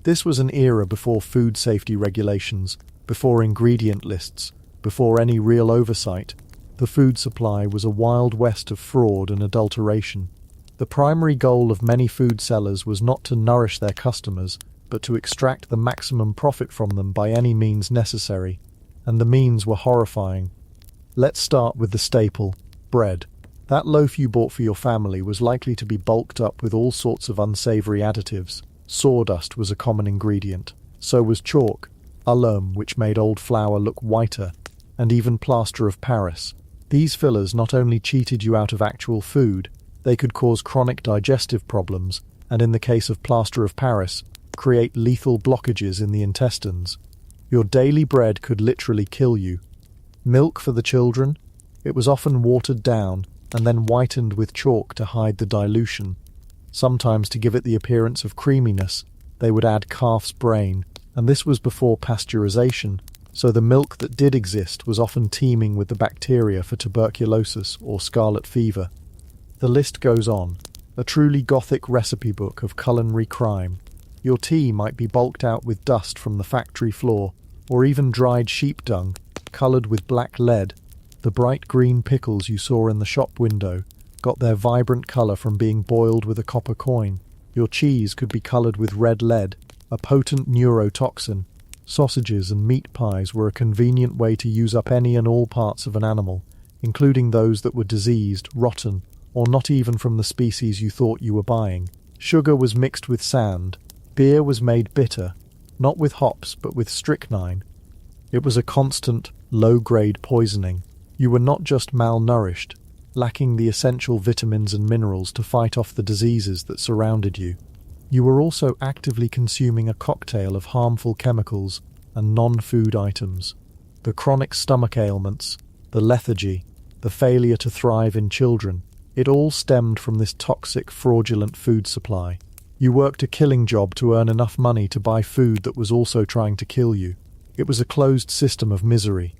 This was an era before food safety regulations, before ingredient lists, before any real oversight. The food supply was a wild west of fraud and adulteration. The primary goal of many food sellers was not to nourish their customers, but to extract the maximum profit from them by any means necessary. And the means were horrifying. Let's start with the staple, bread. That loaf you bought for your family was likely to be bulked up with all sorts of unsavory additives. Sawdust was a common ingredient. So was chalk, alum, which made old flour look whiter, and even plaster of Paris. These fillers not only cheated you out of actual food, they could cause chronic digestive problems, and in the case of plaster of Paris, create lethal blockages in the intestines. Your daily bread could literally kill you. Milk for the children? It was often watered down and then whitened with chalk to hide the dilution. Sometimes, to give it the appearance of creaminess, they would add calf's brain, and this was before pasteurization, so the milk that did exist was often teeming with the bacteria for tuberculosis or scarlet fever. The list goes on, a truly gothic recipe book of culinary crime. Your tea might be bulked out with dust from the factory floor, or even dried sheep dung, coloured with black lead. The bright green pickles you saw in the shop window got their vibrant colour from being boiled with a copper coin. Your cheese could be coloured with red lead, a potent neurotoxin. Sausages and meat pies were a convenient way to use up any and all parts of an animal, including those that were diseased, rotten, or not even from the species you thought you were buying. Sugar was mixed with sand. Beer was made bitter, not with hops but with strychnine. It was a constant, low-grade poisoning. You were not just malnourished, lacking the essential vitamins and minerals to fight off the diseases that surrounded you. You were also actively consuming a cocktail of harmful chemicals and non-food items. The chronic stomach ailments, the lethargy, the failure to thrive in children, it all stemmed from this toxic, fraudulent food supply. You worked a killing job to earn enough money to buy food that was also trying to kill you. It was a closed system of misery.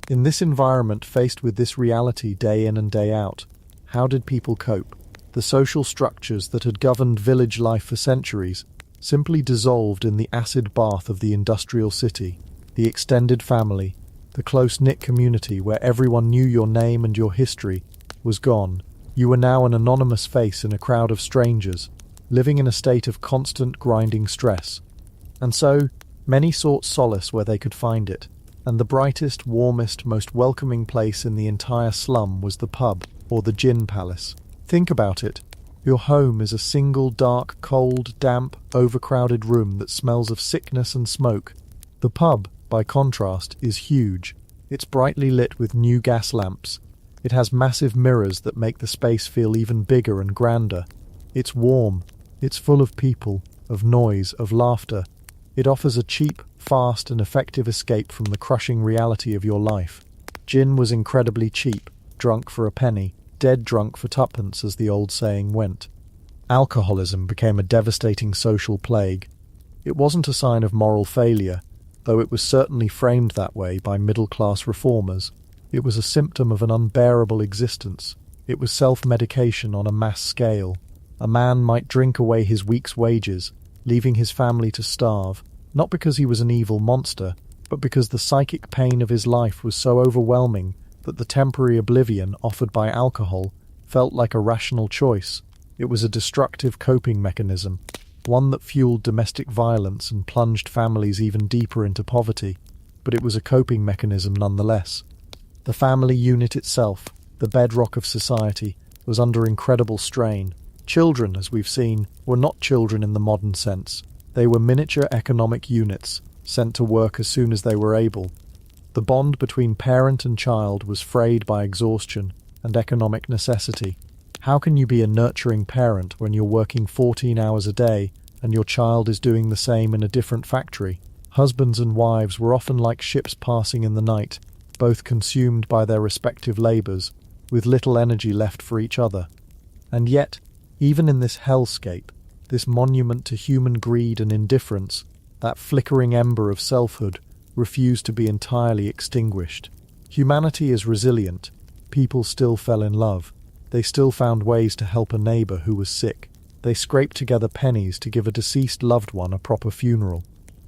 In this environment, faced with this reality day in and day out, how did people cope? The social structures that had governed village life for centuries simply dissolved in the acid bath of the industrial city. The extended family, the close-knit community where everyone knew your name and your history, was gone. You were now an anonymous face in a crowd of strangers. living in a state of constant grinding stress. And so, many sought solace where they could find it, and the brightest, warmest, most welcoming place in the entire slum was the pub, or the gin palace. Think about it. Your home is a single dark, cold, damp, overcrowded room that smells of sickness and smoke. The pub, by contrast, is huge. It's brightly lit with new gas lamps. It has massive mirrors that make the space feel even bigger and grander. It's warm. It's full of people, of noise, of laughter. It offers a cheap, fast and effective escape from the crushing reality of your life. Gin was incredibly cheap, drunk for a penny, dead drunk for tuppence, as the old saying went. Alcoholism became a devastating social plague. It wasn't a sign of moral failure, though it was certainly framed that way by middle-class reformers. It was a symptom of an unbearable existence. It was self-medication on a mass scale. A man might drink away his week's wages, leaving his family to starve, not because he was an evil monster, but because the psychic pain of his life was so overwhelming that the temporary oblivion offered by alcohol felt like a rational choice. It was a destructive coping mechanism, one that fueled domestic violence and plunged families even deeper into poverty, but it was a coping mechanism nonetheless. The family unit itself, the bedrock of society, was under incredible strain. Children, as we've seen, were not children in the modern sense. They were miniature economic units, sent to work as soon as they were able. The bond between parent and child was frayed by exhaustion and economic necessity. How can you be a nurturing parent when you're working 14 hours a day and your child is doing the same in a different factory? Husbands and wives were often like ships passing in the night, both consumed by their respective labours, with little energy left for each other. And yet, even in this hellscape, this monument to human greed and indifference, that flickering ember of selfhood refused to be entirely extinguished. Humanity is resilient. People still fell in love. They still found ways to help a neighbour who was sick. They scraped together pennies to give a deceased loved one a proper funeral,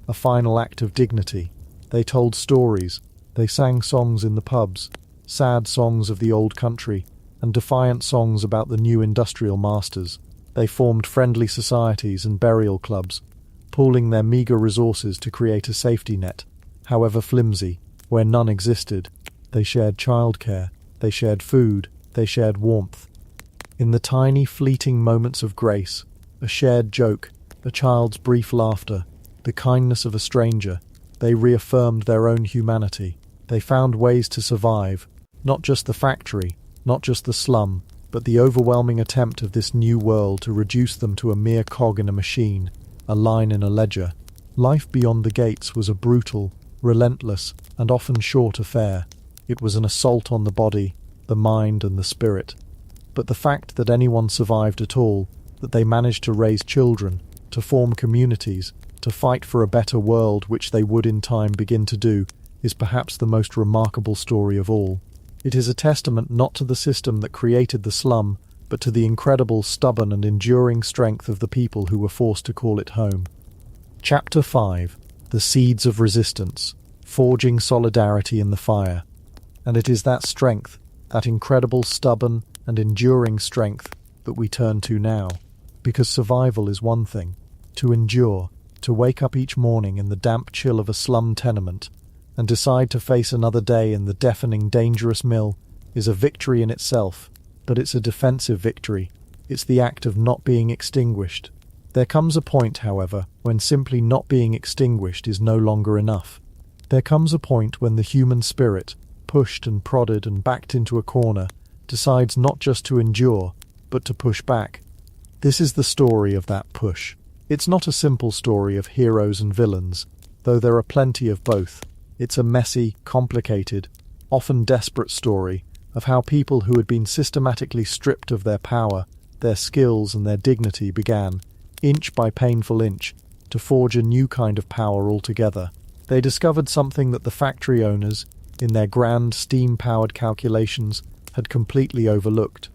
a final act of dignity. They told stories. They sang songs in the pubs, sad songs of the old country, and defiant songs about the new industrial masters. They formed friendly societies and burial clubs, pooling their meagre resources to create a safety net, however flimsy, where none existed. They shared childcare, they shared food, they shared warmth. In the tiny, fleeting moments of grace, a shared joke, a child's brief laughter, the kindness of a stranger, they reaffirmed their own humanity. They found ways to survive, not just the factory, not just the slum, but the overwhelming attempt of this new world to reduce them to a mere cog in a machine, a line in a ledger. Life beyond the gates was a brutal, relentless, and often short affair. It was an assault on the body, the mind and the spirit. But the fact that anyone survived at all, that they managed to raise children, to form communities, to fight for a better world which they would in time begin to do, is perhaps the most remarkable story of all. It is a testament not to the system that created the slum, but to the incredible, stubborn and enduring strength of the people who were forced to call it home. Chapter 5. The Seeds of Resistance. Forging Solidarity in the Fire. And it is that strength, that incredible, stubborn and enduring strength, that we turn to now. Because survival is one thing. To endure, to wake up each morning in the damp chill of a slum tenement, and decide to face another day in the deafening, dangerous mill, is a victory in itself, but it's a defensive victory. It's the act of not being extinguished. There comes a point, however, when simply not being extinguished is no longer enough. There comes a point when the human spirit, pushed and prodded and backed into a corner, decides not just to endure, but to push back. This is the story of that push. It's not a simple story of heroes and villains, though there are plenty of both. It's a messy, complicated, often desperate story of how people who had been systematically stripped of their power, their skills and their dignity began, inch by painful inch, to forge a new kind of power altogether. They discovered something that the factory owners, in their grand steam-powered calculations, had completely overlooked.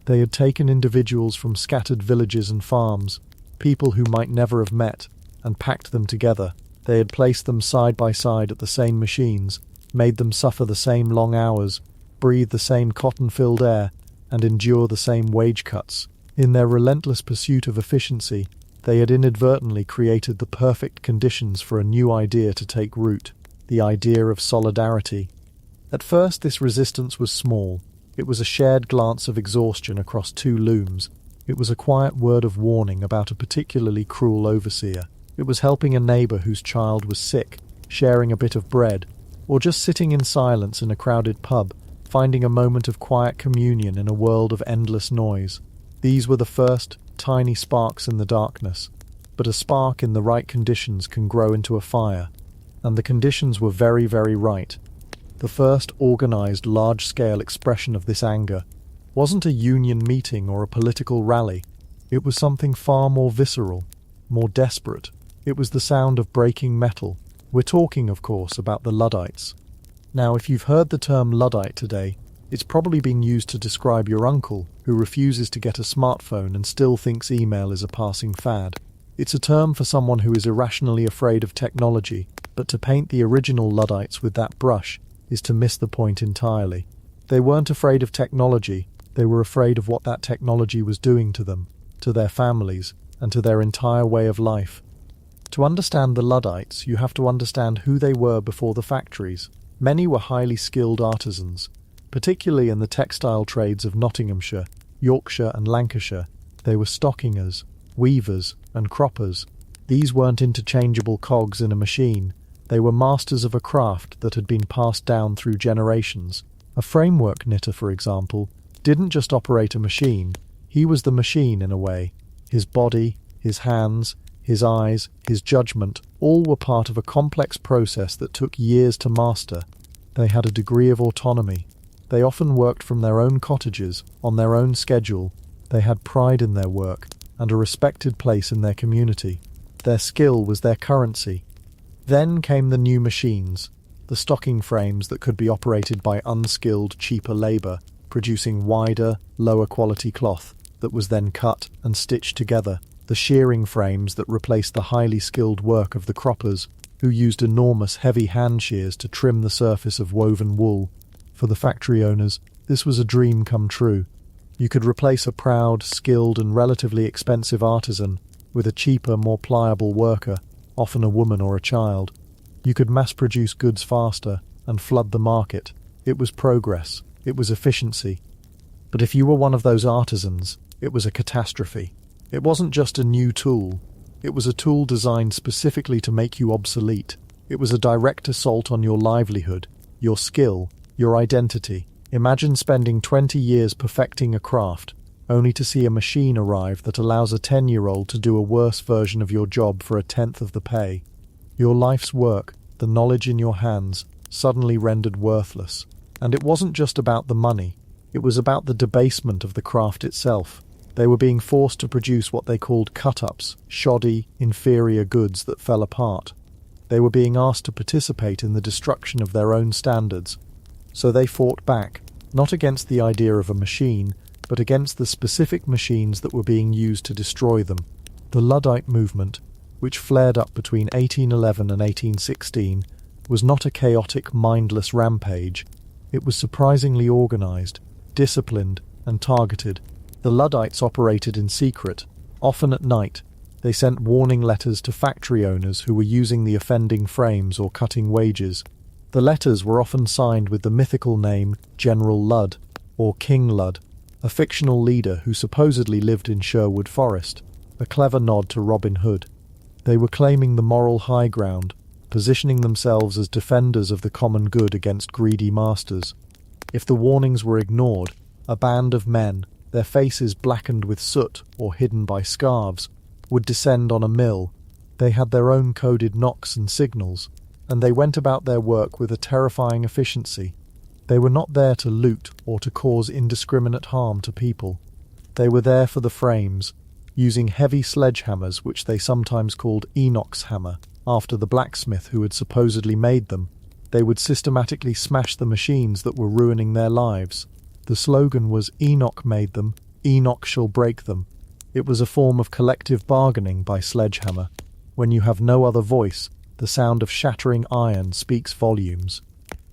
They had taken individuals from scattered villages and farms, people who might never have met, and packed them together. They had placed them side by side at the same machines, made them suffer the same long hours, breathe the same cotton-filled air, and endure the same wage cuts. In their relentless pursuit of efficiency, they had inadvertently created the perfect conditions for a new idea to take root, the idea of solidarity. At first, this resistance was small. It was a shared glance of exhaustion across two looms. It was a quiet word of warning about a particularly cruel overseer. It was helping a neighbour whose child was sick, sharing a bit of bread, or just sitting in silence in a crowded pub, finding a moment of quiet communion in a world of endless noise. These were the first, tiny sparks in the darkness, but a spark in the right conditions can grow into a fire, and the conditions were very, very right. The first organised, large-scale expression of this anger wasn't a union meeting or a political rally. It was something far more visceral, more desperate. It was the sound of breaking metal. We're talking, of course, about the Luddites. Now, if you've heard the term Luddite today, it's probably being used to describe your uncle who refuses to get a smartphone and still thinks email is a passing fad. It's a term for someone who is irrationally afraid of technology, but to paint the original Luddites with that brush is to miss the point entirely. They weren't afraid of technology, they were afraid of what that technology was doing to them, to their families, and to their entire way of life. To understand the Luddites, you have to understand who they were before the factories. Many were highly skilled artisans, particularly in the textile trades of Nottinghamshire, Yorkshire and Lancashire. They were stockingers, weavers and croppers. These weren't interchangeable cogs in a machine. They were masters of a craft that had been passed down through generations. A framework knitter, for example, didn't just operate a machine. He was the machine in a way. His body, his hands, his eyes, his judgment, all were part of a complex process that took years to master. They had a degree of autonomy. They often worked from their own cottages, on their own schedule. They had pride in their work and a respected place in their community. Their skill was their currency. Then came the new machines, the stocking frames that could be operated by unskilled, cheaper labour, producing wider, lower quality cloth that was then cut and stitched together. The shearing frames that replaced the highly skilled work of the croppers, who used enormous heavy hand shears to trim the surface of woven wool. For the factory owners, this was a dream come true. You could replace a proud, skilled and relatively expensive artisan with a cheaper, more pliable worker, often a woman or a child. You could mass-produce goods faster and flood the market. It was progress. It was efficiency. But if you were one of those artisans, it was a catastrophe. It wasn't just a new tool. It was a tool designed specifically to make you obsolete. It was a direct assault on your livelihood, your skill, your identity. Imagine spending 20 years perfecting a craft, only to see a machine arrive that allows a 10-year-old to do a worse version of your job for a tenth of the pay. Your life's work, the knowledge in your hands, suddenly rendered worthless. And it wasn't just about the money. It was about the debasement of the craft itself. They were being forced to produce what they called cut-ups, shoddy, inferior goods that fell apart. They were being asked to participate in the destruction of their own standards. So they fought back, not against the idea of a machine, but against the specific machines that were being used to destroy them. The Luddite movement, which flared up between 1811 and 1816, was not a chaotic, mindless rampage. It was surprisingly organised, disciplined, and targeted. The Luddites operated in secret, often at night. They sent warning letters to factory owners who were using the offending frames or cutting wages. The letters were often signed with the mythical name General Ludd, or King Ludd, a fictional leader who supposedly lived in Sherwood Forest, a clever nod to Robin Hood. They were claiming the moral high ground, positioning themselves as defenders of the common good against greedy masters. If the warnings were ignored, a band of men, their faces blackened with soot or hidden by scarves, would descend on a mill. They had their own coded knocks and signals, and they went about their work with a terrifying efficiency. They were not there to loot or to cause indiscriminate harm to people. They were there for the frames, using heavy sledgehammers which they sometimes called Enoch's hammer, after the blacksmith who had supposedly made them. They would systematically smash the machines that were ruining their lives. The slogan was "Enoch made them, Enoch shall break them." It was a form of collective bargaining by sledgehammer. When you have no other voice, the sound of shattering iron speaks volumes.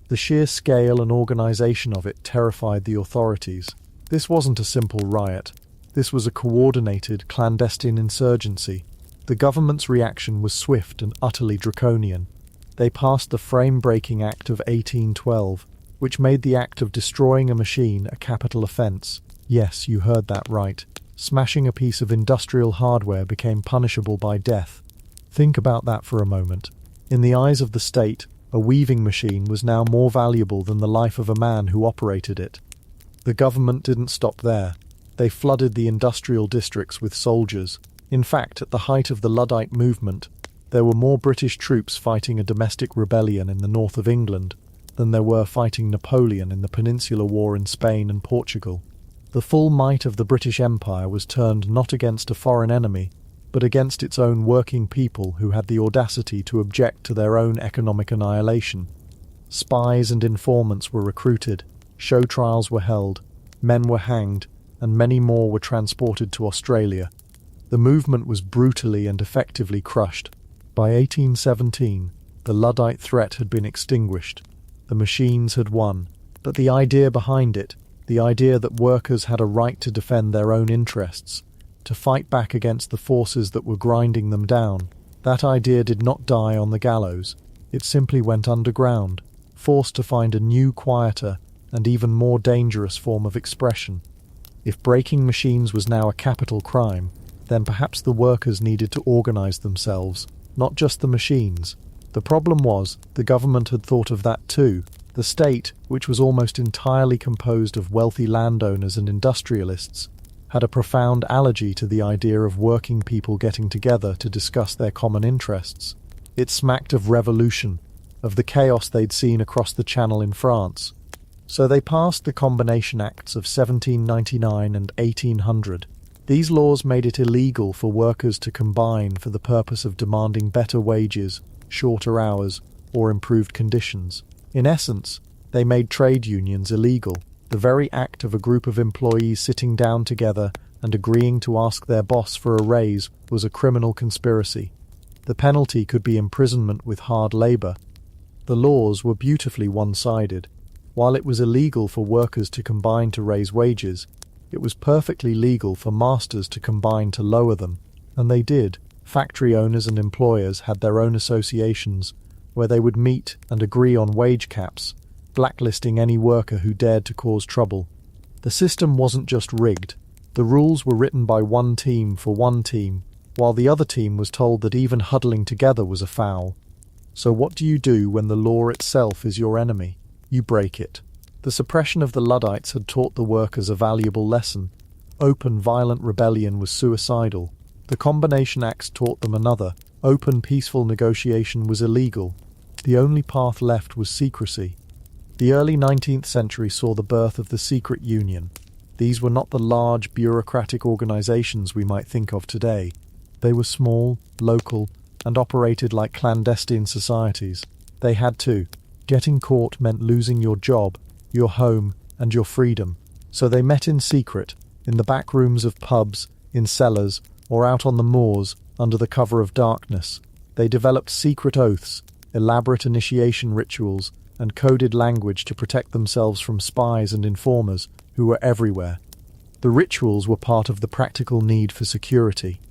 The sheer scale and organisation of it terrified the authorities. This wasn't a simple riot. This was a coordinated, clandestine insurgency. The government's reaction was swift and utterly draconian. They passed the Frame-Breaking Act of 1812, which made the act of destroying a machine a capital offence. Yes, you heard that right. Smashing a piece of industrial hardware became punishable by death. Think about that for a moment. In the eyes of the state, a weaving machine was now more valuable than the life of a man who operated it. The government didn't stop there. They flooded the industrial districts with soldiers. In fact, at the height of the Luddite movement, there were more British troops fighting a domestic rebellion in the north of England than there were fighting Napoleon in the Peninsular War in Spain and Portugal. The full might of the British Empire was turned not against a foreign enemy, but against its own working people who had the audacity to object to their own economic annihilation. Spies and informants were recruited, show trials were held, men were hanged, and many more were transported to Australia. The movement was brutally and effectively crushed. By 1817, the Luddite threat had been extinguished. The machines had won, but the idea behind it, the idea that workers had a right to defend their own interests, to fight back against the forces that were grinding them down, that idea did not die on the gallows. It simply went underground, forced to find a new, quieter, and even more dangerous form of expression. If breaking machines was now a capital crime, then perhaps the workers needed to organize themselves, not just the machines. The problem was, the government had thought of that too. The state, which was almost entirely composed of wealthy landowners and industrialists, had a profound allergy to the idea of working people getting together to discuss their common interests. It smacked of revolution, of the chaos they'd seen across the Channel in France. So they passed the Combination Acts of 1799 and 1800. These laws made it illegal for workers to combine for the purpose of demanding better wages, shorter hours, or improved conditions. In essence, they made trade unions illegal. The very act of a group of employees sitting down together and agreeing to ask their boss for a raise was a criminal conspiracy. The penalty could be imprisonment with hard labor. The laws were beautifully one-sided. While it was illegal for workers to combine to raise wages, it was perfectly legal for masters to combine to lower them, and they did. Factory owners and employers had their own associations, where they would meet and agree on wage caps, blacklisting any worker who dared to cause trouble. The system wasn't just rigged. The rules were written by one team for one team, while the other team was told that even huddling together was a foul. So what do you do when the law itself is your enemy? You break it. The suppression of the Luddites had taught the workers a valuable lesson. Open, violent rebellion was suicidal. The Combination Acts taught them another. Open, peaceful negotiation was illegal. The only path left was secrecy. The early 19th century saw the birth of the secret union. These were not the large, bureaucratic organizations we might think of today. They were small, local, and operated like clandestine societies. They had to. Getting caught meant losing your job, your home, and your freedom. So they met in secret, in the back rooms of pubs, in cellars, or out on the moors, under the cover of darkness. They developed secret oaths, elaborate initiation rituals, and coded language to protect themselves from spies and informers who were everywhere. The rituals were part of the practical need for security,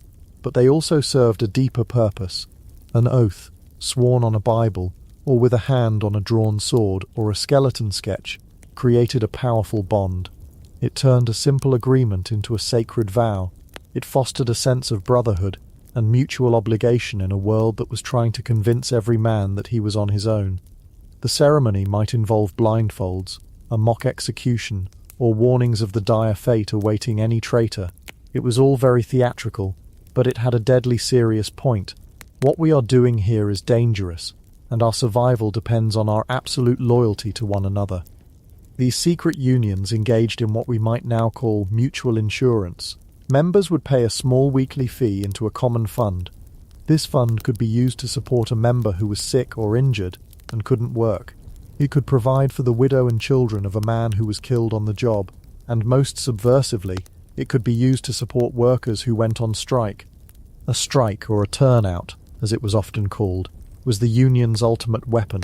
but they also served a deeper purpose. An oath, sworn on a Bible, or with a hand on a drawn sword or a skeleton sketch, created a powerful bond. It turned a simple agreement into a sacred vow. It fostered a sense of brotherhood and mutual obligation in a world that was trying to convince every man that he was on his own. The ceremony might involve blindfolds, a mock execution, or warnings of the dire fate awaiting any traitor. It was all very theatrical, but it had a deadly serious point. What we are doing here is dangerous, and our survival depends on our absolute loyalty to one another. These secret unions engaged in what we might now call mutual insurance. Members would pay a small weekly fee into a common fund. This fund could be used to support a member who was sick or injured and couldn't work. It could provide for the widow and children of a man who was killed on the job, and most subversively, it could be used to support workers who went on strike. A strike, or a turnout, as it was often called, was the union's ultimate weapon,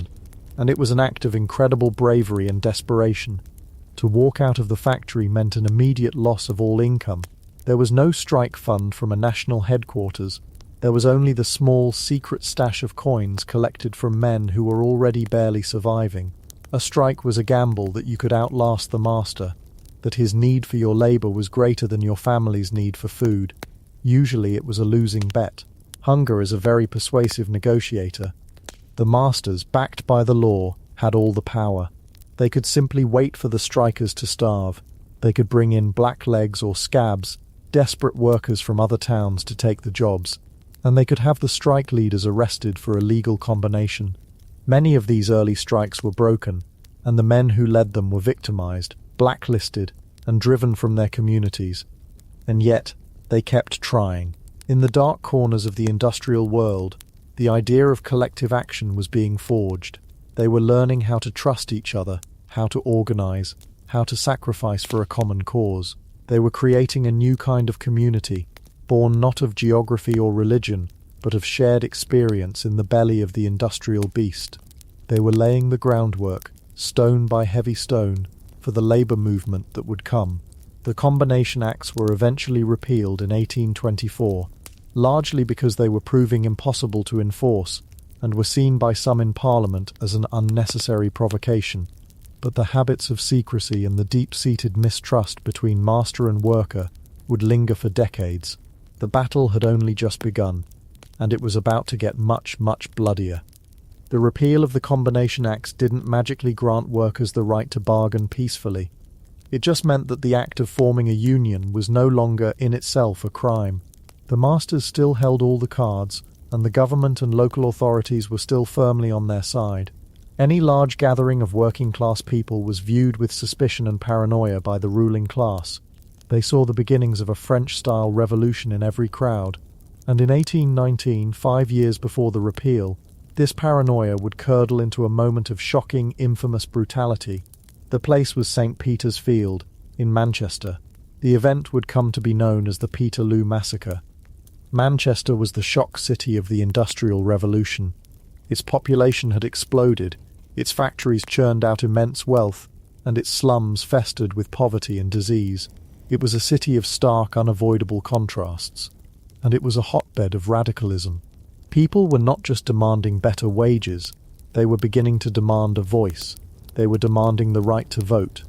and it was an act of incredible bravery and desperation. To walk out of the factory meant an immediate loss of all income. There was no strike fund from a national headquarters. There was only the small, secret stash of coins collected from men who were already barely surviving. A strike was a gamble that you could outlast the master, that his need for your labor was greater than your family's need for food. Usually it was a losing bet. Hunger is a very persuasive negotiator. The masters, backed by the law, had all the power. They could simply wait for the strikers to starve. They could bring in blacklegs or scabs, desperate workers from other towns to take the jobs, and they could have the strike leaders arrested for illegal combination. Many of these early strikes were broken, and the men who led them were victimized, blacklisted, and driven from their communities. And yet, they kept trying. In the dark corners of the industrial world, the idea of collective action was being forged. They were learning how to trust each other, how to organize, how to sacrifice for a common cause. They were creating a new kind of community, born not of geography or religion, but of shared experience in the belly of the industrial beast. They were laying the groundwork, stone by heavy stone, for the labor movement that would come. The Combination Acts were eventually repealed in 1824, largely because they were proving impossible to enforce and were seen by some in Parliament as an unnecessary provocation. But the habits of secrecy and the deep-seated mistrust between master and worker would linger for decades. The battle had only just begun, and it was about to get much, much bloodier. The repeal of the Combination Acts didn't magically grant workers the right to bargain peacefully. It just meant that the act of forming a union was no longer in itself a crime. The masters still held all the cards, and the government and local authorities were still firmly on their side. Any large gathering of working-class people was viewed with suspicion and paranoia by the ruling class. They saw the beginnings of a French-style revolution in every crowd, and in 1819, 5 years before the repeal, this paranoia would curdle into a moment of shocking, infamous brutality. The place was St. Peter's Field, in Manchester. The event would come to be known as the Peterloo Massacre. Manchester was the shock city of the Industrial Revolution. Its population had exploded, its factories churned out immense wealth, and its slums festered with poverty and disease. It was a city of stark, unavoidable contrasts, and it was a hotbed of radicalism. People were not just demanding better wages, they were beginning to demand a voice. They were demanding the right to vote.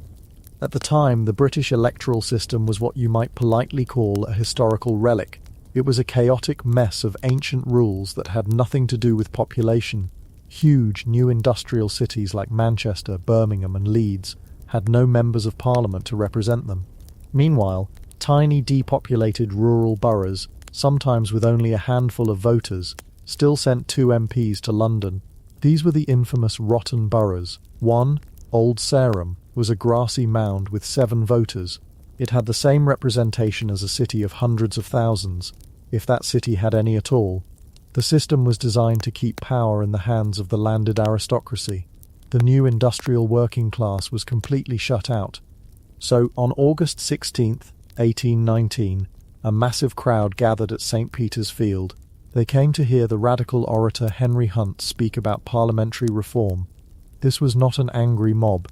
At the time, the British electoral system was what you might politely call a historical relic. It was a chaotic mess of ancient rules that had nothing to do with population. Huge new industrial cities like Manchester, Birmingham and Leeds had no members of parliament to represent them. Meanwhile, tiny depopulated rural boroughs, sometimes with only a handful of voters, still sent 2 MPs to London. These were the infamous rotten boroughs. One, Old Sarum, was a grassy mound with 7 voters. It had the same representation as a city of hundreds of thousands, if that city had any at all. The system was designed to keep power in the hands of the landed aristocracy. The new industrial working class was completely shut out. So, on August 16th, 1819, a massive crowd gathered at St. Peter's Field. They came to hear the radical orator Henry Hunt speak about parliamentary reform. This was not an angry mob.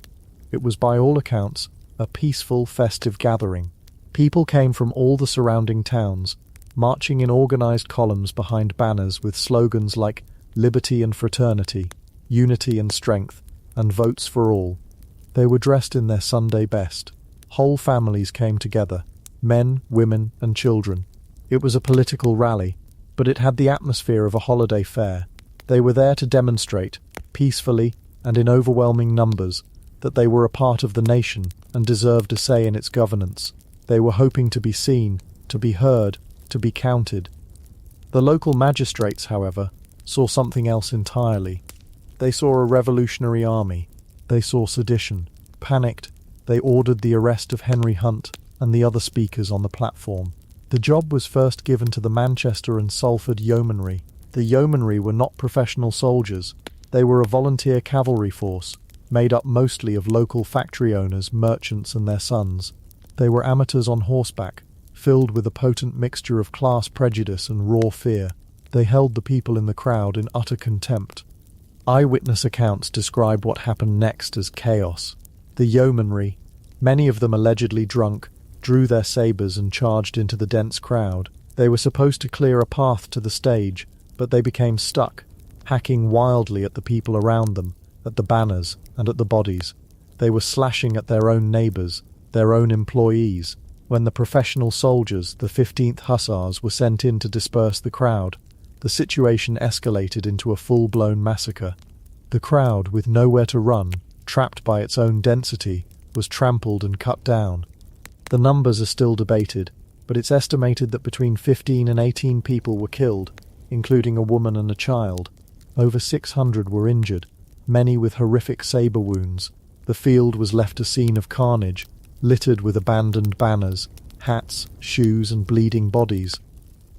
It was, by all accounts, a peaceful, festive gathering. People came from all the surrounding towns, marching in organized columns behind banners with slogans like liberty and fraternity, unity and strength, and votes for all. They were dressed in their Sunday best. Whole families came together, men, women, and children. It was a political rally, but it had the atmosphere of a holiday fair. They were there to demonstrate, peacefully and in overwhelming numbers, that they were a part of the nation and deserved a say in its governance. They were hoping to be seen, to be heard, to be counted. The local magistrates, however, saw something else entirely. They saw a revolutionary army. They saw sedition. Panicked, they ordered the arrest of Henry Hunt and the other speakers on the platform. The job was first given to the Manchester and Salford Yeomanry. The Yeomanry were not professional soldiers. They were a volunteer cavalry force, made up mostly of local factory owners, merchants and their sons. They were amateurs on horseback, filled with a potent mixture of class prejudice and raw fear. They held the people in the crowd in utter contempt. Eyewitness accounts describe what happened next as chaos. The Yeomanry, many of them allegedly drunk, drew their sabres and charged into the dense crowd. They were supposed to clear a path to the stage, but they became stuck, hacking wildly at the people around them, at the banners, and at the bodies. They were slashing at their own neighbours, their own employees. When the professional soldiers, the 15th Hussars, were sent in to disperse the crowd, the situation escalated into a full-blown massacre. The crowd, with nowhere to run, trapped by its own density, was trampled and cut down. The numbers are still debated, but it's estimated that between 15 and 18 people were killed, including a woman and a child. Over 600 were injured, many with horrific sabre wounds. The field was left a scene of carnage, littered with abandoned banners, hats, shoes, and bleeding bodies.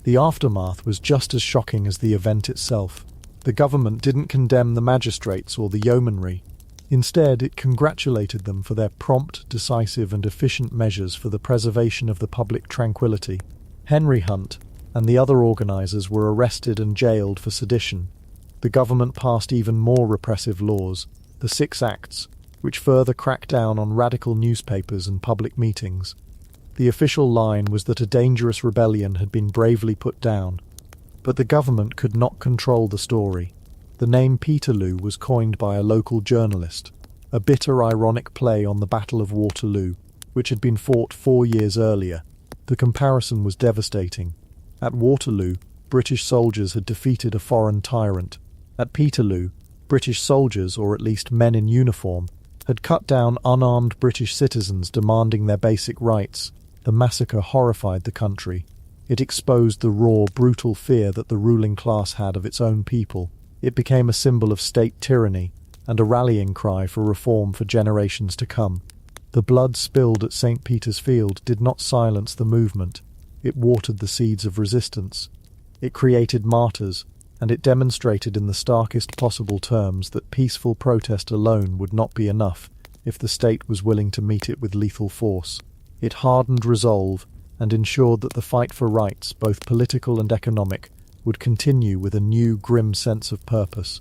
The aftermath was just as shocking as the event itself. The government didn't condemn the magistrates or the yeomanry. Instead, it congratulated them for their prompt, decisive, and efficient measures for the preservation of the public tranquility. Henry Hunt and the other organisers were arrested and jailed for sedition. The government passed even more repressive laws, the Six Acts, which further cracked down on radical newspapers and public meetings. The official line was that a dangerous rebellion had been bravely put down. But the government could not control the story. The name Peterloo was coined by a local journalist, a bitter, ironic play on the Battle of Waterloo, which had been fought 4 years earlier. The comparison was devastating. At Waterloo, British soldiers had defeated a foreign tyrant. At Peterloo, British soldiers, or at least men in uniform, had cut down unarmed British citizens demanding their basic rights. The massacre horrified the country. It exposed the raw, brutal fear that the ruling class had of its own people. It became a symbol of state tyranny and a rallying cry for reform for generations to come. The blood spilled at St. Peter's Field did not silence the movement. It watered the seeds of resistance. It created martyrs, and it demonstrated in the starkest possible terms that peaceful protest alone would not be enough if the state was willing to meet it with lethal force. It hardened resolve and ensured that the fight for rights, both political and economic, would continue with a new, grim sense of purpose.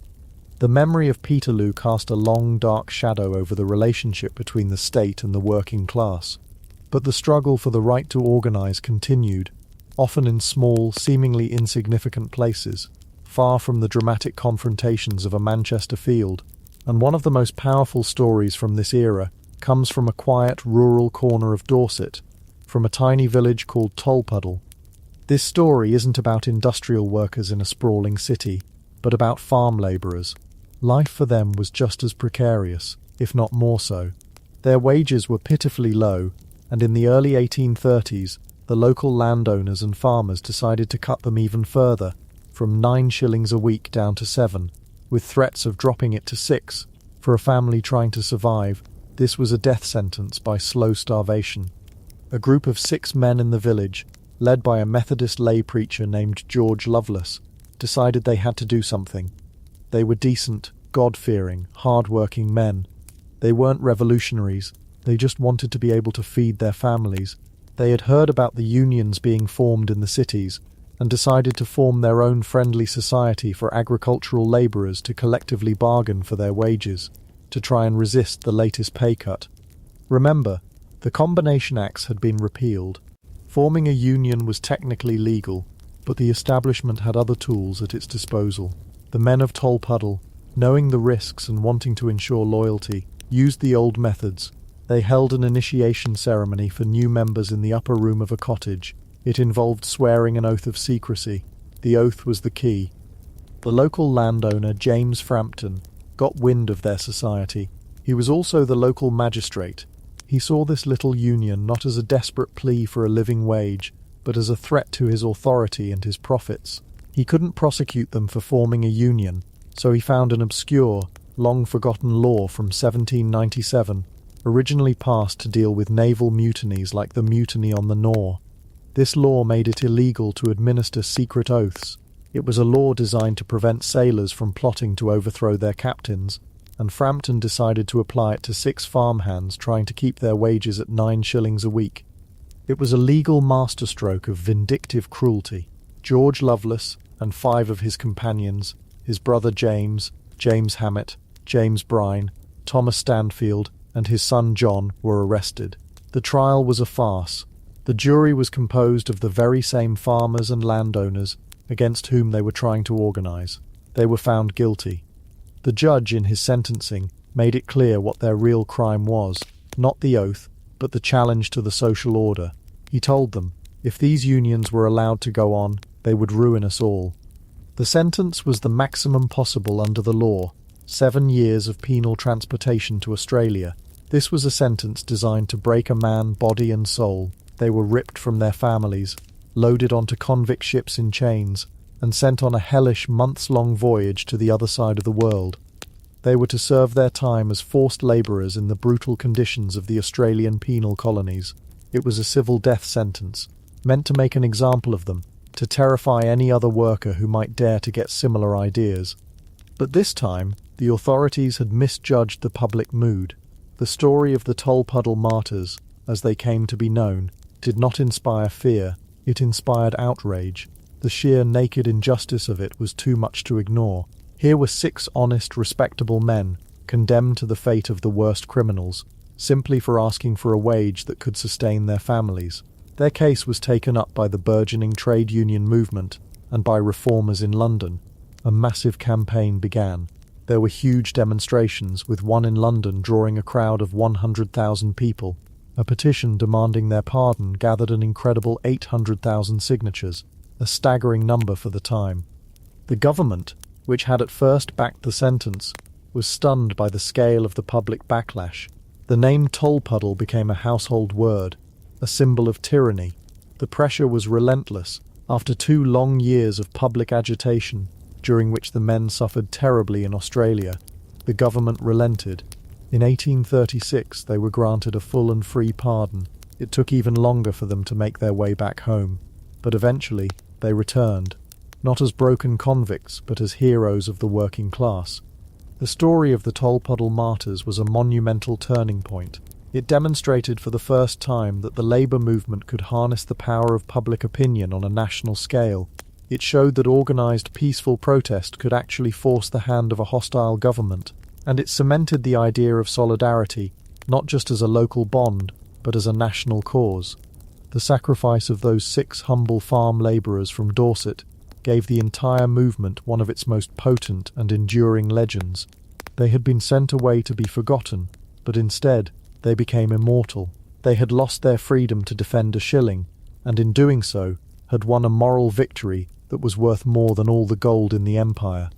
The memory of Peterloo cast a long, dark shadow over the relationship between the state and the working class. But the struggle for the right to organise continued, often in small, seemingly insignificant places, far from the dramatic confrontations of a Manchester field. And one of the most powerful stories from this era comes from a quiet, rural corner of Dorset, from a tiny village called Tolpuddle. This story isn't about industrial workers in a sprawling city, but about farm labourers. Life for them was just as precarious, if not more so. Their wages were pitifully low, and in the early 1830s, the local landowners and farmers decided to cut them even further, from 9 shillings a week down to 7, with threats of dropping it to 6. For a family trying to survive, this was a death sentence by slow starvation. A group of 6 men in the village, led by a Methodist lay preacher named George Lovelace, decided they had to do something. They were decent, God-fearing, hard-working men. They weren't revolutionaries, they just wanted to be able to feed their families. They had heard about the unions being formed in the cities, and decided to form their own friendly society for agricultural labourers to collectively bargain for their wages, to try and resist the latest pay cut. Remember, the Combination Acts had been repealed. Forming a union was technically legal, but the establishment had other tools at its disposal. The men of Tolpuddle, knowing the risks and wanting to ensure loyalty, used the old methods. They held an initiation ceremony for new members in the upper room of a cottage. It involved swearing an oath of secrecy. The oath was the key. The local landowner, James Frampton, got wind of their society. He was also the local magistrate. He saw this little union not as a desperate plea for a living wage, but as a threat to his authority and his profits. He couldn't prosecute them for forming a union, so he found an obscure, long-forgotten law from 1797, originally passed to deal with naval mutinies like the mutiny on the Nore. This law made it illegal to administer secret oaths. It was a law designed to prevent sailors from plotting to overthrow their captains, and Frampton decided to apply it to 6 farmhands trying to keep their wages at 9 shillings a week. It was a legal masterstroke of vindictive cruelty. George Lovelace and 5 of his companions, his brother James, James Hammett, James Brine, Thomas Stanfield, and his son John, were arrested. The trial was a farce. The jury was composed of the very same farmers and landowners against whom they were trying to organize. They were found guilty. The judge, in his sentencing, made it clear what their real crime was, not the oath, but the challenge to the social order. He told them, if these unions were allowed to go on, they would ruin us all. The sentence was the maximum possible under the law, 7 years of penal transportation to Australia. This was a sentence designed to break a man body and soul. They were ripped from their families, loaded onto convict ships in chains, and sent on a hellish months-long voyage to the other side of the world. They were to serve their time as forced labourers in the brutal conditions of the Australian penal colonies. It was a civil death sentence, meant to make an example of them, to terrify any other worker who might dare to get similar ideas. But this time, the authorities had misjudged the public mood. The story of the Tolpuddle martyrs, as they came to be known, did not inspire fear, it inspired outrage. The sheer naked injustice of it was too much to ignore. Here were 6 honest, respectable men, condemned to the fate of the worst criminals, simply for asking for a wage that could sustain their families. Their case was taken up by the burgeoning trade union movement and by reformers in London. A massive campaign began. There were huge demonstrations, with one in London drawing a crowd of 100,000 people. A petition demanding their pardon gathered an incredible 800,000 signatures, a staggering number for the time. The government, which had at first backed the sentence, was stunned by the scale of the public backlash. The name Tolpuddle became a household word, a symbol of tyranny. The pressure was relentless. After 2 long years of public agitation, during which the men suffered terribly in Australia, the government relented. In 1836 they were granted a full and free pardon. It took even longer for them to make their way back home, but eventually they returned, not as broken convicts but as heroes of the working class. The story of the Tolpuddle martyrs was a monumental turning point. It demonstrated for the first time that the labour movement could harness the power of public opinion on a national scale. It showed that organised peaceful protest could actually force the hand of a hostile government, and it cemented the idea of solidarity, not just as a local bond, but as a national cause. The sacrifice of those 6 humble farm labourers from Dorset gave the entire movement one of its most potent and enduring legends. They had been sent away to be forgotten, but instead they became immortal. They had lost their freedom to defend a shilling, and in doing so had won a moral victory that was worth more than all the gold in the empire.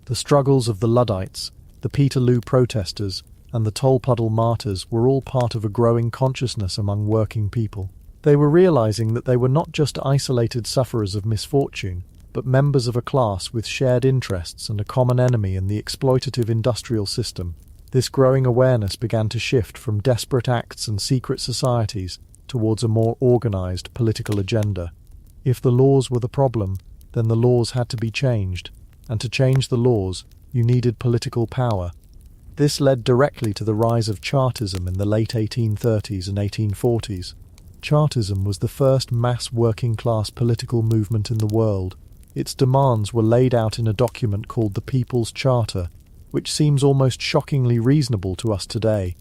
The struggles of the Luddites, the Peterloo protesters, and the Tolpuddle martyrs were all part of a growing consciousness among working people. They were realizing that they were not just isolated sufferers of misfortune, but members of a class with shared interests and a common enemy in the exploitative industrial system. This growing awareness began to shift from desperate acts and secret societies towards a more organized political agenda. If the laws were the problem, then the laws had to be changed, and to change the laws, you needed political power. This led directly to the rise of Chartism in the late 1830s and 1840s. Chartism was the first mass working-class political movement in the world. Its demands were laid out in a document called the People's Charter, which seems almost shockingly reasonable to us today.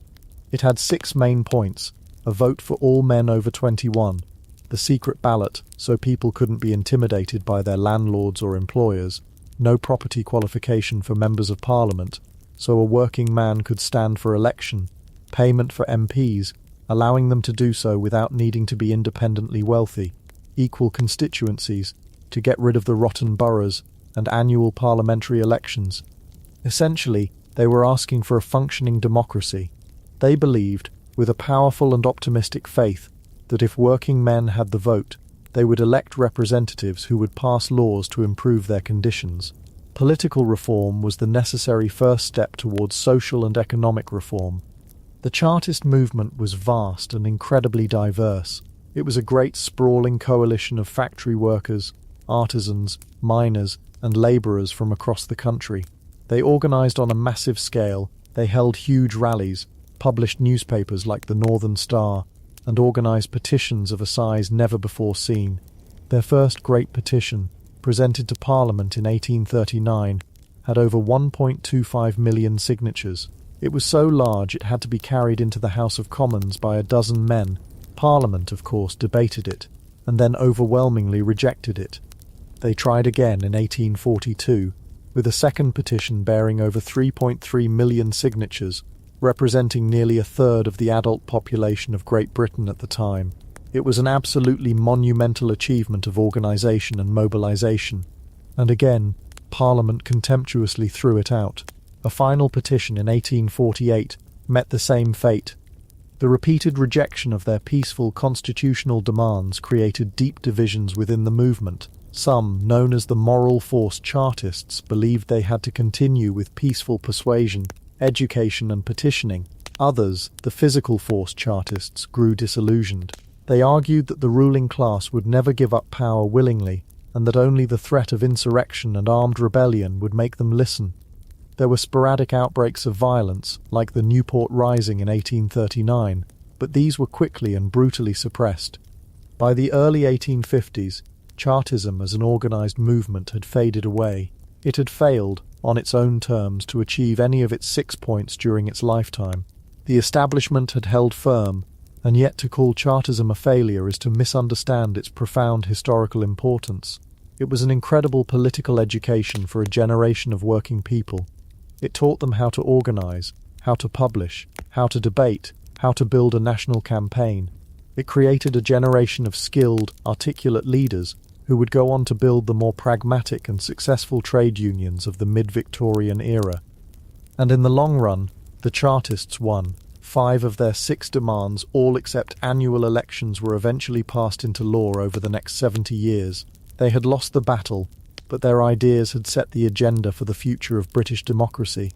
It had 6 main points: a vote for all men over 21, the secret ballot so people couldn't be intimidated by their landlords or employers, no property qualification for members of parliament, so a working man could stand for election, payment for MPs, allowing them to do so without needing to be independently wealthy, equal constituencies, to get rid of the rotten boroughs, and annual parliamentary elections. Essentially, they were asking for a functioning democracy. They believed, with a powerful and optimistic faith, that if working men had the vote, they would elect representatives who would pass laws to improve their conditions. Political reform was the necessary first step towards social and economic reform. The Chartist movement was vast and incredibly diverse. It was a great sprawling coalition of factory workers, artisans, miners, and labourers from across the country. They organised on a massive scale, they held huge rallies, published newspapers like the Northern Star, and organised petitions of a size never before seen. Their first great petition, presented to Parliament in 1839, had over 1.25 million signatures. It was so large it had to be carried into the House of Commons by a dozen men, Parliament, of course, debated it, and then overwhelmingly rejected it. They tried again in 1842, with a second petition bearing over 3.3 million signatures, representing nearly a third of the adult population of Great Britain at the time. It was an absolutely monumental achievement of organisation and mobilisation, and again, Parliament contemptuously threw it out. A final petition in 1848 met the same fate. The repeated rejection of their peaceful constitutional demands created deep divisions within the movement. Some, known as the moral force Chartists, believed they had to continue with peaceful persuasion, education and petitioning. Others, the physical force Chartists, grew disillusioned. They argued that the ruling class would never give up power willingly, and that only the threat of insurrection and armed rebellion would make them listen. There were sporadic outbreaks of violence, like the Newport Rising in 1839, but these were quickly and brutally suppressed. By the early 1850s, Chartism as an organised movement had faded away. It had failed, on its own terms, to achieve any of its 6 points during its lifetime. The establishment had held firm, and yet to call Chartism a failure is to misunderstand its profound historical importance. It was an incredible political education for a generation of working people. It taught them how to organise, how to publish, how to debate, how to build a national campaign. It created a generation of skilled, articulate leaders who would go on to build the more pragmatic and successful trade unions of the mid-Victorian era. And in the long run, the Chartists won. 5 of their 6 demands, all except annual elections, were eventually passed into law over the next 70 years. They had lost the battle, but their ideas had set the agenda for the future of British democracy.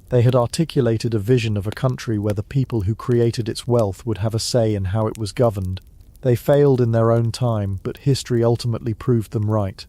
They had articulated a vision of a country where the people who created its wealth would have a say in how it was governed. They failed in their own time, but history ultimately proved them right.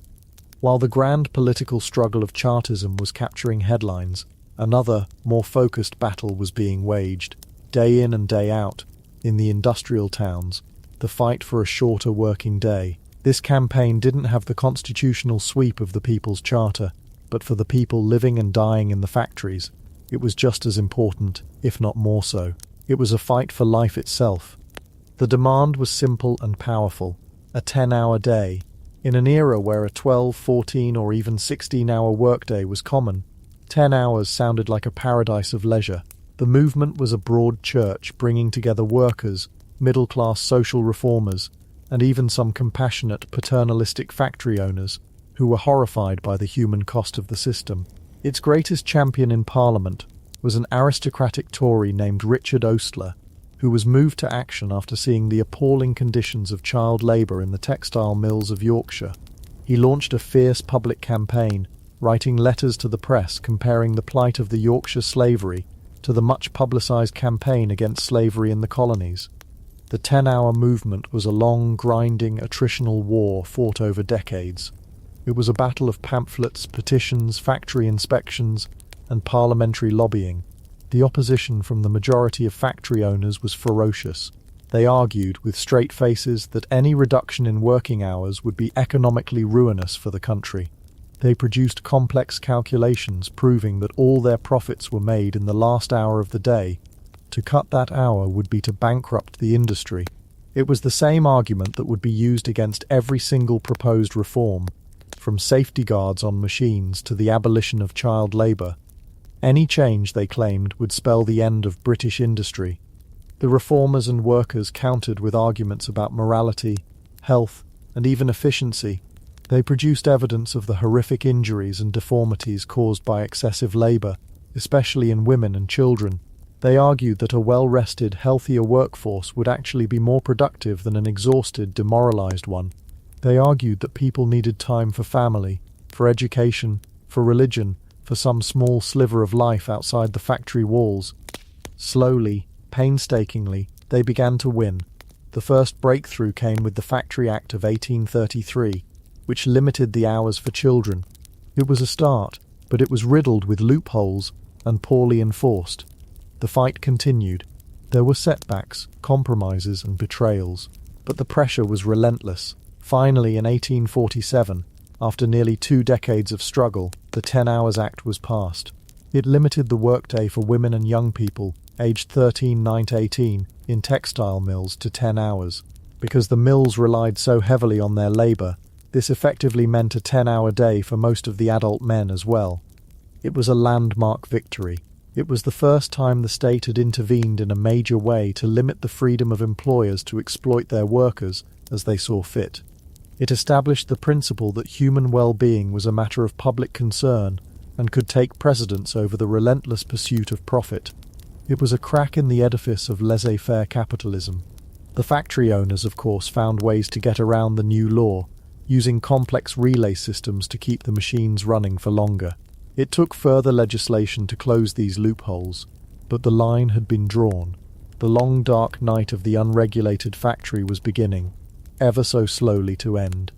While the grand political struggle of Chartism was capturing headlines, another, more focused battle was being waged, day in and day out, in the industrial towns, the fight for a shorter working day. This campaign didn't have the constitutional sweep of the People's Charter, but for the people living and dying in the factories, it was just as important, if not more so. It was a fight for life itself. The demand was simple and powerful, a 10-hour day. In an era where a 12, 14 or even 16-hour workday was common, 10 hours sounded like a paradise of leisure. The movement was a broad church bringing together workers, middle-class social reformers, and even some compassionate, paternalistic factory owners who were horrified by the human cost of the system. Its greatest champion in Parliament was an aristocratic Tory named Richard Oastler, who was moved to action after seeing the appalling conditions of child labour in the textile mills of Yorkshire. He launched a fierce public campaign, writing letters to the press comparing the plight of the Yorkshire slavery to the much-publicised campaign against slavery in the colonies. The 10-hour movement was a long, grinding, attritional war fought over decades. It was a battle of pamphlets, petitions, factory inspections, and parliamentary lobbying. The opposition from the majority of factory owners was ferocious. They argued, with straight faces, that any reduction in working hours would be economically ruinous for the country. They produced complex calculations proving that all their profits were made in the last hour of the day. To cut that hour would be to bankrupt the industry. It was the same argument that would be used against every single proposed reform, from safety guards on machines to the abolition of child labour. Any change, they claimed, would spell the end of British industry. The reformers and workers countered with arguments about morality, health, and even efficiency. They produced evidence of the horrific injuries and deformities caused by excessive labour, especially in women and children. They argued that a well-rested, healthier workforce would actually be more productive than an exhausted, demoralised one. They argued that people needed time for family, for education, for religion, for some small sliver of life outside the factory walls. Slowly, painstakingly, they began to win. The first breakthrough came with the Factory Act of 1833, which limited the hours for children. It was a start, but it was riddled with loopholes and poorly enforced. The fight continued. There were setbacks, compromises and betrayals, but the pressure was relentless. Finally, in 1847, after nearly 2 decades of struggle, the 10 Hours Act was passed. It limited the workday for women and young people, aged 13 to 18, in textile mills to 10 hours. Because the mills relied so heavily on their labour, this effectively meant a 10-hour day for most of the adult men as well. It was a landmark victory. It was the first time the state had intervened in a major way to limit the freedom of employers to exploit their workers as they saw fit. It established the principle that human well-being was a matter of public concern and could take precedence over the relentless pursuit of profit. It was a crack in the edifice of laissez-faire capitalism. The factory owners, of course, found ways to get around the new law, using complex relay systems to keep the machines running for longer. It took further legislation to close these loopholes, but the line had been drawn. The long dark night of the unregulated factory was beginning, ever so slowly to end.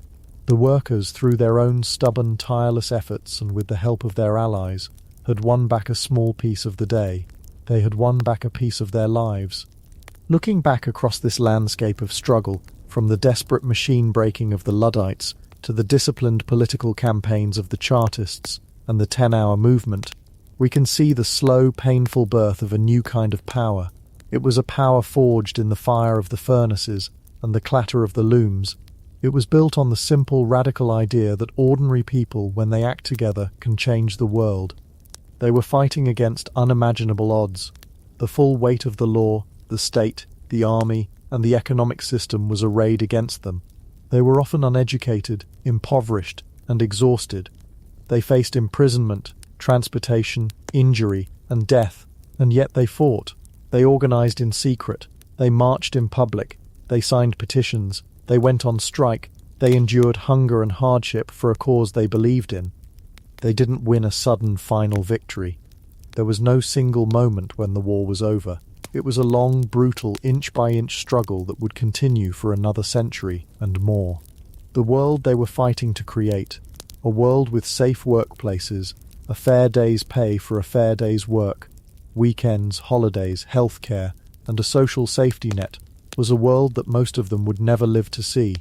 The workers, through their own stubborn, tireless efforts and with the help of their allies, had won back a small piece of the day. They had won back a piece of their lives. Looking back across this landscape of struggle, from the desperate machine breaking of the Luddites to the disciplined political campaigns of the Chartists and the 10-hour movement, we can see the slow, painful birth of a new kind of power. It was a power forged in the fire of the furnaces and the clatter of the looms. It was built on the simple, radical idea that ordinary people, when they act together, can change the world. They were fighting against unimaginable odds. The full weight of the law, the state, the army, and the economic system was arrayed against them. They were often uneducated, impoverished, and exhausted. They faced imprisonment, transportation, injury, and death, and yet they fought. They organized in secret. They marched in public. They signed petitions. They went on strike. They endured hunger and hardship for a cause they believed in. They didn't win a sudden final victory. There was no single moment when the war was over. It was a long, brutal, inch-by-inch struggle that would continue for another century and more. The world they were fighting to create, a world with safe workplaces, a fair day's pay for a fair day's work, weekends, holidays, healthcare, and a social safety net, was a world that most of them would never live to see.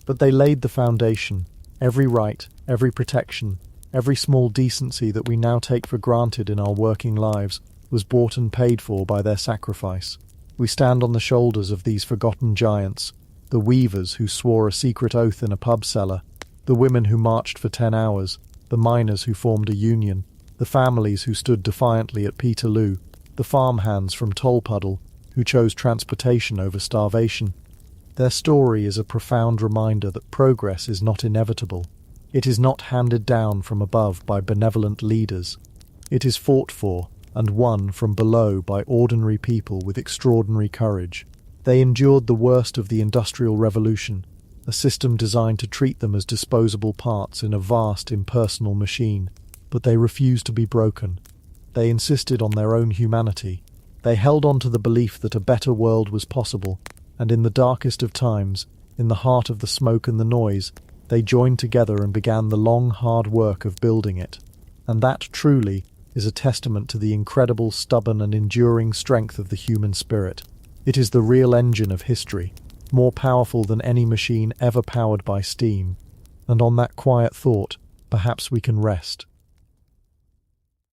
But they laid the foundation. Every right, every protection, every small decency that we now take for granted in our working lives was bought and paid for by their sacrifice. We stand on the shoulders of these forgotten giants, the weavers who swore a secret oath in a pub cellar, the women who marched for 10 hours, the miners who formed a union, the families who stood defiantly at Peterloo, the farmhands from Tolpuddle who chose transportation over starvation. Their story is a profound reminder that progress is not inevitable. It is not handed down from above by benevolent leaders. It is fought for and won from below by ordinary people with extraordinary courage. They endured the worst of the Industrial Revolution, a system designed to treat them as disposable parts in a vast, impersonal machine. But they refused to be broken. They insisted on their own humanity. They held on to the belief that a better world was possible, and in the darkest of times, in the heart of the smoke and the noise, they joined together and began the long, hard work of building it. And that, truly, is a testament to the incredible, stubborn and enduring strength of the human spirit. It is the real engine of history, more powerful than any machine ever powered by steam. And on that quiet thought, perhaps we can rest.